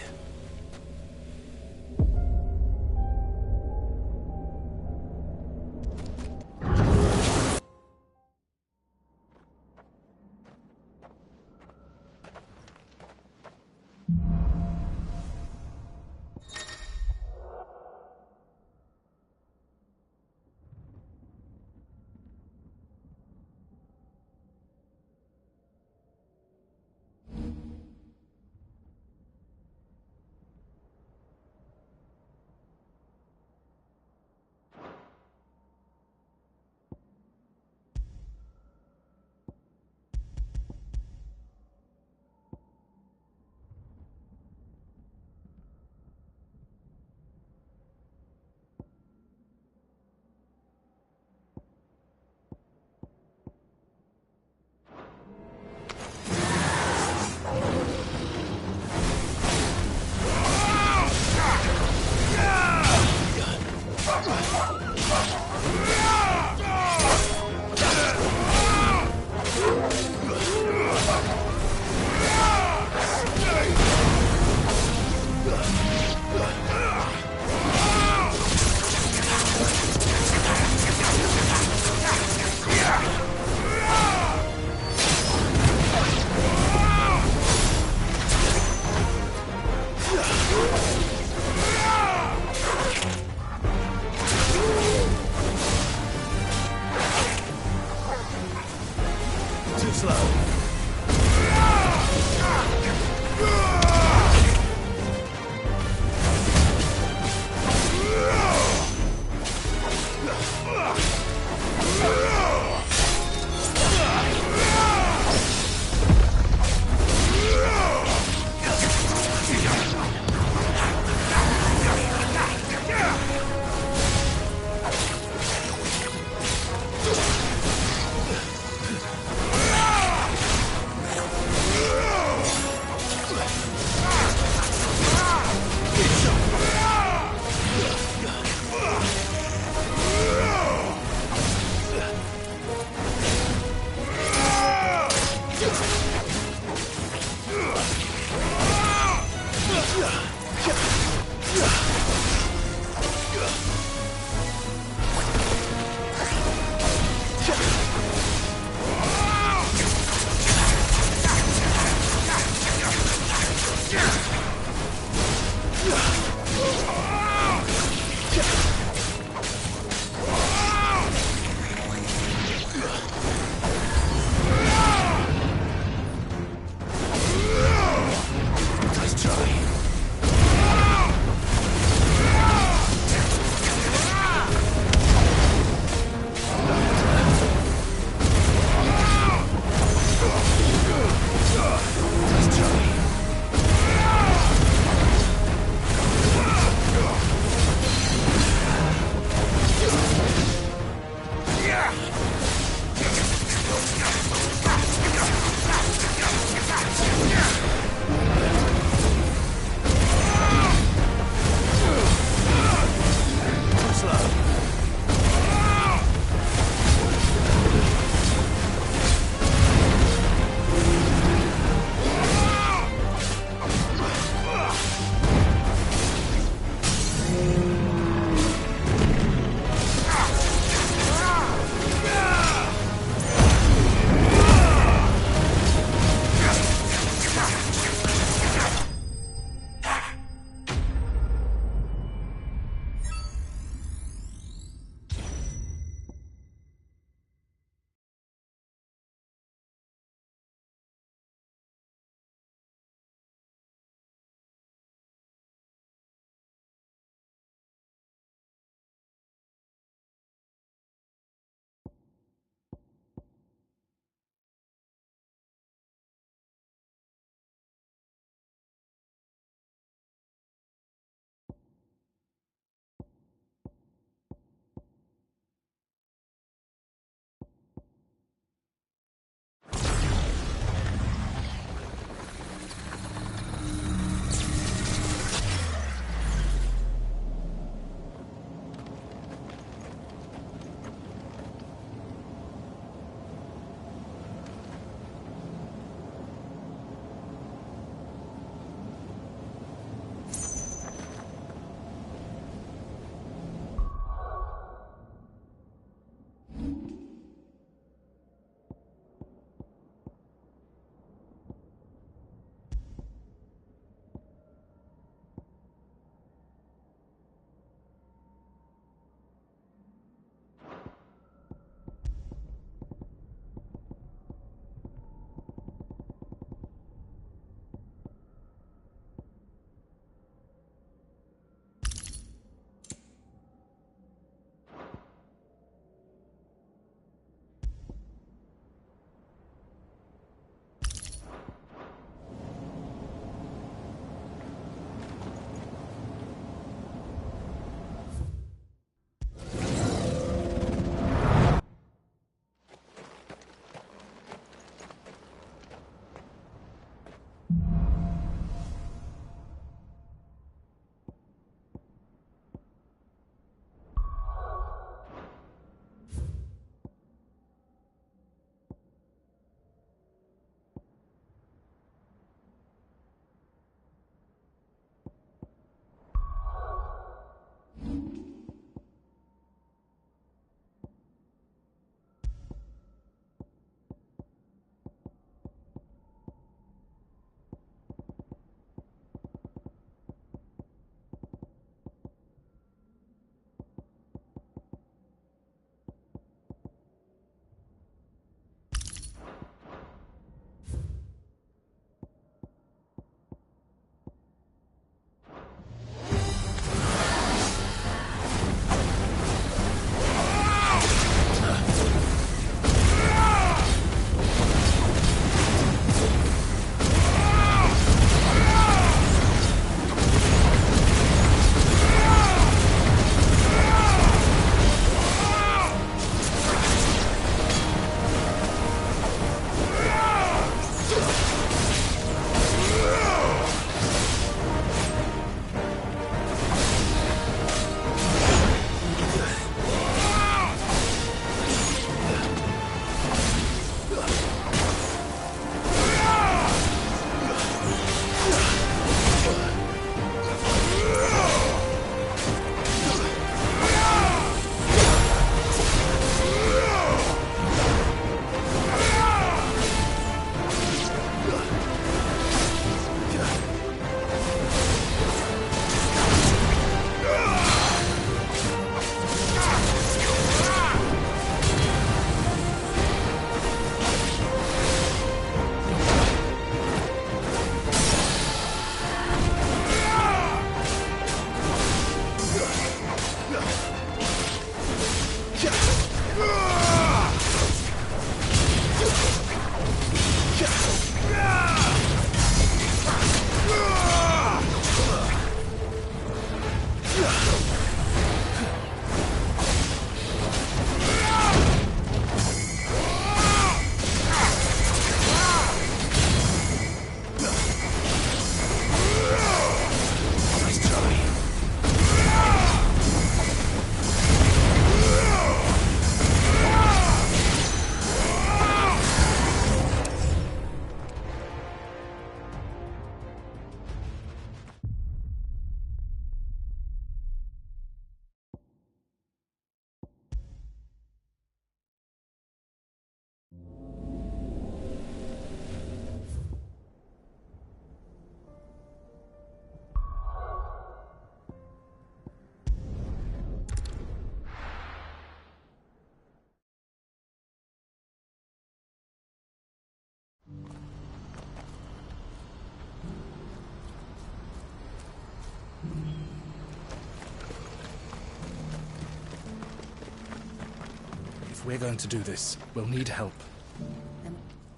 [SPEAKER 18] If we're going to do this, we'll need help.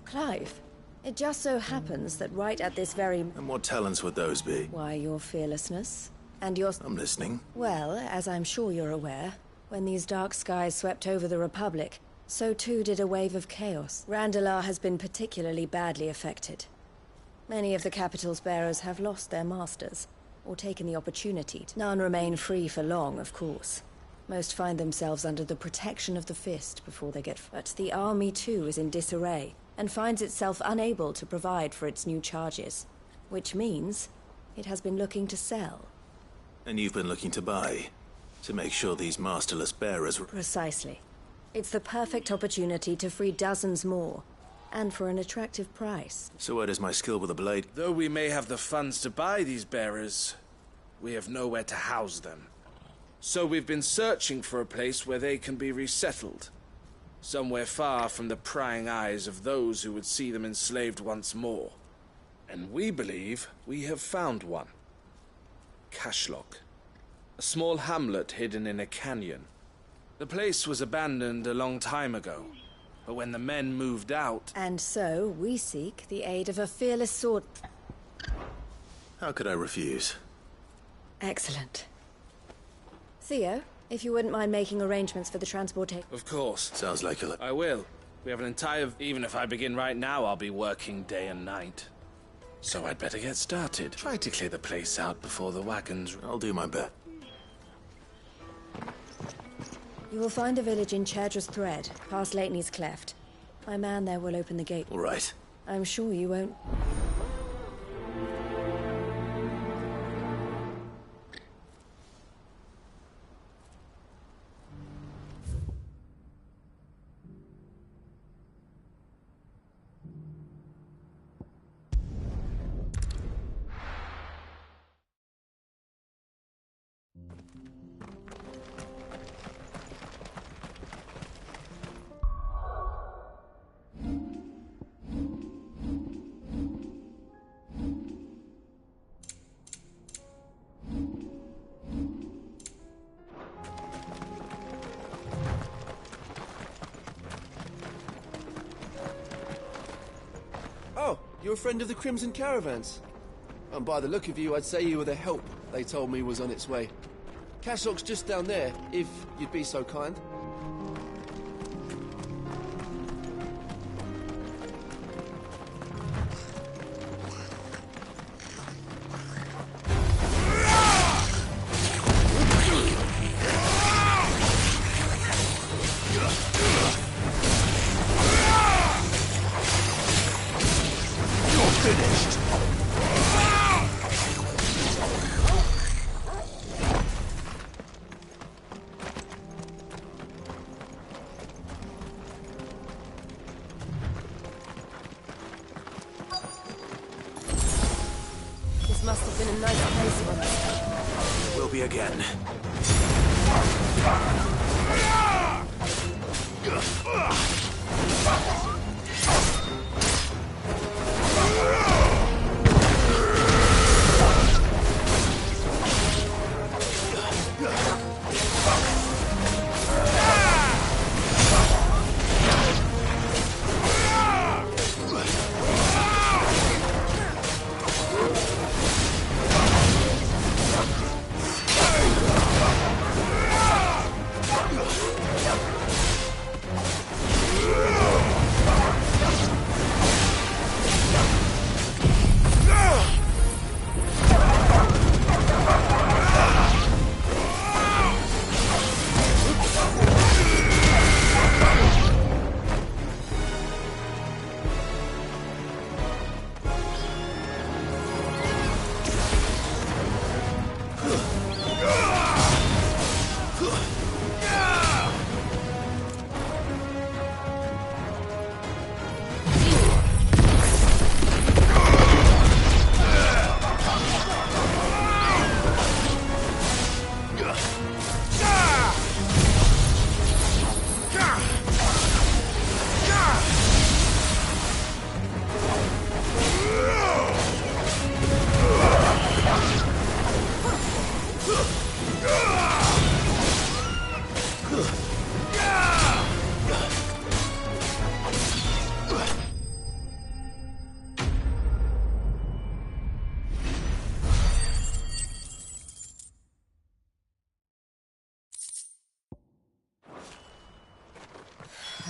[SPEAKER 11] Clive, it just so happens that right at this very...
[SPEAKER 3] And what talents would those be?
[SPEAKER 11] Why, your fearlessness. And your...
[SPEAKER 3] I'm listening.
[SPEAKER 11] Well, as I'm sure you're aware, when these dark skies swept over the Republic, so too did a wave of chaos. Randalar has been particularly badly affected. Many of the capital's bearers have lost their masters, or taken the opportunity to. None remain free for long, of course. Most find themselves under the protection of the Fist before they get... But the army too is in disarray, and finds itself unable to provide for its new charges. Which means it has been looking to sell.
[SPEAKER 3] And you've been looking to buy, to make sure these masterless bearers...
[SPEAKER 11] Precisely. It's the perfect opportunity to free dozens more, and for an attractive price.
[SPEAKER 3] So where does my skill with a blade...
[SPEAKER 20] Though we may have the funds to buy these bearers, we have nowhere to house them. So we've been searching for a place where they can be resettled. Somewhere far from the prying eyes of those who would see them enslaved once more. And we believe we have found one. Cashlock. A small hamlet hidden in a canyon. The place was abandoned a long time ago, but when the men moved out...
[SPEAKER 11] And so we seek the aid of a fearless sword...
[SPEAKER 3] How could I refuse?
[SPEAKER 11] Excellent. Theo, if you wouldn't mind making arrangements for the transportation...
[SPEAKER 20] Of course.
[SPEAKER 3] Sounds like a...
[SPEAKER 20] I will. We have an entire... Even if I begin right now, I'll be working day and night. So I'd better get started. Try to clear the place out before the wagons...
[SPEAKER 3] I'll do my best.
[SPEAKER 11] You will find a village in Chedra's Thread, past Lateney's Cleft. My man there will open the gate.
[SPEAKER 3] All right.
[SPEAKER 11] I'm sure you won't...
[SPEAKER 10] Oh, you're a friend of the Crimson Caravans. And by the look of you, I'd say you were the help they told me was on its way. Cashlock's just down there, if you'd be so kind.
[SPEAKER 11] Must have been a nice place once.
[SPEAKER 3] Will be again.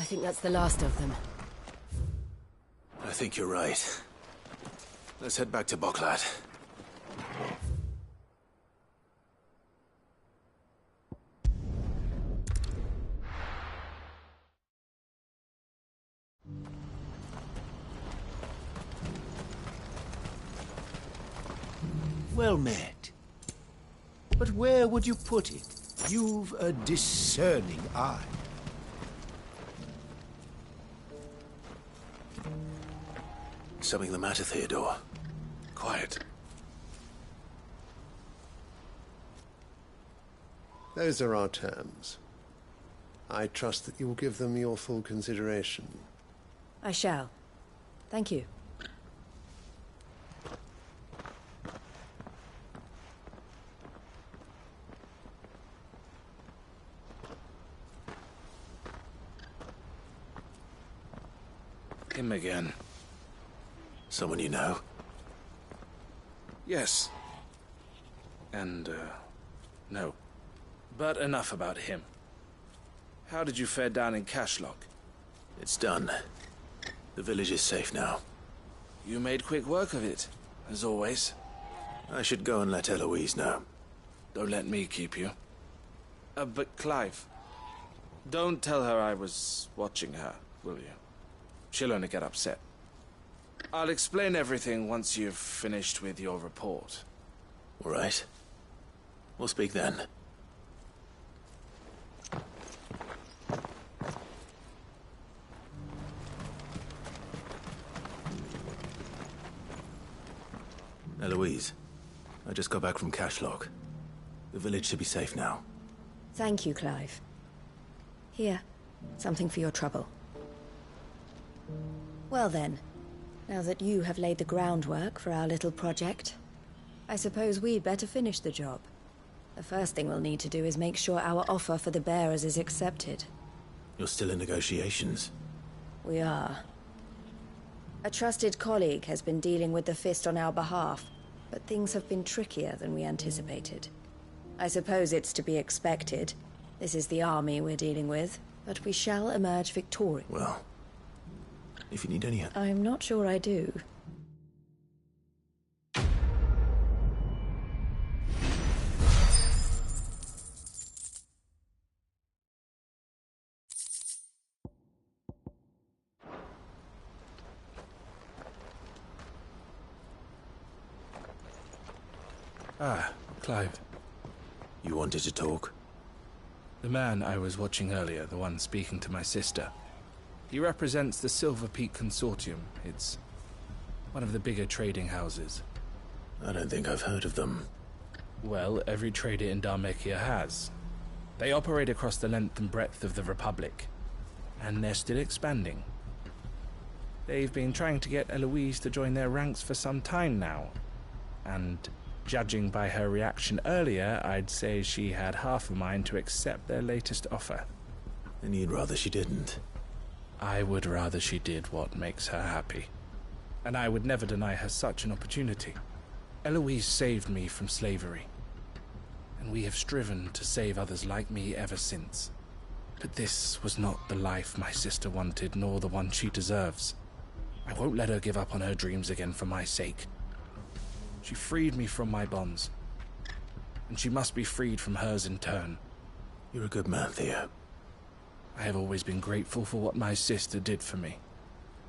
[SPEAKER 11] I think that's the last of them.
[SPEAKER 3] I think you're right. Let's head back to Boklat.
[SPEAKER 13] Well met. But where would you put it? You've a discerning eye.
[SPEAKER 3] Something the matter, Theodore? Quiet.
[SPEAKER 21] Those are our terms. I trust that you will give them your full consideration.
[SPEAKER 11] I shall. Thank you.
[SPEAKER 20] Him again.
[SPEAKER 3] Someone you know?
[SPEAKER 20] Yes. And, no. But enough about him. How did you fare down in Cashlock?
[SPEAKER 3] It's done. The village is safe now.
[SPEAKER 20] You made quick work of it, as always.
[SPEAKER 3] I should go and let Eloise know.
[SPEAKER 20] Don't let me keep you. But Clive, don't tell her I was watching her, will you? She'll only get upset. I'll explain everything once you've finished with your report.
[SPEAKER 3] All right. We'll speak then. Eloise, I just got back from Cashlock. The village should be safe now.
[SPEAKER 11] Thank you, Clive. Here, something for your trouble. Well then, now that you have laid the groundwork for our little project, I suppose we'd better finish the job. The first thing we'll need to do is make sure our offer for the bearers is accepted.
[SPEAKER 3] You're still in negotiations?
[SPEAKER 11] We are. A trusted colleague has been dealing with the Fist on our behalf, but things have been trickier than we anticipated. I suppose it's to be expected. This is the army we're dealing with, but we shall emerge victorious.
[SPEAKER 3] Well, if you need any help.
[SPEAKER 11] I'm not sure I do.
[SPEAKER 20] Ah, Clive.
[SPEAKER 3] You wanted to talk?
[SPEAKER 20] The man I was watching earlier, the one speaking to my sister. He represents the Silver Peak Consortium. It's one of the bigger trading houses.
[SPEAKER 3] I don't think I've heard of them.
[SPEAKER 20] Well, every trader in Dhalmekia has. They operate across the length and breadth of the Republic, and they're still expanding. They've been trying to get Eloise to join their ranks for some time now, and judging by her reaction earlier, I'd say she had half a mind to accept their latest offer.
[SPEAKER 3] And you'd rather she didn't?
[SPEAKER 20] I would rather she did what makes her happy. And I would never deny her such an opportunity. Eloise saved me from slavery, and we have striven to save others like me ever since. But this was not the life my sister wanted, nor the one she deserves. I won't let her give up on her dreams again for my sake. She freed me from my bonds, and she must be freed from hers in turn.
[SPEAKER 3] You're a good man, Theo.
[SPEAKER 20] I have always been grateful for what my sister did for me,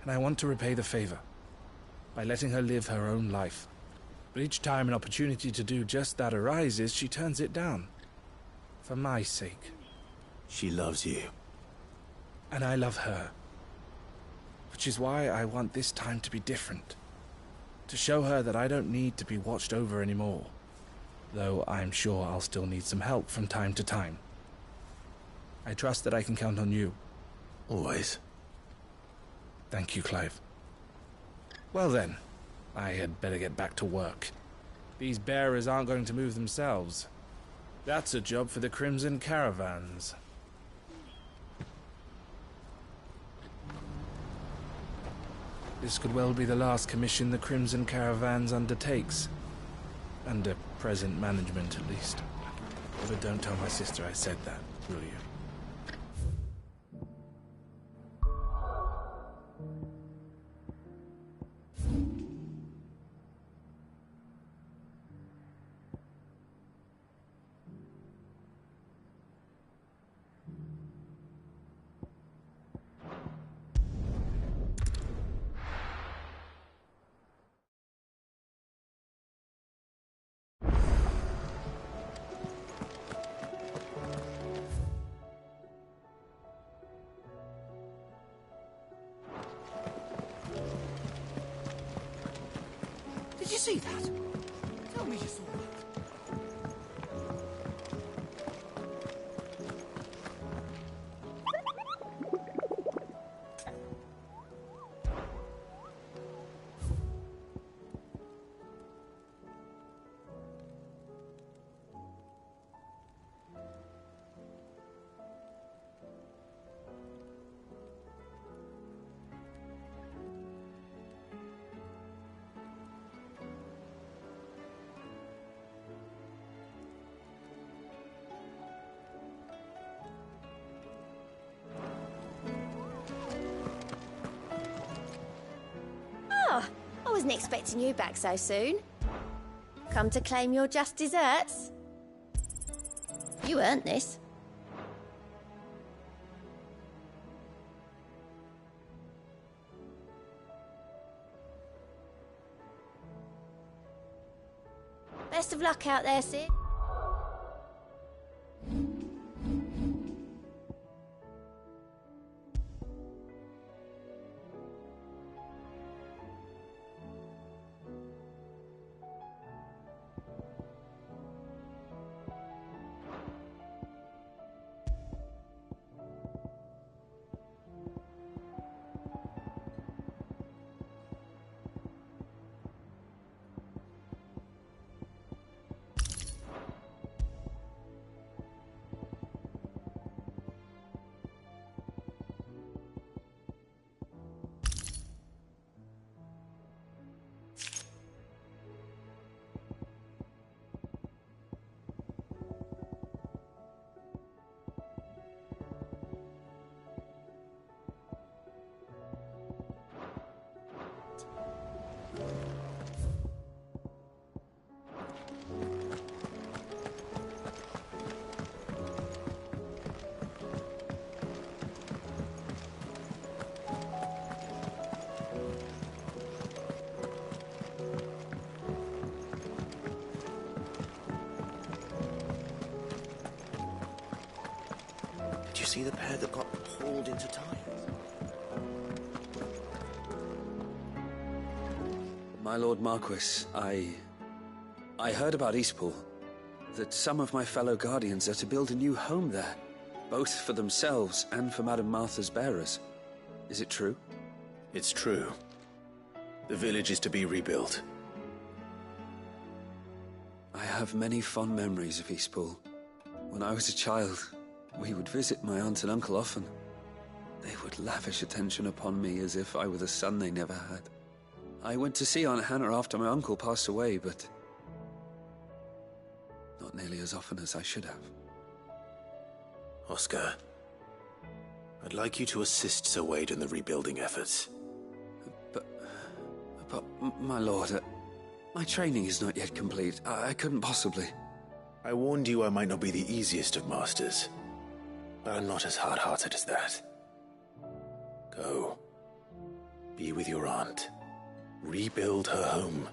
[SPEAKER 20] and I want to repay the favor by letting her live her own life. But each time an opportunity to do just that arises, she turns it down. For my sake.
[SPEAKER 3] She loves you.
[SPEAKER 20] And I love her. Which is why I want this time to be different. To show her that I don't need to be watched over anymore. Though I'm sure I'll still need some help from time to time. I trust that I can count on you.
[SPEAKER 3] Always.
[SPEAKER 20] Thank you, Clive. Well then, I had better get back to work. These bearers aren't going to move themselves. That's a job for the Crimson Caravans. This could well be the last commission the Crimson Caravans undertakes. Under present management, at least. But don't tell my sister I said that, will you?
[SPEAKER 13] see that? Tell me you saw that.
[SPEAKER 17] I wasn't expecting you back so soon. Come to claim your just desserts? You earned this. Best of luck out there, Sid.
[SPEAKER 3] Did you see the pair that got hauled into time?
[SPEAKER 9] My Lord Marquis, I heard about Eastpool. That some of my fellow Guardians are to build a new home there. Both for themselves and for Madame Martha's bearers. Is it true?
[SPEAKER 3] It's true. The village is to be rebuilt.
[SPEAKER 9] I have many fond memories of Eastpool. When I was a child, we would visit my aunt and uncle often. They would lavish attention upon me as if I were the son they never had. I went to see Aunt Hannah after my uncle passed away, but not nearly as often as I should have.
[SPEAKER 3] Oscar, I'd like you to assist Sir Wade in the rebuilding efforts.
[SPEAKER 9] But my lord, my training is not yet complete. I couldn't possibly.
[SPEAKER 3] I warned you I might not be the easiest of masters, but I'm not as hard-hearted as that. Go. Be with your aunt. Rebuild her home.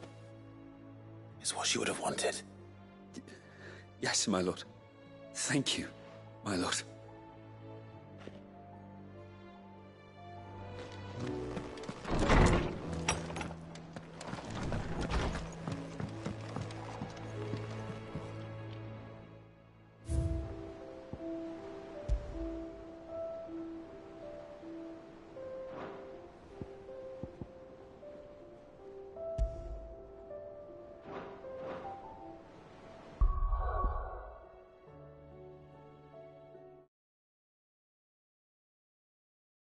[SPEAKER 3] Is what she would have wanted.
[SPEAKER 9] Yes, my lord. Thank you, my lord.